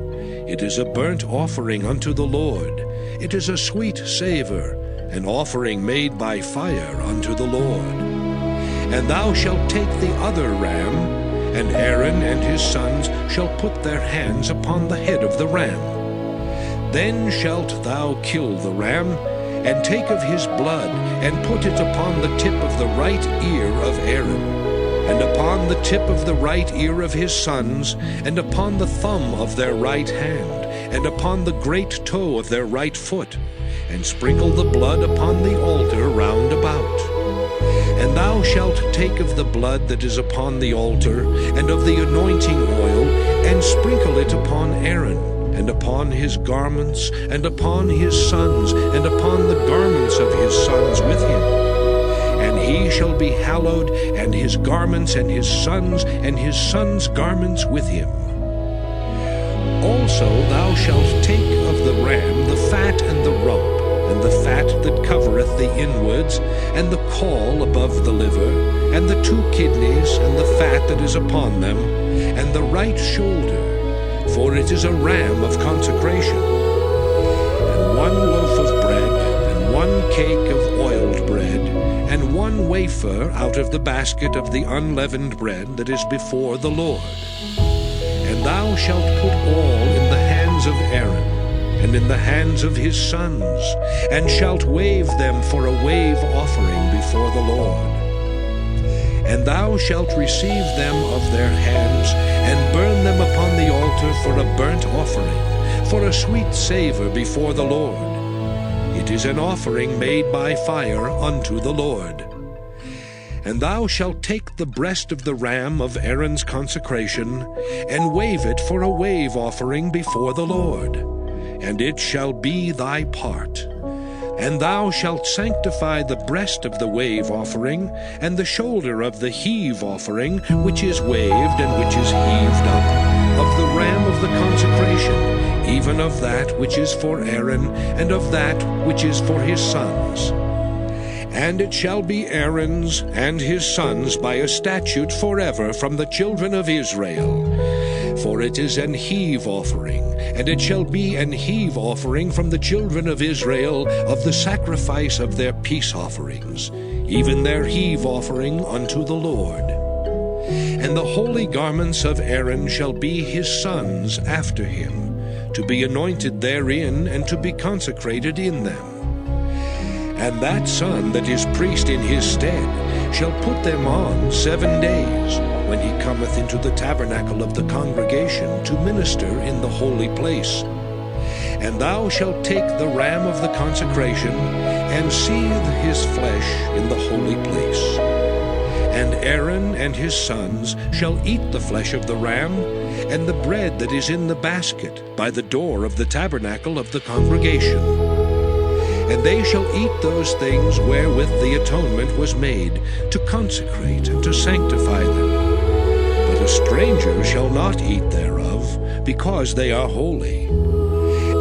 It is a burnt offering unto the Lord. It is a sweet savour, an offering made by fire unto the Lord. And thou shalt take the other ram, and Aaron and his sons shall put their hands upon the head of the ram. Then shalt thou kill the ram, and take of his blood, and put it upon the tip of the right ear of Aaron, and upon the tip of the right ear of his sons, and upon the thumb of their right hand, and upon the great toe of their right foot, and sprinkle the blood upon the altar round about. And thou shalt take of the blood that is upon the altar, and of the anointing oil, and sprinkle it upon Aaron, and upon his garments, and upon his sons, and upon the garments of his sons with him. And he shall be hallowed, and his garments, and his sons' garments with him. Also thou shalt take of the ram the fat and the rump, and the fat that covereth the inwards, and the caul above the liver, and the 2 kidneys, and the fat that is upon them, and the right shoulder, for it is a ram of consecration. And 1 loaf of bread, and 1 cake of oiled bread, and 1 wafer out of the basket of the unleavened bread that is before the Lord. And thou shalt put all in the hands of Aaron, and in the hands of his sons, and shalt wave them for a wave offering before the Lord. And thou shalt receive them of their hands, and burn them upon the altar for a burnt offering, for a sweet savour before the Lord. It is an offering made by fire unto the Lord. And thou shalt take the breast of the ram of Aaron's consecration, and wave it for a wave offering before the Lord. And it shall be thy part. And thou shalt sanctify the breast of the wave offering, and the shoulder of the heave offering, which is waved and which is heaved up, of the ram of the consecration, even of that which is for Aaron, and of that which is for his sons. And it shall be Aaron's and his sons by a statute forever from the children of Israel. For it is an heave offering, and it shall be an heave offering from the children of Israel of the sacrifice of their peace offerings, even their heave offering unto the Lord. And the holy garments of Aaron shall be his sons after him, to be anointed therein and to be consecrated in them. And that son that is priest in his stead shall put them on 7 days, when he cometh into the tabernacle of the congregation to minister in the holy place. And thou shalt take the ram of the consecration, and seethe his flesh in the holy place. And Aaron and his sons shall eat the flesh of the ram, and the bread that is in the basket by the door of the tabernacle of the congregation. And they shall eat those things wherewith the atonement was made, to consecrate and to sanctify them. But a stranger shall not eat thereof, because they are holy.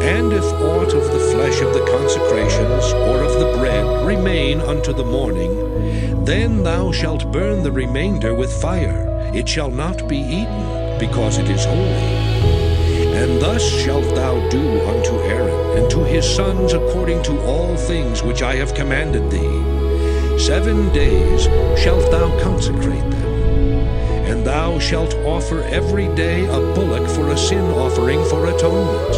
And if aught of the flesh of the consecrations, or of the bread, remain unto the morning, then thou shalt burn the remainder with fire. It shall not be eaten, because it is holy. And thus shalt thou do unto Aaron, and to his sons according to all things which I have commanded thee. 7 days shalt thou consecrate them. And thou shalt offer every day a bullock for a sin offering for atonement.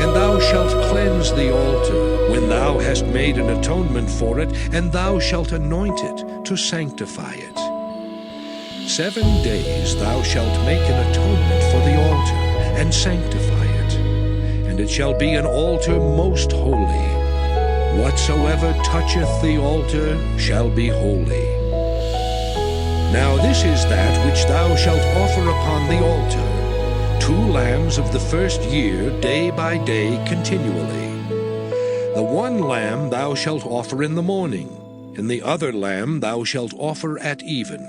And thou shalt cleanse the altar, when thou hast made an atonement for it, and thou shalt anoint it to sanctify it. 7 days thou shalt make an atonement for the altar, and sanctify it. And it shall be an altar most holy. Whatsoever toucheth the altar shall be holy. Now this is that which thou shalt offer upon the altar: 2 lambs of the first year, day by day, continually. The 1 lamb thou shalt offer in the morning, and the other lamb thou shalt offer at even.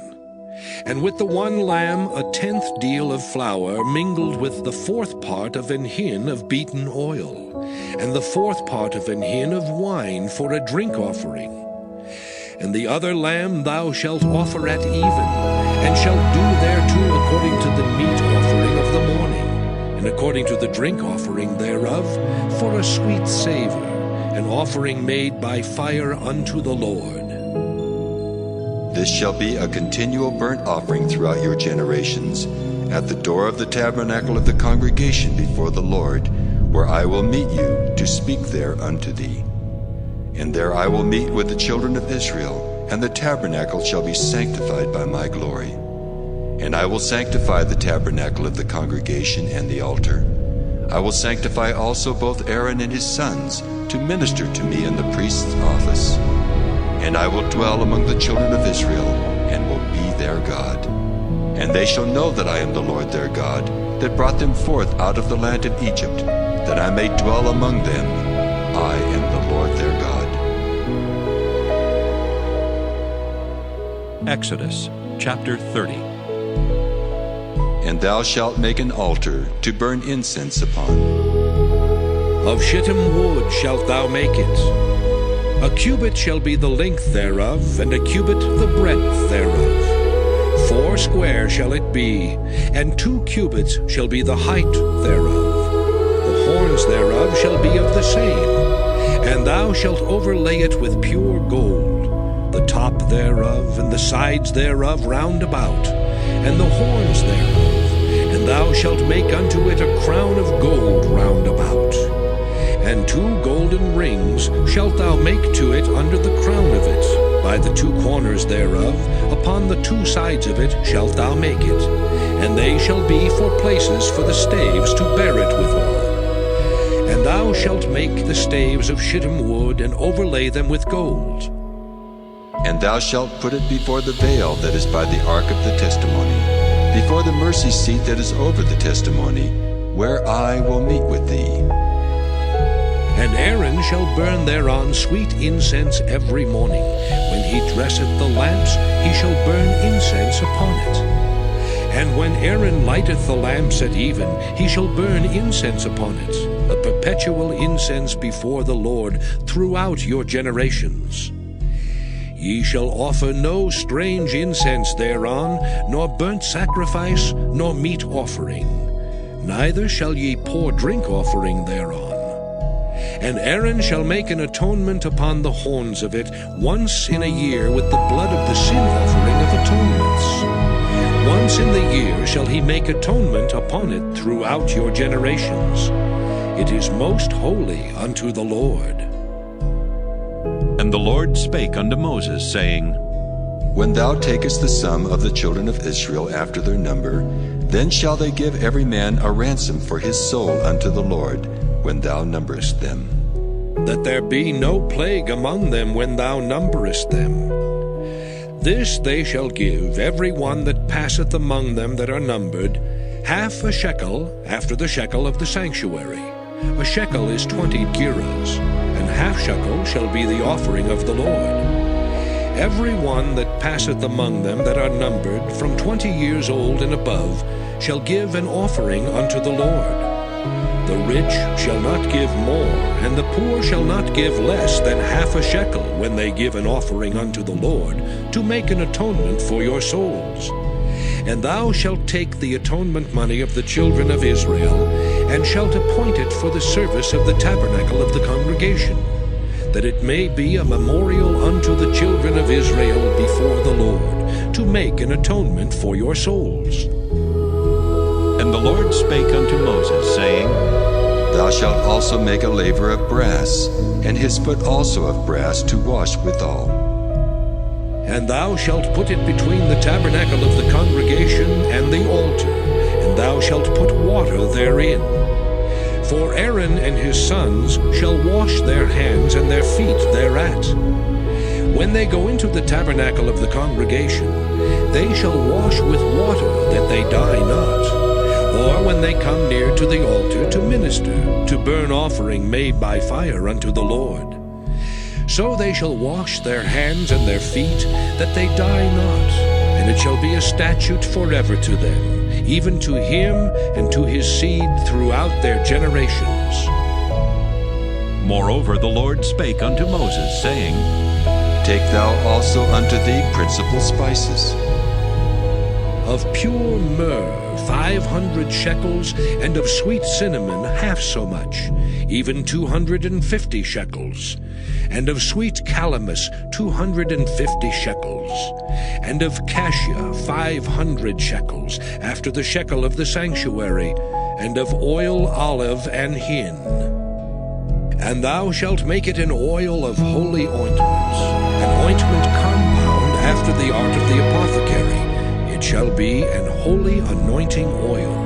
And with the one lamb 1/10 deal of flour mingled with the 4th part of an hin of beaten oil, and the 4th part of an hin of wine for a drink offering. And the other lamb thou shalt offer at even, and shalt do thereto according to the meat offering of the morning, and according to the drink offering thereof, for a sweet savor, an offering made by fire unto the Lord. This shall be a continual burnt offering throughout your generations, at the door of the tabernacle of the congregation before the Lord, where I will meet you to speak there unto thee. And there I will meet with the children of Israel, and the tabernacle shall be sanctified by my glory. And I will sanctify the tabernacle of the congregation and the altar. I will sanctify also both Aaron and his sons to minister to me in the priest's office. And I will dwell among the children of Israel, and will be their God. And they shall know that I am the Lord their God, that brought them forth out of the land of Egypt, that I may dwell among them. I am the Lord their God. Exodus chapter 30. And thou shalt make an altar to burn incense upon. Of shittim wood shalt thou make it. A cubit shall be the length thereof, and a cubit the breadth thereof. 4 square shall it be, and 2 cubits shall be the height thereof. The horns thereof shall be of the same, and thou shalt overlay it with pure gold, the top thereof and the sides thereof round about, and the horns thereof, and thou shalt make unto it a crown of gold round about. And 2 golden rings shalt thou make to it under the crown of it, by the 2 corners thereof, upon the 2 sides of it shalt thou make it, and they shall be for places for the staves to bear it withal. And thou shalt make the staves of shittim wood, and overlay them with gold. And thou shalt put it before the veil that is by the ark of the testimony, before the mercy seat that is over the testimony, where I will meet with thee. And Aaron shall burn thereon sweet incense every morning. When he dresseth the lamps, he shall burn incense upon it. And when Aaron lighteth the lamps at even, he shall burn incense upon it, a perpetual incense before the Lord throughout your generations. Ye shall offer no strange incense thereon, nor burnt sacrifice, nor meat offering. Neither shall ye pour drink offering thereon. And Aaron shall make an atonement upon the horns of it once in a year with the blood of the sin offering of atonements. Once in the year shall he make atonement upon it throughout your generations. It is most holy unto the Lord. And the Lord spake unto Moses, saying, When thou takest the sum of the children of Israel after their number, then shall they give every man a ransom for his soul unto the Lord, when thou numberest them. That there be no plague among them when thou numberest them. This they shall give every one that passeth among them that are numbered, 1/2 shekel after the shekel of the sanctuary. A shekel is 20 gerahs, and 1/2 shekel shall be the offering of the Lord. Every one that passeth among them that are numbered, from 20 years old and above, shall give an offering unto the Lord. The rich shall not give more, and the poor shall not give less than 1/2 shekel when they give an offering unto the Lord, to make an atonement for your souls. And thou shalt take the atonement money of the children of Israel, and shalt appoint it for the service of the tabernacle of the congregation, that it may be a memorial unto the children of Israel before the Lord, to make an atonement for your souls. And the Lord spake unto Moses, saying, Thou shalt also make a laver of brass, and his foot also of brass to wash withal. And thou shalt put it between the tabernacle of the congregation and the altar, and thou shalt put water therein. For Aaron and his sons shall wash their hands and their feet thereat. When they go into the tabernacle of the congregation, they shall wash with water, that they die not. Or when they come near to the altar to minister, to burn offering made by fire unto the Lord. So they shall wash their hands and their feet, that they die not. and it shall be a statute forever to them, even to him and to his seed throughout their generations. Moreover, the Lord spake unto Moses, saying, Take thou also unto thee principal spices. Of pure myrrh 500 shekels, and of sweet cinnamon half so much, even 250 shekels, and of sweet calamus 250 shekels, and of cassia 500 shekels, after the shekel of the sanctuary, and of oil, olive, and hin. And thou shalt make it an oil of holy ointment, an ointment compound after the art of the apothecary. It shall be an holy anointing oil.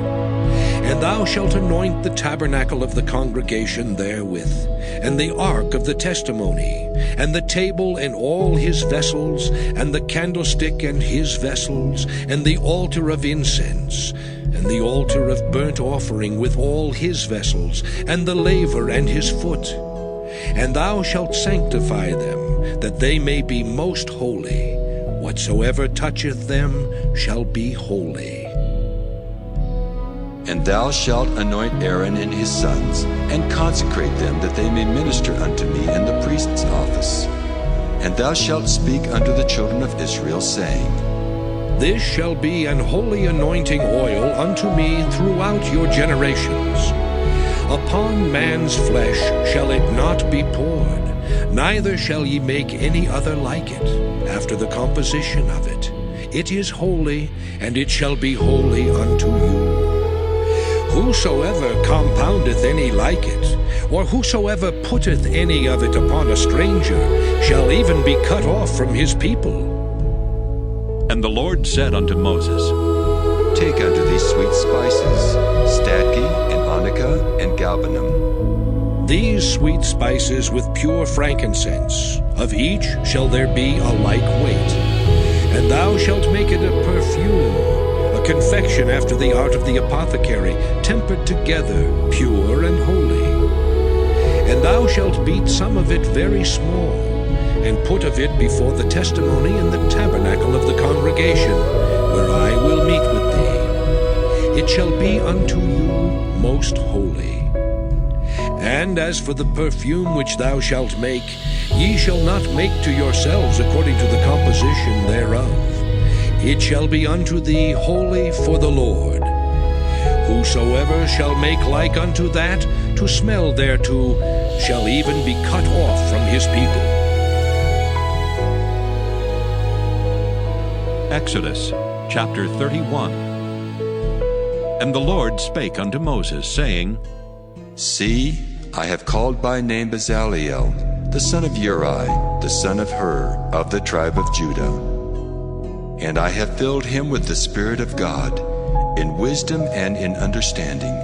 And thou shalt anoint the tabernacle of the congregation therewith, and the ark of the testimony, and the table and all his vessels, and the candlestick and his vessels, and the altar of incense, and the altar of burnt offering with all his vessels, and the laver and his foot. And thou shalt sanctify them, that they may be most holy. Whatsoever toucheth them shall be holy. And thou shalt anoint Aaron and his sons, and consecrate them, that they may minister unto me in the priest's office. And thou shalt speak unto the children of Israel, saying, This shall be an holy anointing oil unto me throughout your generations. Upon man's flesh shall it not be poured, neither shall ye make any other like it, after the composition of it. It is holy, and it shall be holy unto you. Whosoever compoundeth any like it, or whosoever putteth any of it upon a stranger, shall even be cut off from his people. And the Lord said unto Moses, Take unto thee sweet spices, stachy, and onycha, and galbanum. These sweet spices with pure frankincense, of each shall there be a like weight. And thou shalt make it a perfume, a confection after the art of the apothecary, tempered together, pure and holy. And thou shalt beat some of it very small, and put of it before the testimony in the tabernacle of the congregation, where I will meet with thee. It shall be unto you most holy. And as for the perfume which thou shalt make, ye shall not make to yourselves according to the composition thereof. It shall be unto thee holy for the Lord. Whosoever shall make like unto that, to smell thereto, shall even be cut off from his people. Exodus chapter 31. And the Lord spake unto Moses, saying, See, I have called by name Bezaleel, the son of Uri, the son of Hur, of the tribe of Judah. And I have filled him with the Spirit of God, in wisdom and in understanding,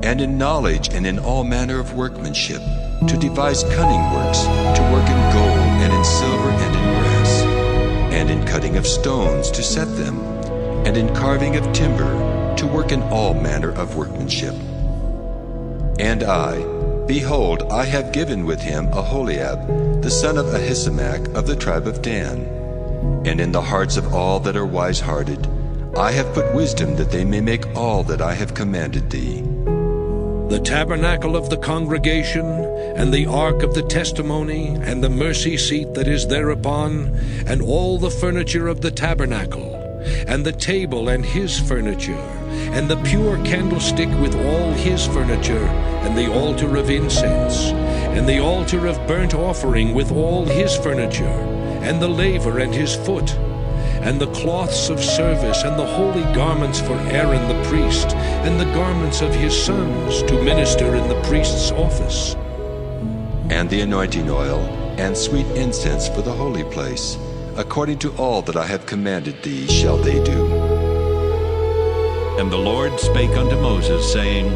and in knowledge and in all manner of workmanship, to devise cunning works, to work in gold and in silver and in brass, and in cutting of stones to set them, and in carving of timber, to work in all manner of workmanship. And I, behold, I have given with him Aholiab, the son of Ahisamach, of the tribe of Dan. And in the hearts of all that are wise-hearted, I have put wisdom, that they may make all that I have commanded thee. The tabernacle of the congregation, and the ark of the testimony, and the mercy seat that is thereupon, and all the furniture of the tabernacle, and the table and his furniture, and the pure candlestick with all his furniture, and the altar of incense, and the altar of burnt offering with all his furniture, and the laver and his foot, and the cloths of service, and the holy garments for Aaron the priest, and the garments of his sons to minister in the priest's office. And the anointing oil, and sweet incense for the holy place, according to all that I have commanded thee shall they do. And the Lord spake unto Moses, saying,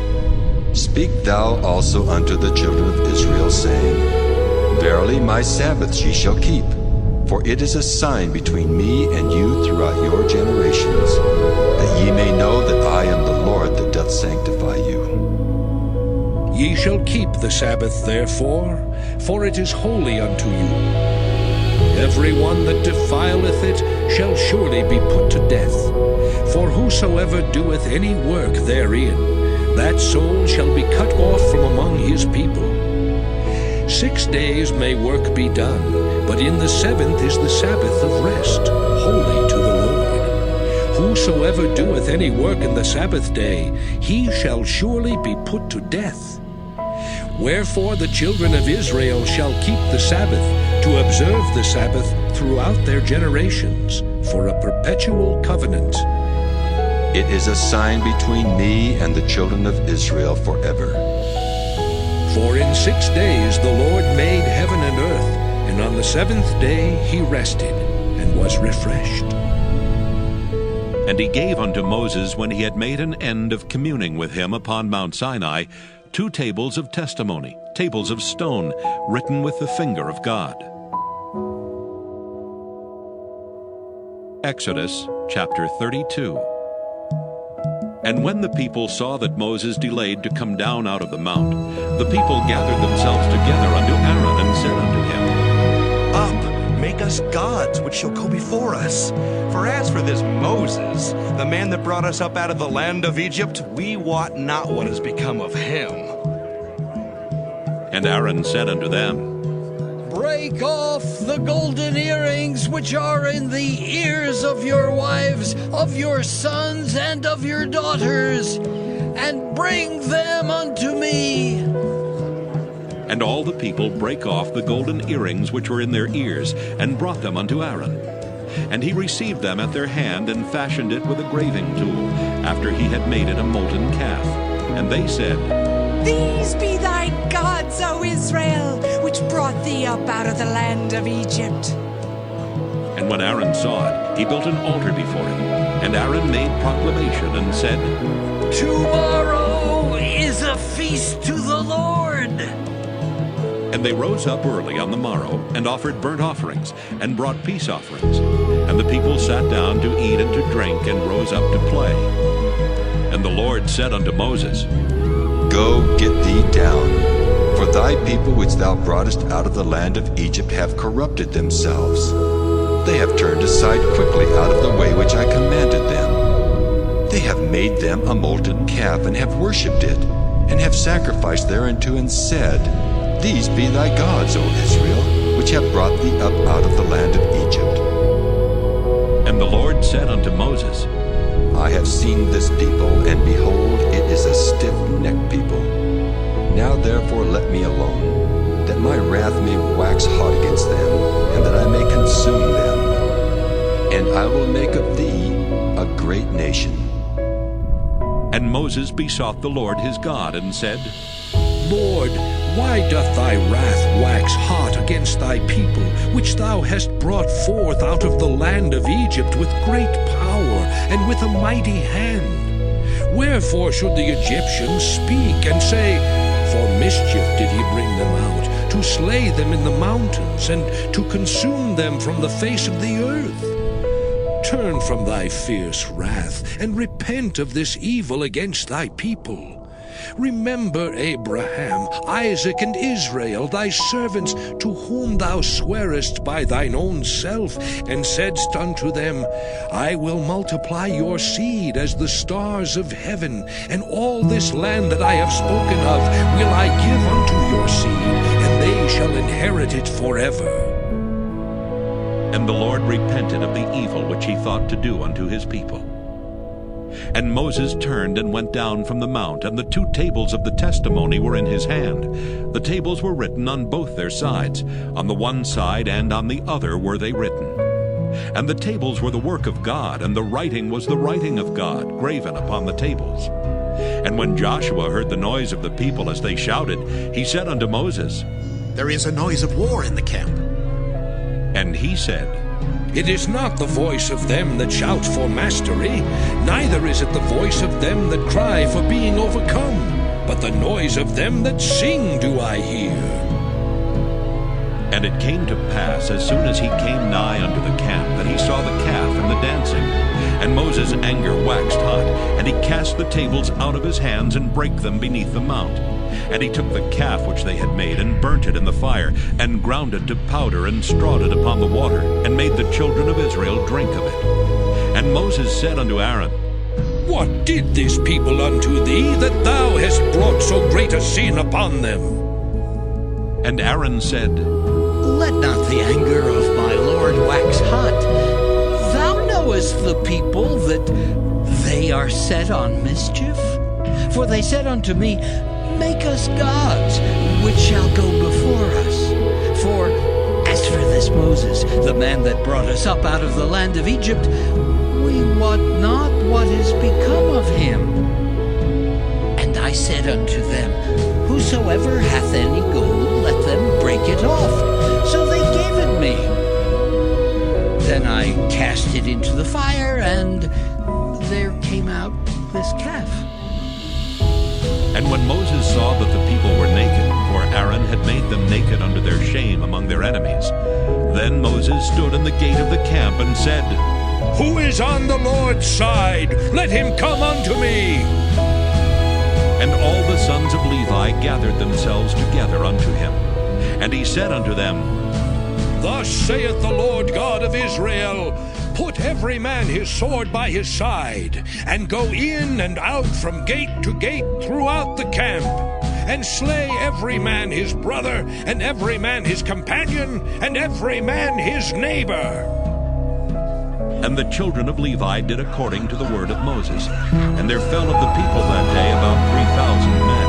Speak thou also unto the children of Israel, saying, Verily my Sabbaths ye shall keep, for it is a sign between me and you throughout your generations, that ye may know that I am the Lord that doth sanctify you. Ye shall keep the Sabbath therefore, for it is holy unto you. Every one that defileth it shall surely be put to death. For whosoever doeth any work therein, that soul shall be cut off from among his people. 6 days may work be done, but in the 7th is the Sabbath of rest, holy to the Lord. Whosoever doeth any work in the Sabbath day, he shall surely be put to death. Wherefore the children of Israel shall keep the Sabbath, to observe the Sabbath throughout their generations, for a perpetual covenant. It is a sign between me and the children of Israel forever. For in 6 days the Lord made heaven and earth, and on the 7th day he rested, and was refreshed. And he gave unto Moses, when he had made an end of communing with him upon Mount Sinai, 2 tables of testimony, tables of stone, written with the finger of God. Exodus chapter 32. And when the people saw that Moses delayed to come down out of the mount, the people gathered themselves together unto Aaron, and said unto him, Up, make us gods which shall go before us. For as for this Moses, the man that brought us up out of the land of Egypt, we wot not what has become of him. And Aaron said unto them, Break off the golden earrings which are in the ears of your wives, of your sons, and of your daughters, and bring them unto me. And all the people brake off the golden earrings which were in their ears, and brought them unto Aaron. And he received them at their hand, and fashioned it with a graving tool, after he had made it a molten calf. And they said, These be thy gods, O Israel, which brought thee up out of the land of Egypt. And when Aaron saw it, he built an altar before it. And Aaron made proclamation, and said, Tomorrow is a feast to the Lord. And they rose up early on the morrow, and offered burnt offerings, and brought peace offerings. And the people sat down to eat and to drink, and rose up to play. And the Lord said unto Moses, Go, get thee down, for thy people which thou broughtest out of the land of Egypt have corrupted themselves. They have turned aside quickly out of the way which I commanded them. They have made them a molten calf, and have worshipped it, and have sacrificed thereunto, and said, These be thy gods, O Israel, which have brought thee up out of the land of Egypt. And the Lord said unto Moses, I have seen this people, and behold, it is a stiff-necked people. Now therefore let me alone, that my wrath may wax hot against them, and that I may consume them. And I will make of thee a great nation. And Moses besought the Lord his God, and said, Lord, why doth thy wrath wax hot against thy people, which thou hast brought forth out of the land of Egypt with great power and with a mighty hand? Wherefore should the Egyptians speak and say, For mischief did he bring them out, to slay them in the mountains, and to consume them from the face of the earth? Turn from thy fierce wrath, and repent of this evil against thy people. Remember Abraham, Isaac, and Israel, thy servants, to whom thou swarest by thine own self, and saidst unto them, I will multiply your seed as the stars of heaven, and all this land that I have spoken of will I give unto your seed, and they shall inherit it forever. And the Lord repented of the evil which he thought to do unto his people. And Moses turned and went down from the mount, and the 2 tables of the testimony were in his hand. The tables were written on both their sides. On the one side and on the other were they written. And the tables were the work of God, and the writing was the writing of God, graven upon the tables. And when Joshua heard the noise of the people as they shouted, he said unto Moses, There is a noise of war in the camp. And he said, It is not the voice of them that shout for mastery, neither is it the voice of them that cry for being overcome, but the noise of them that sing do I hear. And it came to pass, as soon as he came nigh unto the camp, that he saw the calf and the dancing. And Moses' anger waxed hot, and he cast the tables out of his hands, and brake them beneath the mount. And he took the calf which they had made, and burnt it in the fire, and ground it to powder, and strawed it upon the water, and made the children of Israel drink of it. And Moses said unto Aaron, What did this people unto thee, that thou hast brought so great a sin upon them? And Aaron said, Let not the anger of my Lord wax hot. Thou knowest the people that they are set on mischief. For they said unto me, Make us gods, which shall go before us. For as for this Moses, the man that brought us up out of the land of Egypt, we wot not what is become of him. And I said unto them, Whosoever hath any gold, let them break it off. So they gave it me. Then I cast it into the fire, and there came out this calf. And when Moses saw that the people were naked, for Aaron had made them naked unto their shame among their enemies, then Moses stood in the gate of the camp and said, Who is on the Lord's side? Let him come unto me. And all the sons of Levi gathered themselves together unto him. And he said unto them, Thus saith the Lord God of Israel, Put every man his sword by his side, and go in and out from gate to gate throughout the camp, and slay every man his brother, and every man his companion, and every man his neighbor. And the children of Levi did according to the word of Moses. And there fell of the people that day about 3,000 men.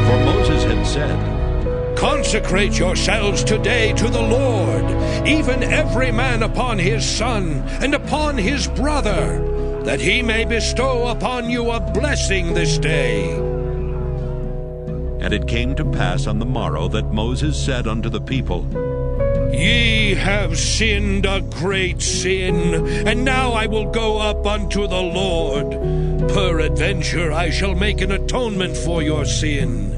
For Moses had said, Consecrate yourselves today to the Lord, even every man upon his son and upon his brother, that he may bestow upon you a blessing this day. And it came to pass on the morrow that Moses said unto the people, Ye have sinned a great sin, and now I will go up unto the Lord. Peradventure I shall make an atonement for your sin.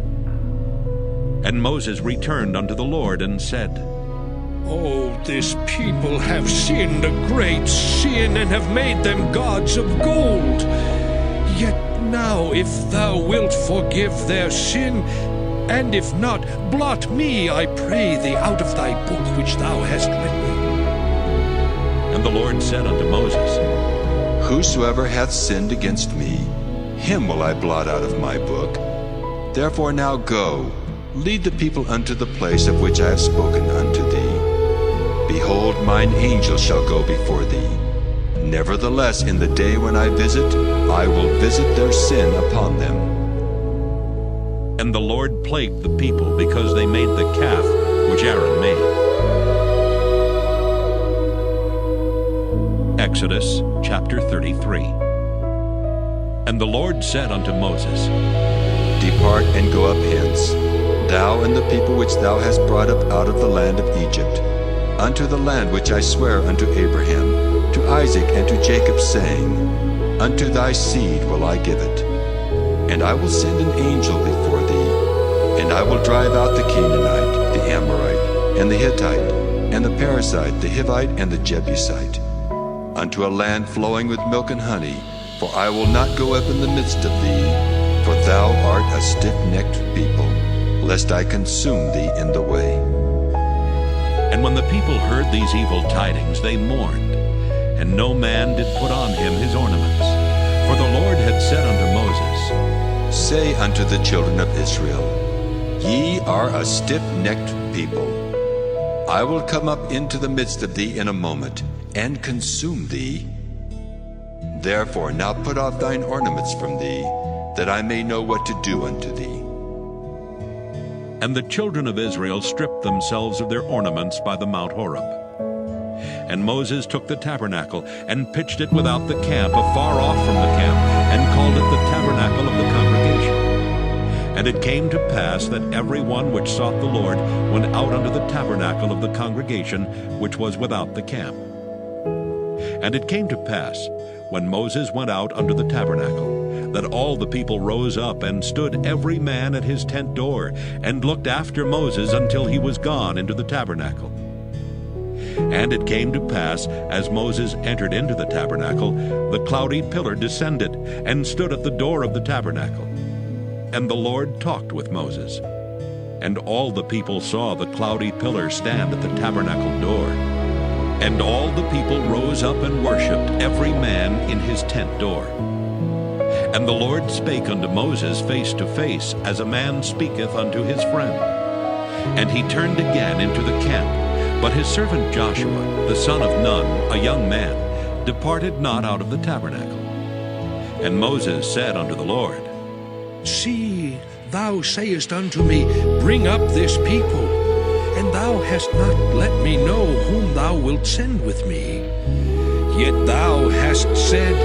And Moses returned unto the Lord and said, Oh, this people have sinned a great sin, and have made them gods of gold. Yet now, if thou wilt forgive their sin, and if not, blot me, I pray thee, out of thy book which thou hast written. And the Lord said unto Moses, Whosoever hath sinned against me, him will I blot out of my book. Therefore now go, lead the people unto the place of which I have spoken unto thee. Behold, mine angel shall go before thee. Nevertheless, in the day when I visit, I will visit their sin upon them. And the Lord plagued the people because they made the calf which Aaron made. Exodus chapter 33. And the Lord said unto Moses, Depart and go up hence, thou and the people which thou hast brought up out of the land of Egypt, unto the land which I swear unto Abraham, to Isaac, and to Jacob, saying, Unto thy seed will I give it. And I will send an angel before thee, and I will drive out the Canaanite, the Amorite, and the Hittite, and the Perizzite, the Hivite, and the Jebusite, unto a land flowing with milk and honey, for I will not go up in the midst of thee, for thou art a stiff-necked people, lest I consume thee in the way. And when the people heard these evil tidings, they mourned, and no man did put on him his ornaments. For the Lord had said unto Moses, Say unto the children of Israel, Ye are a stiff-necked people. I will come up into the midst of thee in a moment, and consume thee. Therefore now put off thine ornaments from thee, that I may know what to do unto thee. And the children of Israel stripped themselves of their ornaments by the Mount Horeb. And Moses took the tabernacle, and pitched it without the camp, afar off from the camp, and called it the tabernacle of the congregation. And it came to pass that every one which sought the Lord went out unto the tabernacle of the congregation, which was without the camp. And it came to pass, when Moses went out unto the tabernacle, that all the people rose up, and stood every man at his tent door, and looked after Moses until he was gone into the tabernacle. And it came to pass, as Moses entered into the tabernacle, the cloudy pillar descended, and stood at the door of the tabernacle. and the Lord talked with Moses. And all the people saw the cloudy pillar stand at the tabernacle door. And all the people rose up and worshipped, every man in his tent door. And the Lord spake unto Moses face to face, as a man speaketh unto his friend. And he turned again into the camp. But his servant Joshua, the son of Nun, a young man, departed not out of the tabernacle. And Moses said unto the Lord, See, thou sayest unto me, Bring up this people, and thou hast not let me know whom thou wilt send with me. Yet thou hast said,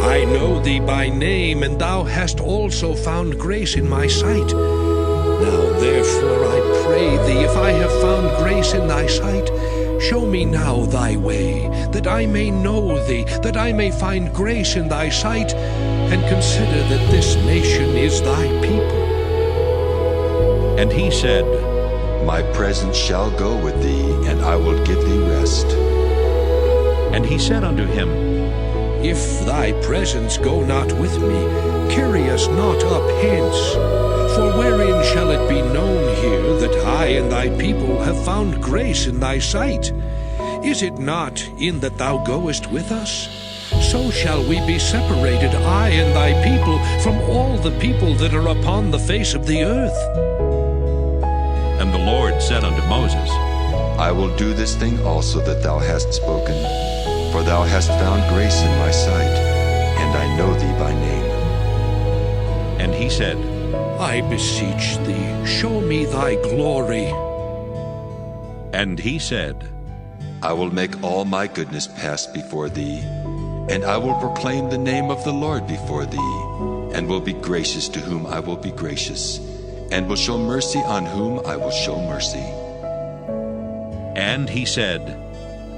I know thee by name, and thou hast also found grace in my sight. Now therefore I pray thee, if I have found grace in thy sight, show me now thy way, that I may know thee, that I may find grace in thy sight, and consider that this nation is thy people. And he said, My presence shall go with thee, and I will give thee rest. And he said unto him, If thy presence go not with me, carry us not up hence. For wherein shall it be known here that I and thy people have found grace in thy sight? Is it not in that thou goest with us? So shall we be separated, I and thy people, from all the people that are upon the face of the earth. And the Lord said unto Moses, I will do this thing also that thou hast spoken, for thou hast found grace in my sight, and I know thee by name. And he said, I beseech thee, show me thy glory. And he said, I will make all my goodness pass before thee, and I will proclaim the name of the Lord before thee, and will be gracious to whom I will be gracious, and will show mercy on whom I will show mercy. And he said,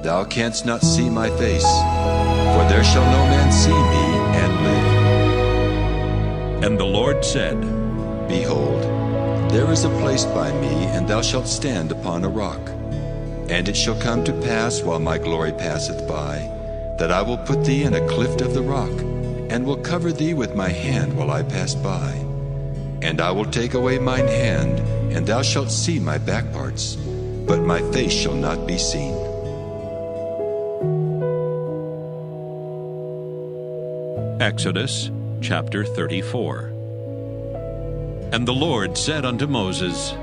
Thou canst not see my face, for there shall no man see me and live. And the Lord said, Behold, there is a place by me, and thou shalt stand upon a rock. And it shall come to pass, while my glory passeth by, that I will put thee in a cleft of the rock, and will cover thee with my hand while I pass by. And I will take away mine hand, and thou shalt see my back parts, but my face shall not be seen. Exodus chapter 34. And the Lord said unto Moses,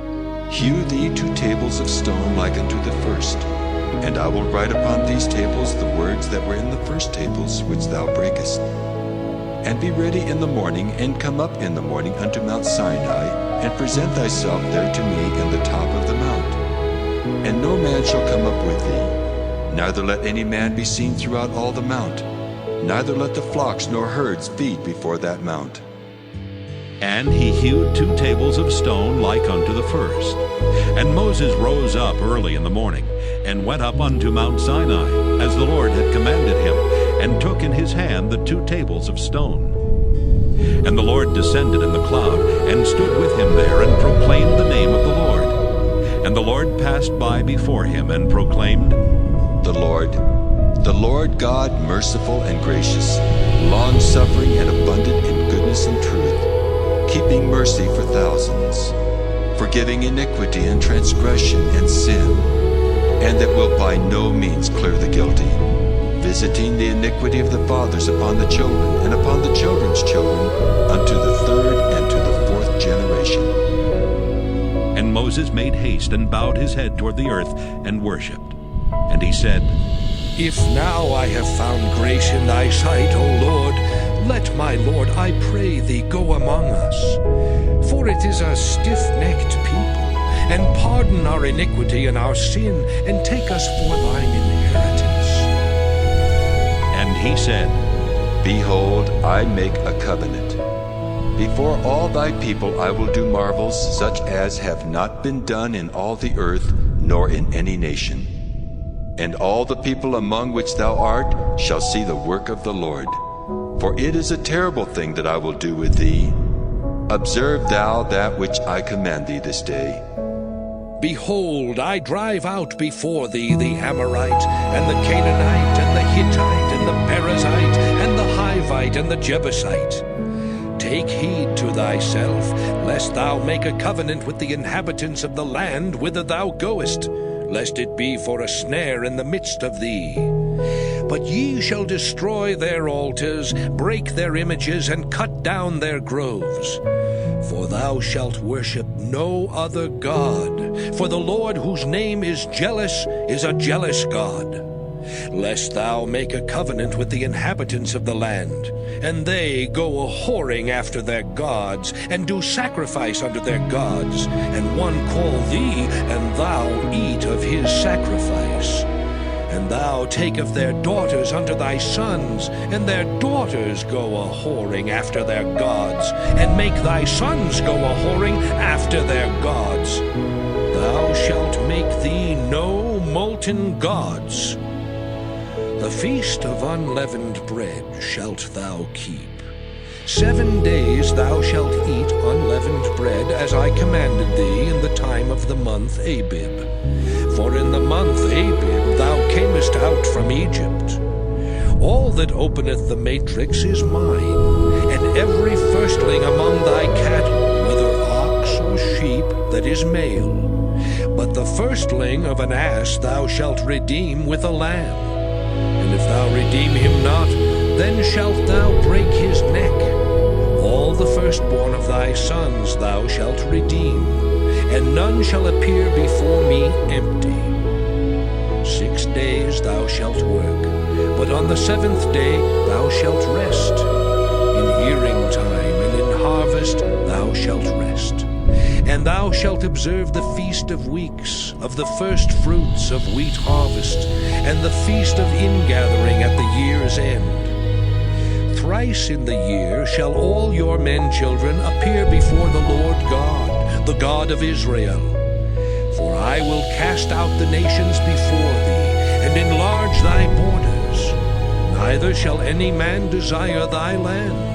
Hew thee 2 tables of stone like unto the first, and I will write upon these tables the words that were in the first tables which thou breakest. And be ready in the morning, and come up in the morning unto Mount Sinai, and present thyself there to me in the top of the mount. And no man shall come up with thee, neither let any man be seen throughout all the mount, neither let the flocks nor herds feed before that mount. And he hewed 2 tables of stone like unto the first. And Moses rose up early in the morning, and went up unto Mount Sinai, as the Lord had commanded him, and took in his hand the 2 tables of stone. And the Lord descended in the cloud, and stood with him there, and proclaimed the name of the Lord. And the Lord passed by before him, and proclaimed, The Lord God, merciful and gracious, long-suffering and abundant in goodness and truth, keeping mercy for thousands, forgiving iniquity and transgression and sin, and that will by no means clear the guilty, visiting the iniquity of the fathers upon the children, and upon the children's children, unto the 3rd and to the 4th generation. And Moses made haste, and bowed his head toward the earth, and worshipped. And he said, If now I have found grace in thy sight, O Lord, let my Lord, I pray thee, go among us. For it is a stiff-necked people, and pardon our iniquity and our sin, and take us for thine inheritance. And he said, Behold, I make a covenant. Before all thy people I will do marvels such as have not been done in all the earth, nor in any nation. And all the people among which thou art shall see the work of the Lord. For it is a terrible thing that I will do with thee. Observe thou that which I command thee this day. Behold, I drive out before thee the Amorite, and the Canaanite, and the Hittite, and the Perizzite, and the Hivite, and the Jebusite. Take heed to thyself, lest thou make a covenant with the inhabitants of the land whither thou goest, lest it be for a snare in the midst of thee. But ye shall destroy their altars, break their images, and cut down their groves. For thou shalt worship no other God, for the Lord, whose name is jealous, is a jealous God. Lest thou make a covenant with the inhabitants of the land, and they go a-whoring after their gods, and do sacrifice unto their gods, and one call thee, and thou eat of his sacrifice. And thou take of their daughters unto thy sons, and their daughters go a-whoring after their gods, and make thy sons go a-whoring after their gods. Thou shalt make thee no molten gods. The feast of unleavened bread shalt thou keep. 7 days thou shalt eat unleavened bread, as I commanded thee in the time of the month Abib. For in the month Abib thou camest out from Egypt. All that openeth the matrix is mine, and every firstling among thy cattle, whether ox or sheep, that is male. But the firstling of an ass thou shalt redeem with a lamb. And if thou redeem him not, then shalt thou break his neck. All the firstborn of thy sons thou shalt redeem, and none shall appear before me empty. 6 days thou shalt work, but on the 7th day thou shalt rest. In earing time and in harvest thou shalt rest. And thou shalt observe the feast of weeks, of the first fruits of wheat harvest, and the feast of ingathering at the year's end. Thrice in the year shall all your men children appear before the Lord God, the God of Israel. For I will cast out the nations before thee, and enlarge thy borders. Neither shall any man desire thy land,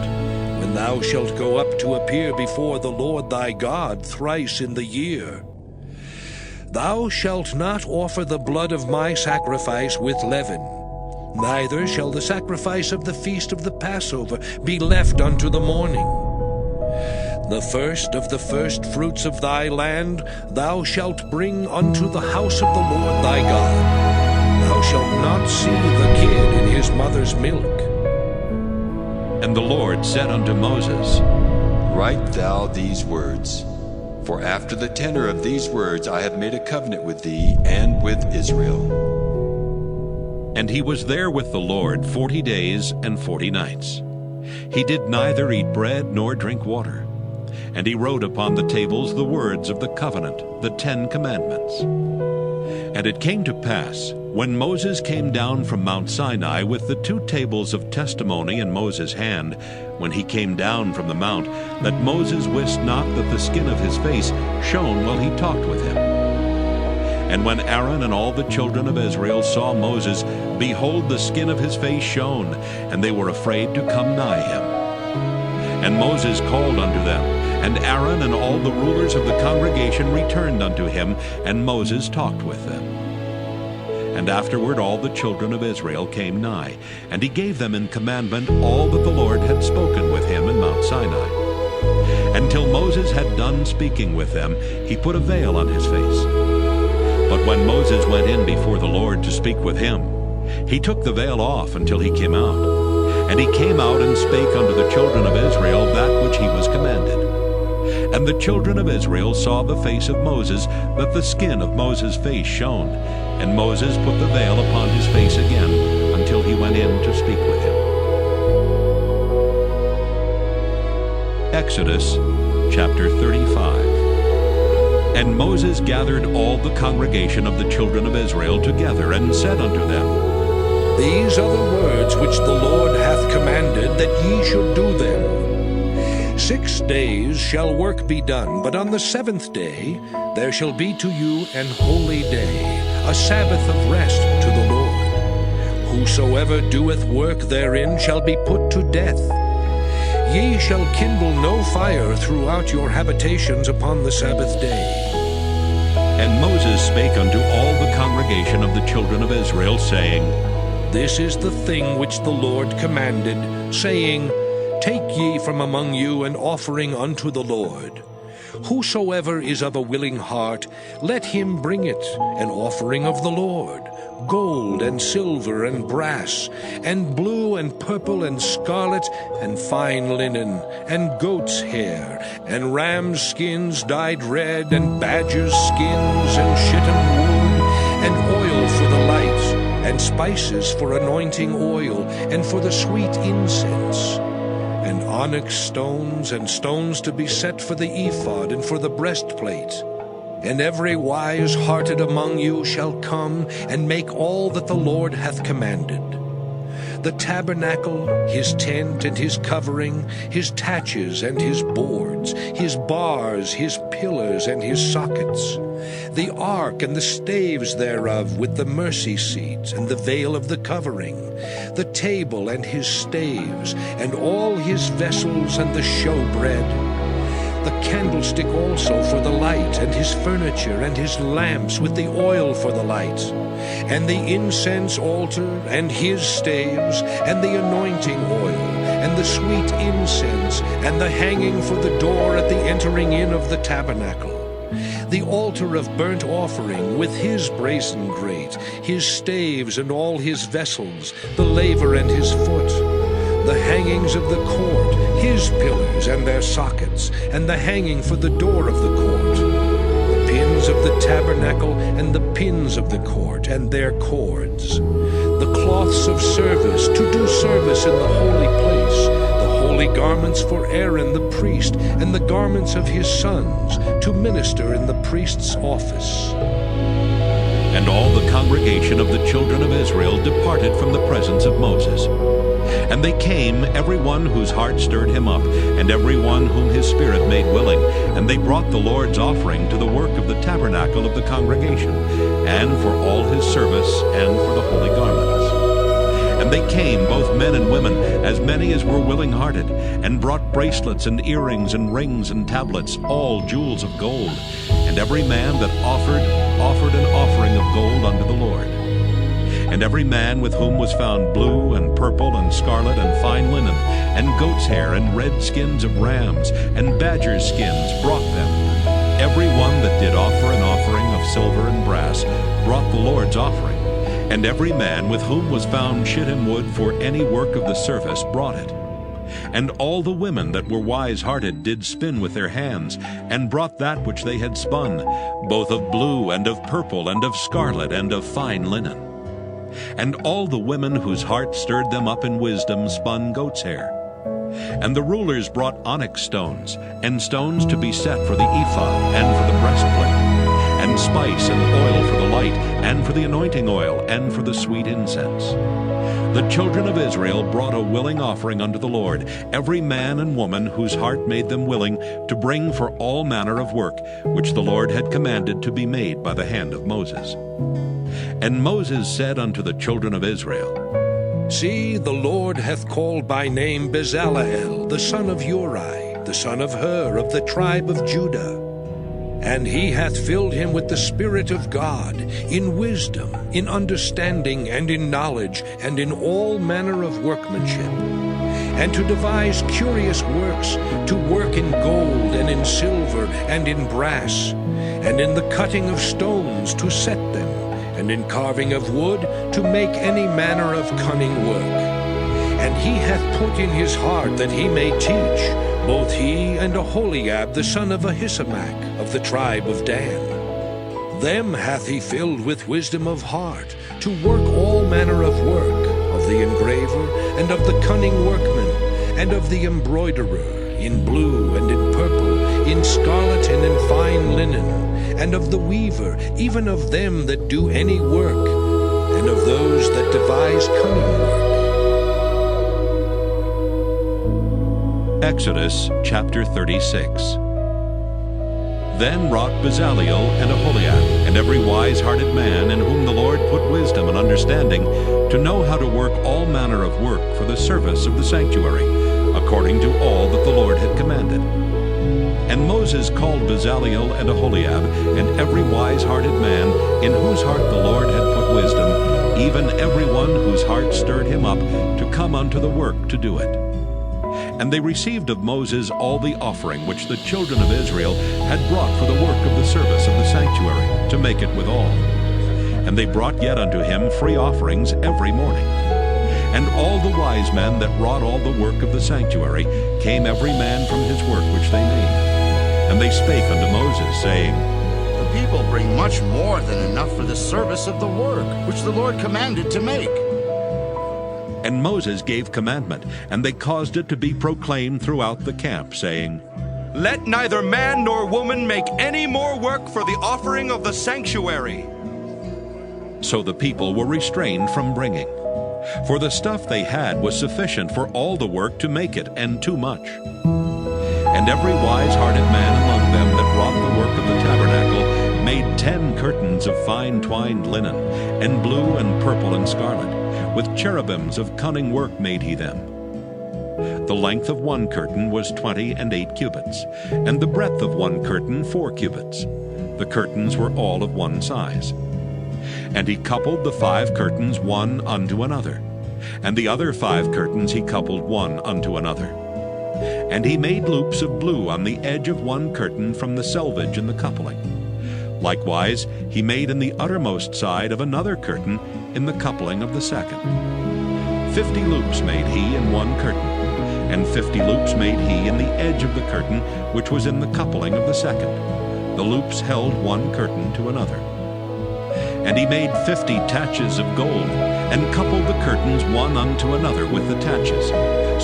when thou shalt go up to appear before the Lord thy God thrice in the year. Thou shalt not offer the blood of my sacrifice with leaven, neither shall the sacrifice of the feast of the Passover be left unto the morning. The first of the first fruits of thy land thou shalt bring unto the house of the Lord thy God. Thou shalt not see the kid in his mother's milk. And the Lord said unto Moses, Write thou these words, for after the tenor of these words I have made a covenant with thee and with Israel. And he was there with the Lord 40 days and 40 nights. He did neither eat bread nor drink water. And he wrote upon the tables the words of the covenant, the 10 commandments. And it came to pass, when Moses came down from Mount Sinai with the 2 tables of testimony in Moses' hand, when he came down from the mount, that Moses wist not that the skin of his face shone while he talked with him. And when Aaron and all the children of Israel saw Moses, behold, the skin of his face shone, and they were afraid to come nigh him. And Moses called unto them, and Aaron and all the rulers of the congregation returned unto him, and Moses talked with them. And afterward all the children of Israel came nigh, and he gave them in commandment all that the Lord had spoken with him in Mount Sinai. Until Moses had done speaking with them, he put a veil on his face. But when Moses went in before the Lord to speak with him, he took the veil off until he came out. And he came out and spake unto the children of Israel that which he was commanded. And the children of Israel saw the face of Moses, that the skin of Moses' face shone. And Moses put the veil upon his face again, until he went in to speak with him. Exodus chapter 35. And Moses gathered all the congregation of the children of Israel together, and said unto them, These are the words which the Lord hath commanded, that ye should do them. 6 days shall work be done, but on the 7th day there shall be to you an holy day, a Sabbath of rest to the Lord. Whosoever doeth work therein shall be put to death. Ye shall kindle no fire throughout your habitations upon the Sabbath day. And Moses spake unto all the congregation of the children of Israel, saying, This is the thing which the Lord commanded, saying, Take ye from among you an offering unto the Lord. Whosoever is of a willing heart, let him bring it, an offering of the Lord, gold and silver and brass, and blue and purple and scarlet, and fine linen, and goat's hair, and ram's skins dyed red, and badger's skins, and shittim wood, and oil for the light, and spices for anointing oil, and for the sweet incense, and onyx stones, and stones to be set for the ephod, and for the breastplate. And every wise-hearted among you shall come and make all that the Lord hath commanded. The tabernacle, his tent and his covering, his taches and his boards, his bars, his pillars and his sockets, the ark and the staves thereof with the mercy seat and the veil of the covering, the table and his staves, and all his vessels and the showbread, the candlestick also for the light, and his furniture, and his lamps with the oil for the light, and the incense altar, and his staves, and the anointing oil, and the sweet incense, and the hanging for the door at the entering in of the tabernacle, the altar of burnt offering with his brazen grate, his staves and all his vessels, the laver and his foot, the hangings of the court, his pillars and their sockets, and the hanging for the door of the court, the pins of the tabernacle, and the pins of the court, and their cords, the cloths of service to do service in the holy place, the holy garments for Aaron the priest, and the garments of his sons to minister in the priest's office. And all the congregation of the children of Israel departed from the presence of Moses. And they came, every one whose heart stirred him up, and every one whom his spirit made willing. And they brought the Lord's offering to the work of the tabernacle of the congregation, and for all his service, and for the holy garments. And they came, both men and women, as many as were willing-hearted, and brought bracelets and earrings and rings and tablets, all jewels of gold. And every man that offered an offering of gold unto the Lord. And every man with whom was found blue and purple and scarlet and fine linen, and goat's hair and red skins of rams, and badger's skins brought them. Every one that did offer an offering of silver and brass brought the Lord's offering. And every man with whom was found shittim wood for any work of the service brought it. And all the women that were wise-hearted did spin with their hands, and brought that which they had spun, both of blue and of purple and of scarlet and of fine linen. And all the women whose heart stirred them up in wisdom spun goat's hair. And the rulers brought onyx stones, and stones to be set for the ephod, and for the breastplate, and spice and oil for the light, and for the anointing oil, and for the sweet incense. The children of Israel brought a willing offering unto the Lord, every man and woman whose heart made them willing, to bring for all manner of work, which the Lord had commanded to be made by the hand of Moses. And Moses said unto the children of Israel, See, the Lord hath called by name Bezaleel, the son of Uri, the son of Hur, of the tribe of Judah. And he hath filled him with the Spirit of God, in wisdom, in understanding, and in knowledge, and in all manner of workmanship, and to devise curious works, to work in gold, and in silver, and in brass, and in the cutting of stones, to set them, and in carving of wood, to make any manner of cunning work. And he hath put in his heart that he may teach, both he and Aholiab the son of Ahisamach, of the tribe of Dan. Them hath he filled with wisdom of heart, to work all manner of work, of the engraver, and of the cunning workman, and of the embroiderer, in blue and in purple, in scarlet and in fine linen, and of the weaver, even of them that do any work, and of those that devise cunning work. Exodus chapter 36. Then wrought Bezaleel and Aholiab, and every wise-hearted man in whom the Lord put wisdom and understanding, to know how to work all manner of work for the service of the sanctuary, according to all that the Lord had commanded. And Moses called Bezaleel and Aholiab, and every wise-hearted man in whose heart the Lord had put wisdom, even every one whose heart stirred him up, to come unto the work to do it. And they received of Moses all the offering which the children of Israel had brought for the work of the service of the sanctuary, to make it withal. And they brought yet unto him free offerings every morning. And all the wise men that wrought all the work of the sanctuary came every man from his work which they made. And they spake unto Moses, saying, The people bring much more than enough for the service of the work which the Lord commanded to make. And Moses gave commandment, and they caused it to be proclaimed throughout the camp, saying, Let neither man nor woman make any more work for the offering of the sanctuary. So the people were restrained from bringing. For the stuff they had was sufficient for all the work to make it, and too much. And every wise-hearted man among them that wrought the work of the tabernacle made 10 curtains of fine twined linen, and blue and purple and scarlet. With cherubims of cunning work made he them. The length of one curtain was 28 cubits, and the breadth of one curtain 4 cubits. The curtains were all of one size. And he coupled the 5 curtains one unto another, and the other 5 curtains he coupled one unto another. And he made loops of blue on the edge of one curtain from the selvage in the coupling. Likewise he made in the uttermost side of another curtain in the coupling of the second. 50 loops made he in one curtain, and 50 loops made he in the edge of the curtain which was in the coupling of the second. The loops held one curtain to another. And he made 50 taches of gold, and coupled the curtains one unto another with the taches.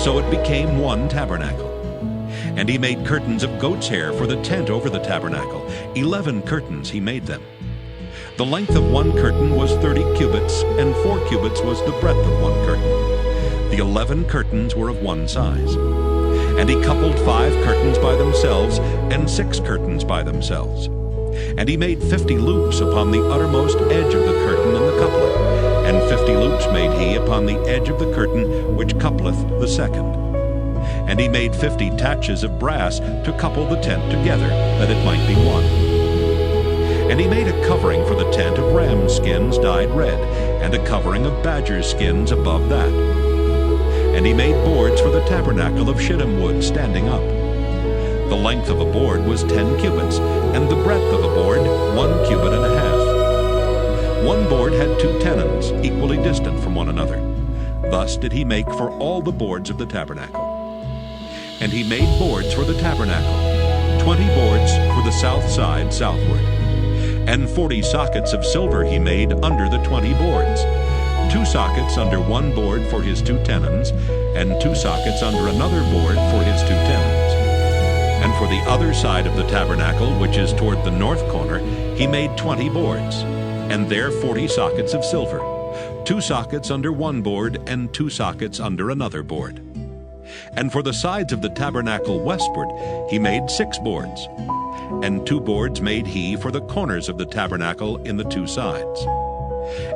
So it became one tabernacle. And he made curtains of goat's hair for the tent over the tabernacle. 11 curtains he made them. The length of one curtain was 30 cubits, and 4 cubits was the breadth of one curtain. The 11 curtains were of one size. And he coupled 5 curtains by themselves, and 6 curtains by themselves. And he made 50 loops upon the uttermost edge of the curtain in the coupling, and 50 loops made he upon the edge of the curtain which coupleth the second. And he made 50 taches of brass to couple the tent together, that it might be one. And he made a covering for the tent of ram skins dyed red, and a covering of badger skins above that. And he made boards for the tabernacle of shittim wood standing up. The length of a board was 10 cubits, and the breadth of a board 1 cubit and a half. One board had 2 tenons, equally distant from one another. Thus did he make for all the boards of the tabernacle. And he made boards for the tabernacle, 20 boards for the south side southward. And 40 sockets of silver he made under the 20 boards, 2 sockets under one board for his 2 tenons, and 2 sockets under another board for his 2 tenons. And for the other side of the tabernacle, which is toward the north corner, he made 20 boards, and there 40 sockets of silver, 2 sockets under one board, and 2 sockets under another board. And for the sides of the tabernacle westward he made 6 boards, and 2 boards made he for the corners of the tabernacle in the 2 sides.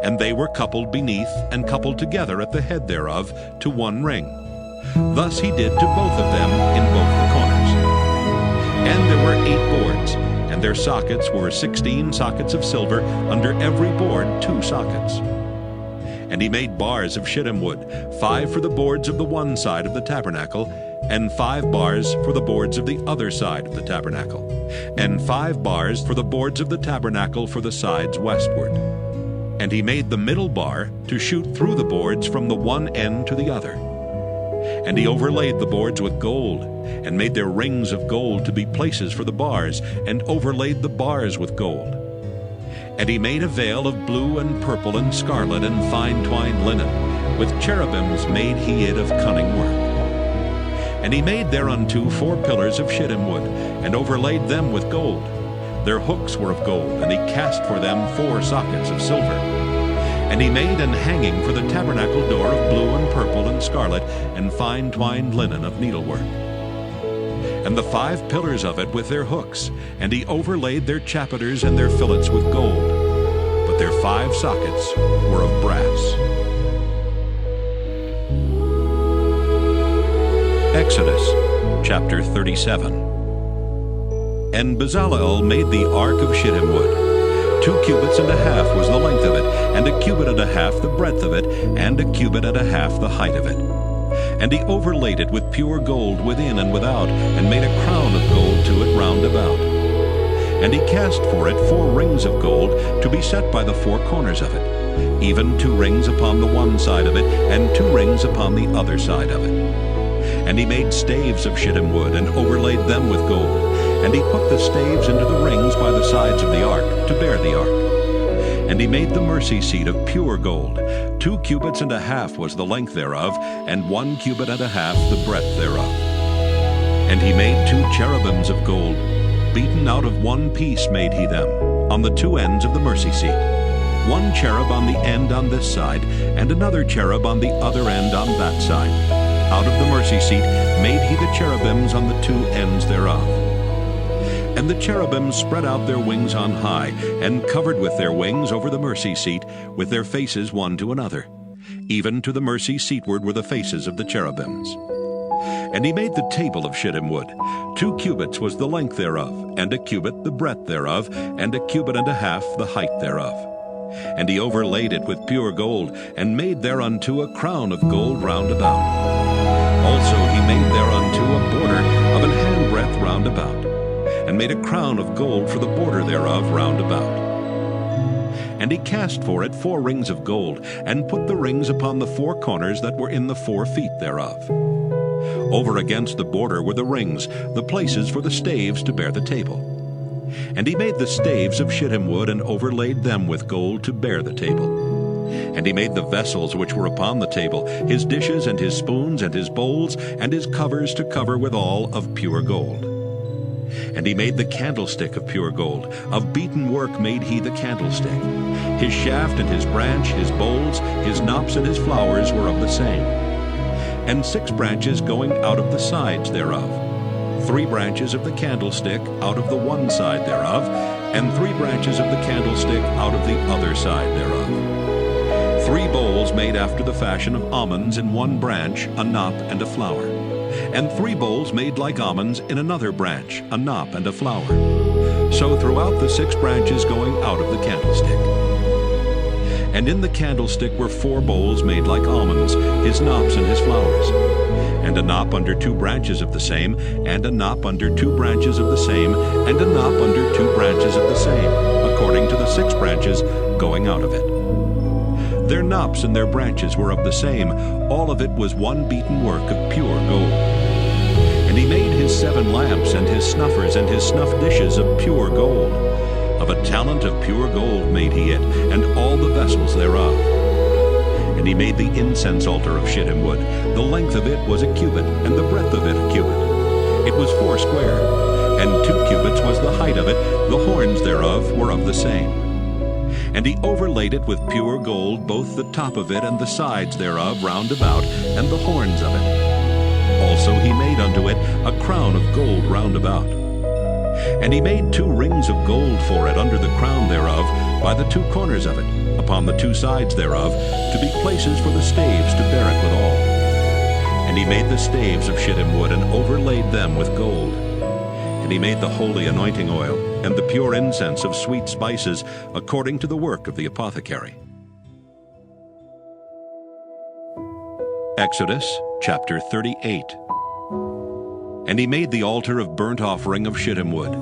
And they were coupled beneath and coupled together at the head thereof to one ring. Thus he did to both of them in both the corners. And there were 8 boards, and their sockets were 16 sockets of silver, under every board 2 sockets. And he made bars of shittim wood, 5 for the boards of the one side of the tabernacle, and 5 bars for the boards of the other side of the tabernacle, and 5 bars for the boards of the tabernacle for the sides westward. And he made the middle bar to shoot through the boards from the one end to the other. And he overlaid the boards with gold, and made their rings of gold to be places for the bars, and overlaid the bars with gold. And he made a veil of blue and purple and scarlet and fine twined linen, with cherubims made he it of cunning work. And he made thereunto 4 pillars of shittim wood, and overlaid them with gold. Their hooks were of gold, and he cast for them 4 sockets of silver. And he made an hanging for the tabernacle door of blue and purple and scarlet, and fine twined linen of needlework. And the 5 pillars of it with their hooks, and he overlaid their chapiters and their fillets with gold, but their 5 sockets were of brass. Exodus chapter 37. And Bezalel made the ark of shittim wood. 2 cubits and a half was the length of it, and 1 cubit and a half the breadth of it, and 1 cubit and a half the height of it. And he overlaid it with pure gold within and without, and made a crown of gold to it round about. And he cast for it 4 rings of gold, to be set by the 4 corners of it, even 2 rings upon the one side of it, and 2 rings upon the other side of it. And he made staves of shittim wood, and overlaid them with gold. And he put the staves into the rings by the sides of the ark, to bear the ark. And he made the mercy seat of pure gold. 2 cubits and a half was the length thereof, and 1 cubit and a half the breadth thereof. And he made 2 cherubims of gold. Beaten out of 1 piece made he them, on the 2 ends of the mercy seat. 1 cherub on the end on this side, and another cherub on the other end on that side. Out of the mercy seat made he the cherubims on the 2 ends thereof. And the cherubims spread out their wings on high, and covered with their wings over the mercy seat, with their faces one to another. Even to the mercy seatward were the faces of the cherubims. And he made the table of shittim wood. 2 cubits was the length thereof, and a cubit the breadth thereof, and a cubit and a half the height thereof. And he overlaid it with pure gold, and made thereunto a crown of gold round about. Also he made thereunto a border of an handbreadth round about, and made a crown of gold for the border thereof round about. And he cast for it 4 rings of gold, and put the rings upon the 4 corners that were in the 4 feet thereof. Over against the border were the rings, the places for the staves to bear the table. And he made the staves of shittim wood, and overlaid them with gold to bear the table. And he made the vessels which were upon the table, his dishes and his spoons and his bowls, and his covers to cover withal of pure gold. And he made the candlestick of pure gold. Of beaten work made he the candlestick. His shaft and his branch, his bowls, his knops and his flowers were of the same. And 6 branches going out of the sides thereof. 3 branches of the candlestick out of the one side thereof, and 3 branches of the candlestick out of the other side thereof. 3 bowls made after the fashion of almonds in one branch, a knop and a flower. And 3 bowls made like almonds in another branch, a knop and a flower. So throughout the 6 branches going out of the candlestick. And in the candlestick were 4 bowls made like almonds, his knops and his flowers. And a knop under 2 branches of the same, and a knop under 2 branches of the same, and a knop under 2 branches of the same, according to the 6 branches going out of it. Their knops and their branches were of the same. All of it was one beaten work of pure gold. And he made his 7 lamps, and his snuffers, and his snuff dishes of pure gold. Of a talent of pure gold made he it, and all the vessels thereof. And he made the incense altar of shittim wood. The length of it was a cubit, and the breadth of it a cubit. It was 4 square, and 2 cubits was the height of it. The horns thereof were of the same. And he overlaid it with pure gold, both the top of it and the sides thereof round about, and the horns of it. Also he made unto it a crown of gold round about. And he made 2 rings of gold for it under the crown thereof, by the 2 corners of it, upon the 2 sides thereof, to be places for the staves to bear it withal. And he made the staves of shittim wood, and overlaid them with gold. And he made the holy anointing oil, and the pure incense of sweet spices, according to the work of the apothecary. Exodus chapter 38. And he made the altar of burnt offering of shittim wood.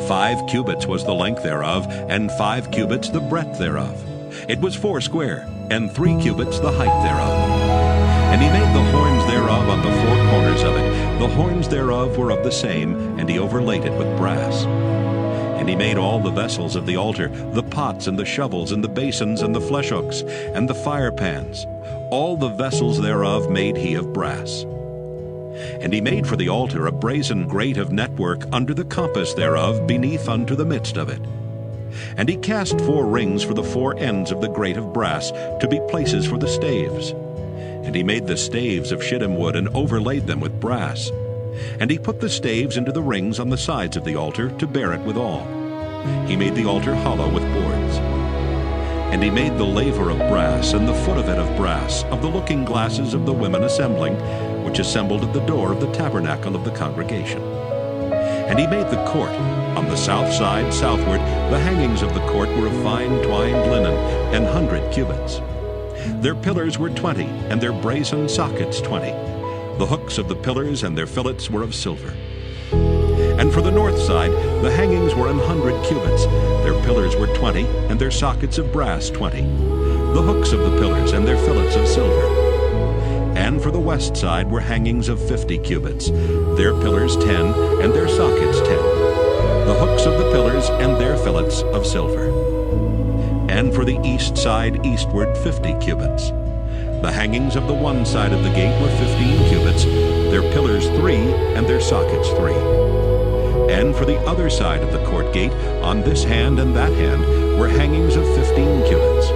5 cubits was the length thereof, and 5 cubits the breadth thereof. It was 4 square, and 3 cubits the height thereof. And he made the horns thereof on the 4 corners of it. The horns thereof were of the same, and he overlaid it with brass. And he made all the vessels of the altar, the pots and the shovels and the basins and the flesh hooks and the fire pans. All the vessels thereof made he of brass. And he made for the altar a brazen grate of network under the compass thereof beneath unto the midst of it. And he cast 4 rings for the 4 ends of the grate of brass, to be places for the staves. And he made the staves of shittim wood, and overlaid them with brass. And he put the staves into the rings on the sides of the altar, to bear it withal. He made the altar hollow with boards. And he made the laver of brass, and the foot of it of brass, of the looking glasses of the women assembling, which assembled at the door of the tabernacle of the congregation. And he made the court. On the south side southward, the hangings of the court were of fine twined linen, 100 cubits. Their pillars were 20, and their brazen sockets 20. The hooks of the pillars and their fillets were of silver. And for the north side, the hangings were 100 cubits. Their pillars were 20, and their sockets of brass 20. The hooks of the pillars and their fillets of silver. And for the west side were hangings of 50 cubits. Their pillars 10, and their sockets 10. The hooks of the pillars and their fillets of silver. And for the east side eastward 50 cubits. The hangings of the one side of the gate were 15 cubits, their pillars 3, and their sockets 3. And for the other side of the court gate, on this hand and that hand, were hangings of 15 cubits,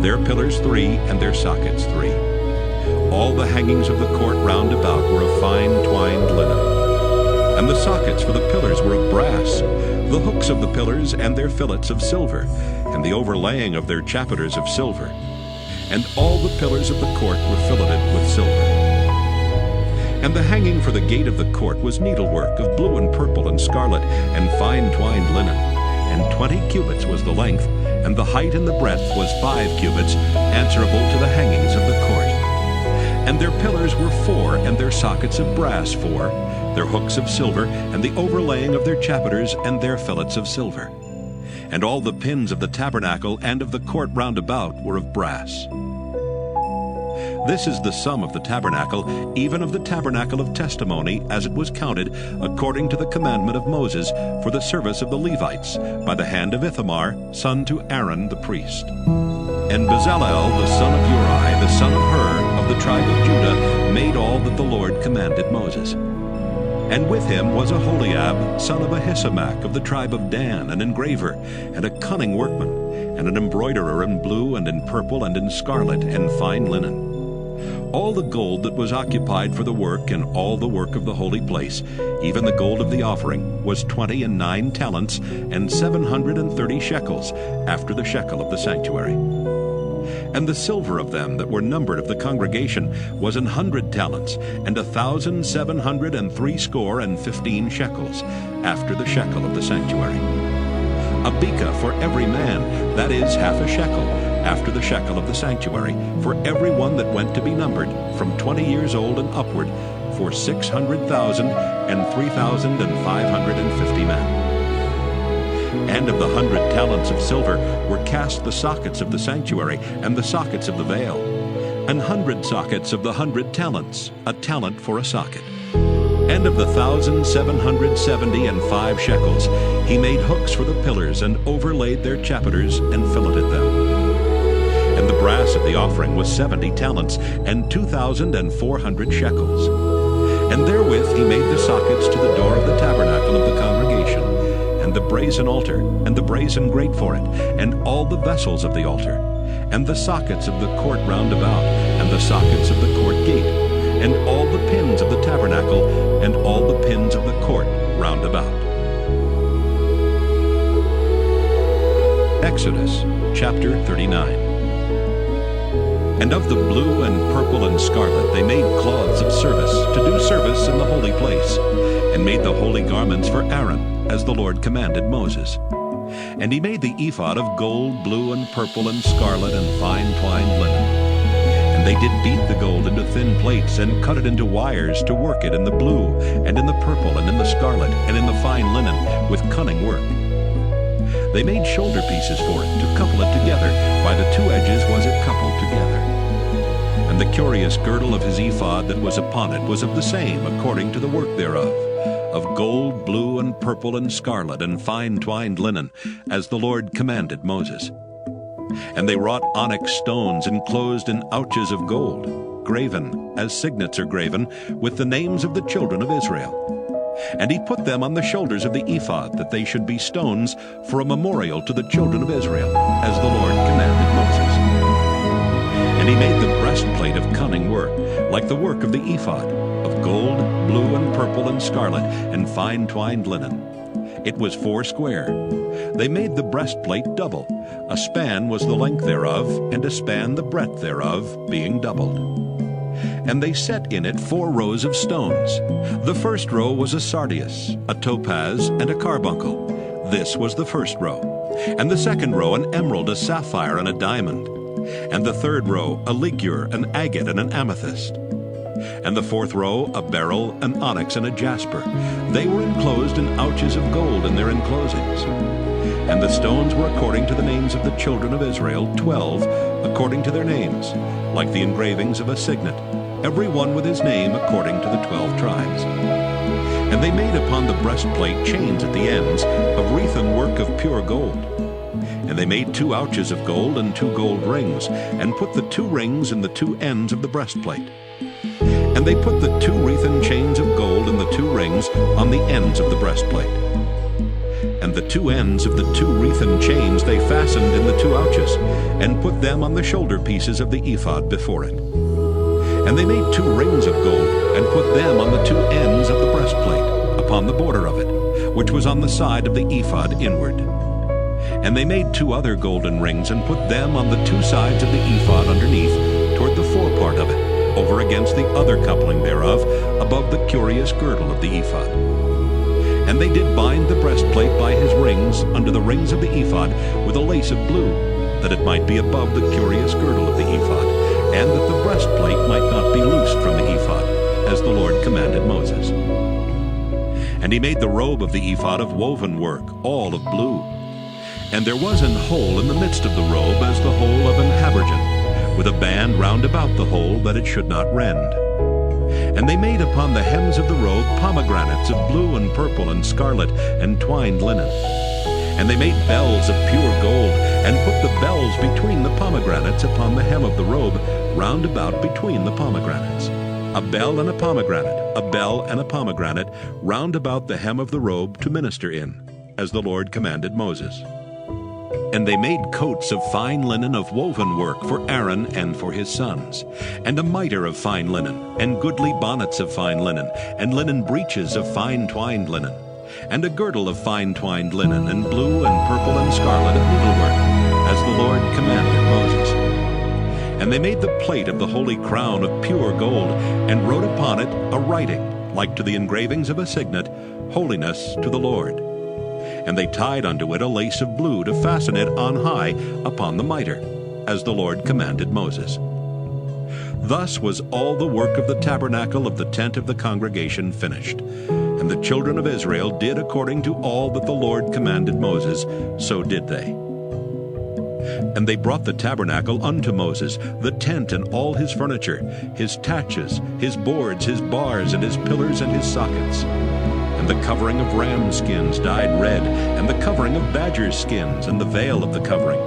their pillars 3, and their sockets 3. All the hangings of the court round about were of fine twined linen. And the sockets for the pillars were of brass, the hooks of the pillars and their fillets of silver, and the overlaying of their chapiters of silver. And all the pillars of the court were filleted with silver. And the hanging for the gate of the court was needlework of blue and purple and scarlet and fine twined linen. And 20 cubits was the length, and the height and the breadth was 5 cubits, answerable to the hangings of the court. And their pillars were 4, and their sockets of brass 4, their hooks of silver, and the overlaying of their chapiters and their fillets of silver. And all the pins of the tabernacle and of the court round about were of brass. This is the sum of the tabernacle, even of the tabernacle of testimony, as it was counted, according to the commandment of Moses, for the service of the Levites, by the hand of Ithamar, son to Aaron the priest. And Bezalel, the son of Uri, the son of Hur, of the tribe of Judah, made all that the Lord commanded Moses. And with him was Aholiab, son of Ahisamach, of the tribe of Dan, an engraver, and a cunning workman, and an embroiderer in blue and in purple and in scarlet and fine linen. All the gold that was occupied for the work and all the work of the holy place, even the gold of the offering, was 29 talents and 730 shekels, after the shekel of the sanctuary. And the silver of them that were numbered of the congregation was 100 talents, and 1,760 shekels, after the shekel of the sanctuary. A beka for every man, that is, half a shekel, after the shekel of the sanctuary, for every one that went to be numbered, from 20 years old and upward, for 600,000 and 3,550 men. And of the 100 talents of silver were cast the sockets of the sanctuary and the sockets of the veil, 100 sockets of the 100 talents, a talent for a socket. And of the 1,775 shekels, he made hooks for the pillars and overlaid their chapiters and filleted them. And the brass of the offering was 70 talents and 2,400 shekels. And therewith he made the sockets to the door of the tabernacle of the congregation, and the brazen altar, and the brazen grate for it, and all the vessels of the altar, and the sockets of the court round about, and the sockets of the court gate, and all the pins of the tabernacle, and all the pins of the court round about. Exodus chapter 39. And of the blue and purple and scarlet they made cloths of service, to do service in the holy place, and made the holy garments for Aaron, as the Lord commanded Moses. And he made the ephod of gold, blue, and purple, and scarlet, and fine twined linen. And they did beat the gold into thin plates, and cut it into wires, to work it in the blue, and in the purple, and in the scarlet, and in the fine linen, with cunning work. They made shoulder pieces for it, to couple it together. By the 2 edges was it coupled together. And the curious girdle of his ephod that was upon it was of the same, according to the work thereof, of gold, blue, and purple, and scarlet, and fine twined linen, as the Lord commanded Moses. And they wrought onyx stones enclosed in ouches of gold, graven, as signets are graven, with the names of the children of Israel. And he put them on the shoulders of the ephod, that they should be stones for a memorial to the children of Israel, as the Lord commanded Moses. And he made the breastplate of cunning work, like the work of the ephod, of gold, blue, and purple, and scarlet, and fine twined linen. It was 4 square. They made the breastplate double. A span was the length thereof, and a span the breadth thereof, being doubled. And they set in it 4 rows of stones. The first row was a sardius, a topaz, and a carbuncle. This was the first row. And the second row an emerald, a sapphire, and a diamond. And the third row a ligure, an agate, and an amethyst. And the fourth row, a beryl, an onyx, and a jasper. They were enclosed in ouches of gold in their enclosings. And the stones were according to the names of the children of Israel, 12, according to their names, like the engravings of a signet, every one with his name according to the 12 tribes. And they made upon the breastplate chains at the ends of wreathen work of pure gold. And they made 2 ouches of gold and 2 gold rings, and put the 2 rings in the 2 ends of the breastplate. And they put the 2 wreathen chains of gold and the 2 rings on the ends of the breastplate. And the 2 ends of the 2 wreathen chains they fastened in the 2 ouches, and put them on the shoulder pieces of the ephod before it. And they made 2 rings of gold, and put them on the 2 ends of the breastplate, upon the border of it, which was on the side of the ephod inward. And they made 2 other golden rings, and put them on the 2 sides of the ephod underneath, toward the forepart of it, over against the other coupling thereof, above the curious girdle of the ephod. And they did bind the breastplate by his rings under the rings of the ephod with a lace of blue, that it might be above the curious girdle of the ephod, and that the breastplate might not be loosed from the ephod, as the Lord commanded Moses. And he made the robe of the ephod of woven work, all of blue. And there was an hole in the midst of the robe as the hole of an habergeon, with a band round about the hole that it should not rend. And they made upon the hems of the robe pomegranates of blue and purple and scarlet and twined linen. And they made bells of pure gold, and put the bells between the pomegranates upon the hem of the robe, round about between the pomegranates. A bell and a pomegranate, a bell and a pomegranate, round about the hem of the robe to minister in, as the Lord commanded Moses. And they made coats of fine linen of woven work for Aaron and for his sons, and a mitre of fine linen, and goodly bonnets of fine linen, and linen breeches of fine twined linen, and a girdle of fine twined linen, and blue and purple and scarlet of needlework, as the Lord commanded Moses. And they made the plate of the holy crown of pure gold, and wrote upon it a writing, like to the engravings of a signet, Holiness to the Lord. And they tied unto it a lace of blue to fasten it on high upon the mitre, as the Lord commanded Moses. Thus was all the work of the tabernacle of the tent of the congregation finished. And the children of Israel did according to all that the Lord commanded Moses, so did they. And they brought the tabernacle unto Moses, the tent and all his furniture, his taches, his boards, his bars, and his pillars and his sockets. And the covering of ram skins dyed red, and the covering of badger skins, and the veil of the covering,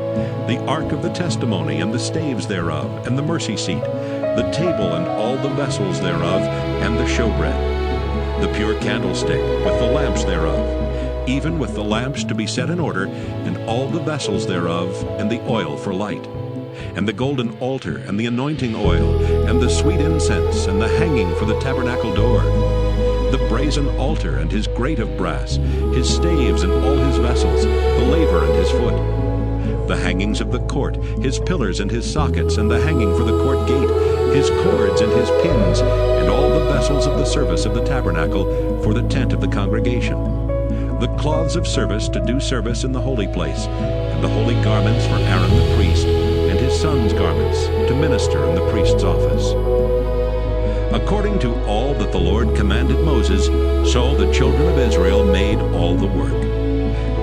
the ark of the testimony, and the staves thereof, and the mercy seat, the table and all the vessels thereof, and the showbread, the pure candlestick, with the lamps thereof, even with the lamps to be set in order, and all the vessels thereof, and the oil for light, and the golden altar, and the anointing oil, and the sweet incense, and the hanging for the tabernacle door, the brazen altar and his grate of brass, his staves and all his vessels, the laver and his foot, the hangings of the court, his pillars and his sockets, and the hanging for the court gate, his cords and his pins, and all the vessels of the service of the tabernacle for the tent of the congregation, the cloths of service to do service in the holy place, and the holy garments for Aaron the priest, and his sons' garments to minister in the priest's office. According to all that the Lord commanded Moses, so the children of Israel made all the work.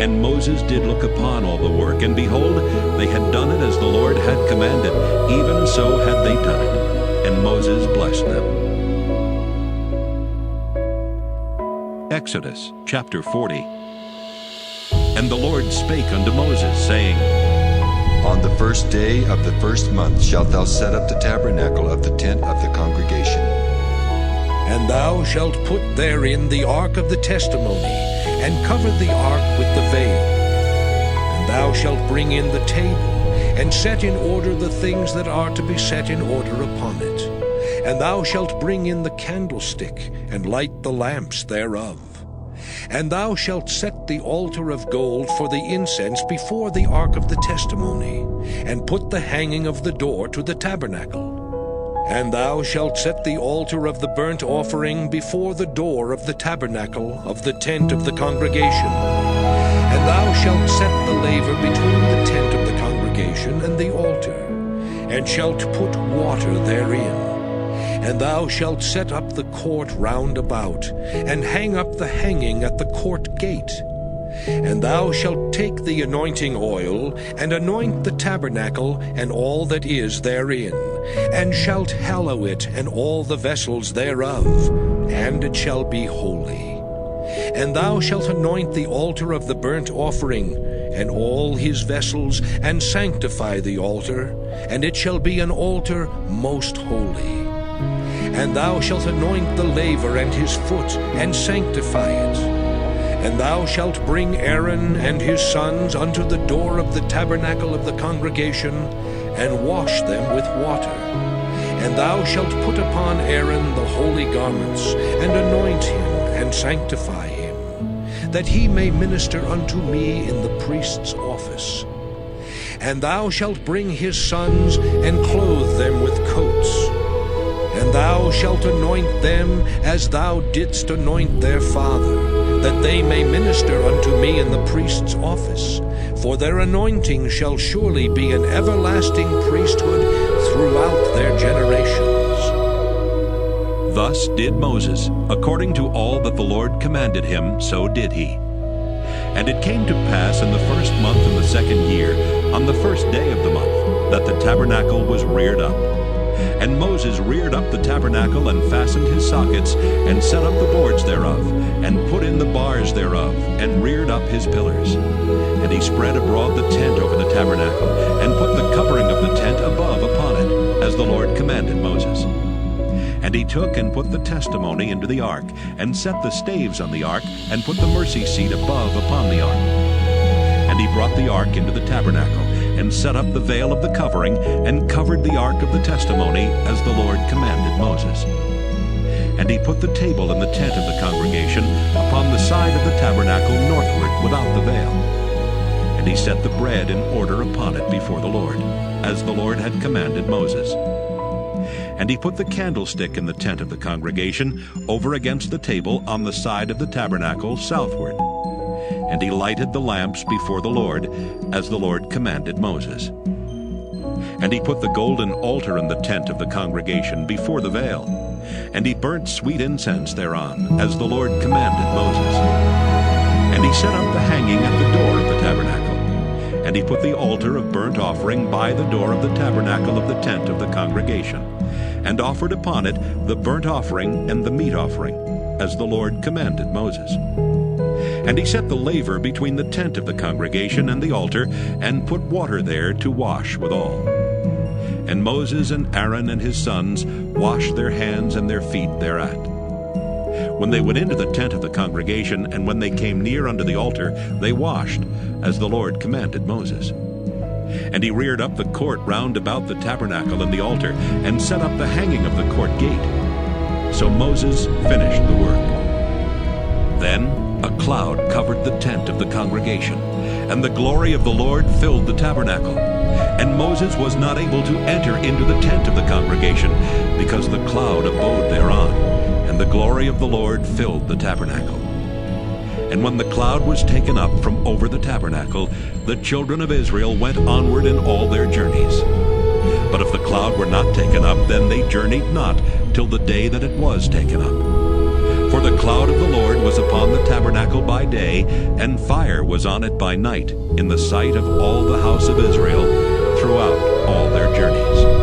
And Moses did look upon all the work, and behold, they had done it as the Lord had commanded, even so had they done it. And Moses blessed them. Exodus chapter 40. And the Lord spake unto Moses, saying, On the first day of the first month shalt thou set up the tabernacle of the tent of the congregation. And thou shalt put therein the ark of the testimony, and cover the ark with the veil. And thou shalt bring in the table, and set in order the things that are to be set in order upon it. And thou shalt bring in the candlestick, and light the lamps thereof. And thou shalt set the altar of gold for the incense before the ark of the testimony, and put the hanging of the door to the tabernacle. And thou shalt set the altar of the burnt offering before the door of the tabernacle of the tent of the congregation. And thou shalt set the laver between the tent of the congregation and the altar, and shalt put water therein. And thou shalt set up the court round about, and hang up the hanging at the court gate. And thou shalt take the anointing oil, and anoint the tabernacle and all that is therein, and shalt hallow it and all the vessels thereof, and it shall be holy. And thou shalt anoint the altar of the burnt offering, and all his vessels, and sanctify the altar, and it shall be an altar most holy. And thou shalt anoint the laver and his foot, and sanctify it. And thou shalt bring Aaron and his sons unto the door of the tabernacle of the congregation, and wash them with water. And thou shalt put upon Aaron the holy garments, and anoint him, and sanctify him, that he may minister unto me in the priest's office. And thou shalt bring his sons, and clothe them with coats. And thou shalt anoint them as thou didst anoint their father, that they may minister unto me in the priest's office. For their anointing shall surely be an everlasting priesthood throughout their generations. Thus did Moses, according to all that the Lord commanded him, so did he. And it came to pass in the first month in the second year, on the first day of the month, that the tabernacle was reared up. And Moses reared up the tabernacle, and fastened his sockets, and set up the boards thereof, and put in the bars thereof, and reared up his pillars. And he spread abroad the tent over the tabernacle, and put the covering of the tent above upon it, as the Lord commanded Moses. And he took and put the testimony into the ark, and set the staves on the ark, and put the mercy seat above upon the ark. And he brought the ark into the tabernacle, and set up the veil of the covering, and covered the ark of the testimony, as the Lord commanded Moses. And he put the table in the tent of the congregation upon the side of the tabernacle northward without the veil. And he set the bread in order upon it before the Lord, as the Lord had commanded Moses. And he put the candlestick in the tent of the congregation over against the table on the side of the tabernacle southward. And he lighted the lamps before the Lord, as the Lord commanded Moses. And he put the golden altar in the tent of the congregation before the veil. And he burnt sweet incense thereon, as the Lord commanded Moses. And he set up the hanging at the door of the tabernacle. And he put the altar of burnt offering by the door of the tabernacle of the tent of the congregation, and offered upon it the burnt offering and the meat offering, as the Lord commanded Moses. And he set the laver between the tent of the congregation and the altar, and put water there to wash withal. And Moses and Aaron and his sons washed their hands and their feet thereat. When they went into the tent of the congregation, and when they came near unto the altar, they washed, as the Lord commanded Moses. And he reared up the court round about the tabernacle and the altar, and set up the hanging of the court gate. So Moses finished the work. Then a cloud covered the tent of the congregation, and the glory of the Lord filled the tabernacle. And Moses was not able to enter into the tent of the congregation, because the cloud abode thereon, and the glory of the Lord filled the tabernacle. And when the cloud was taken up from over the tabernacle, the children of Israel went onward in all their journeys. But if the cloud were not taken up, then they journeyed not till the day that it was taken up. For the cloud of the Lord was upon the tabernacle by day, and fire was on it by night, in the sight of all the house of Israel, throughout all their journeys.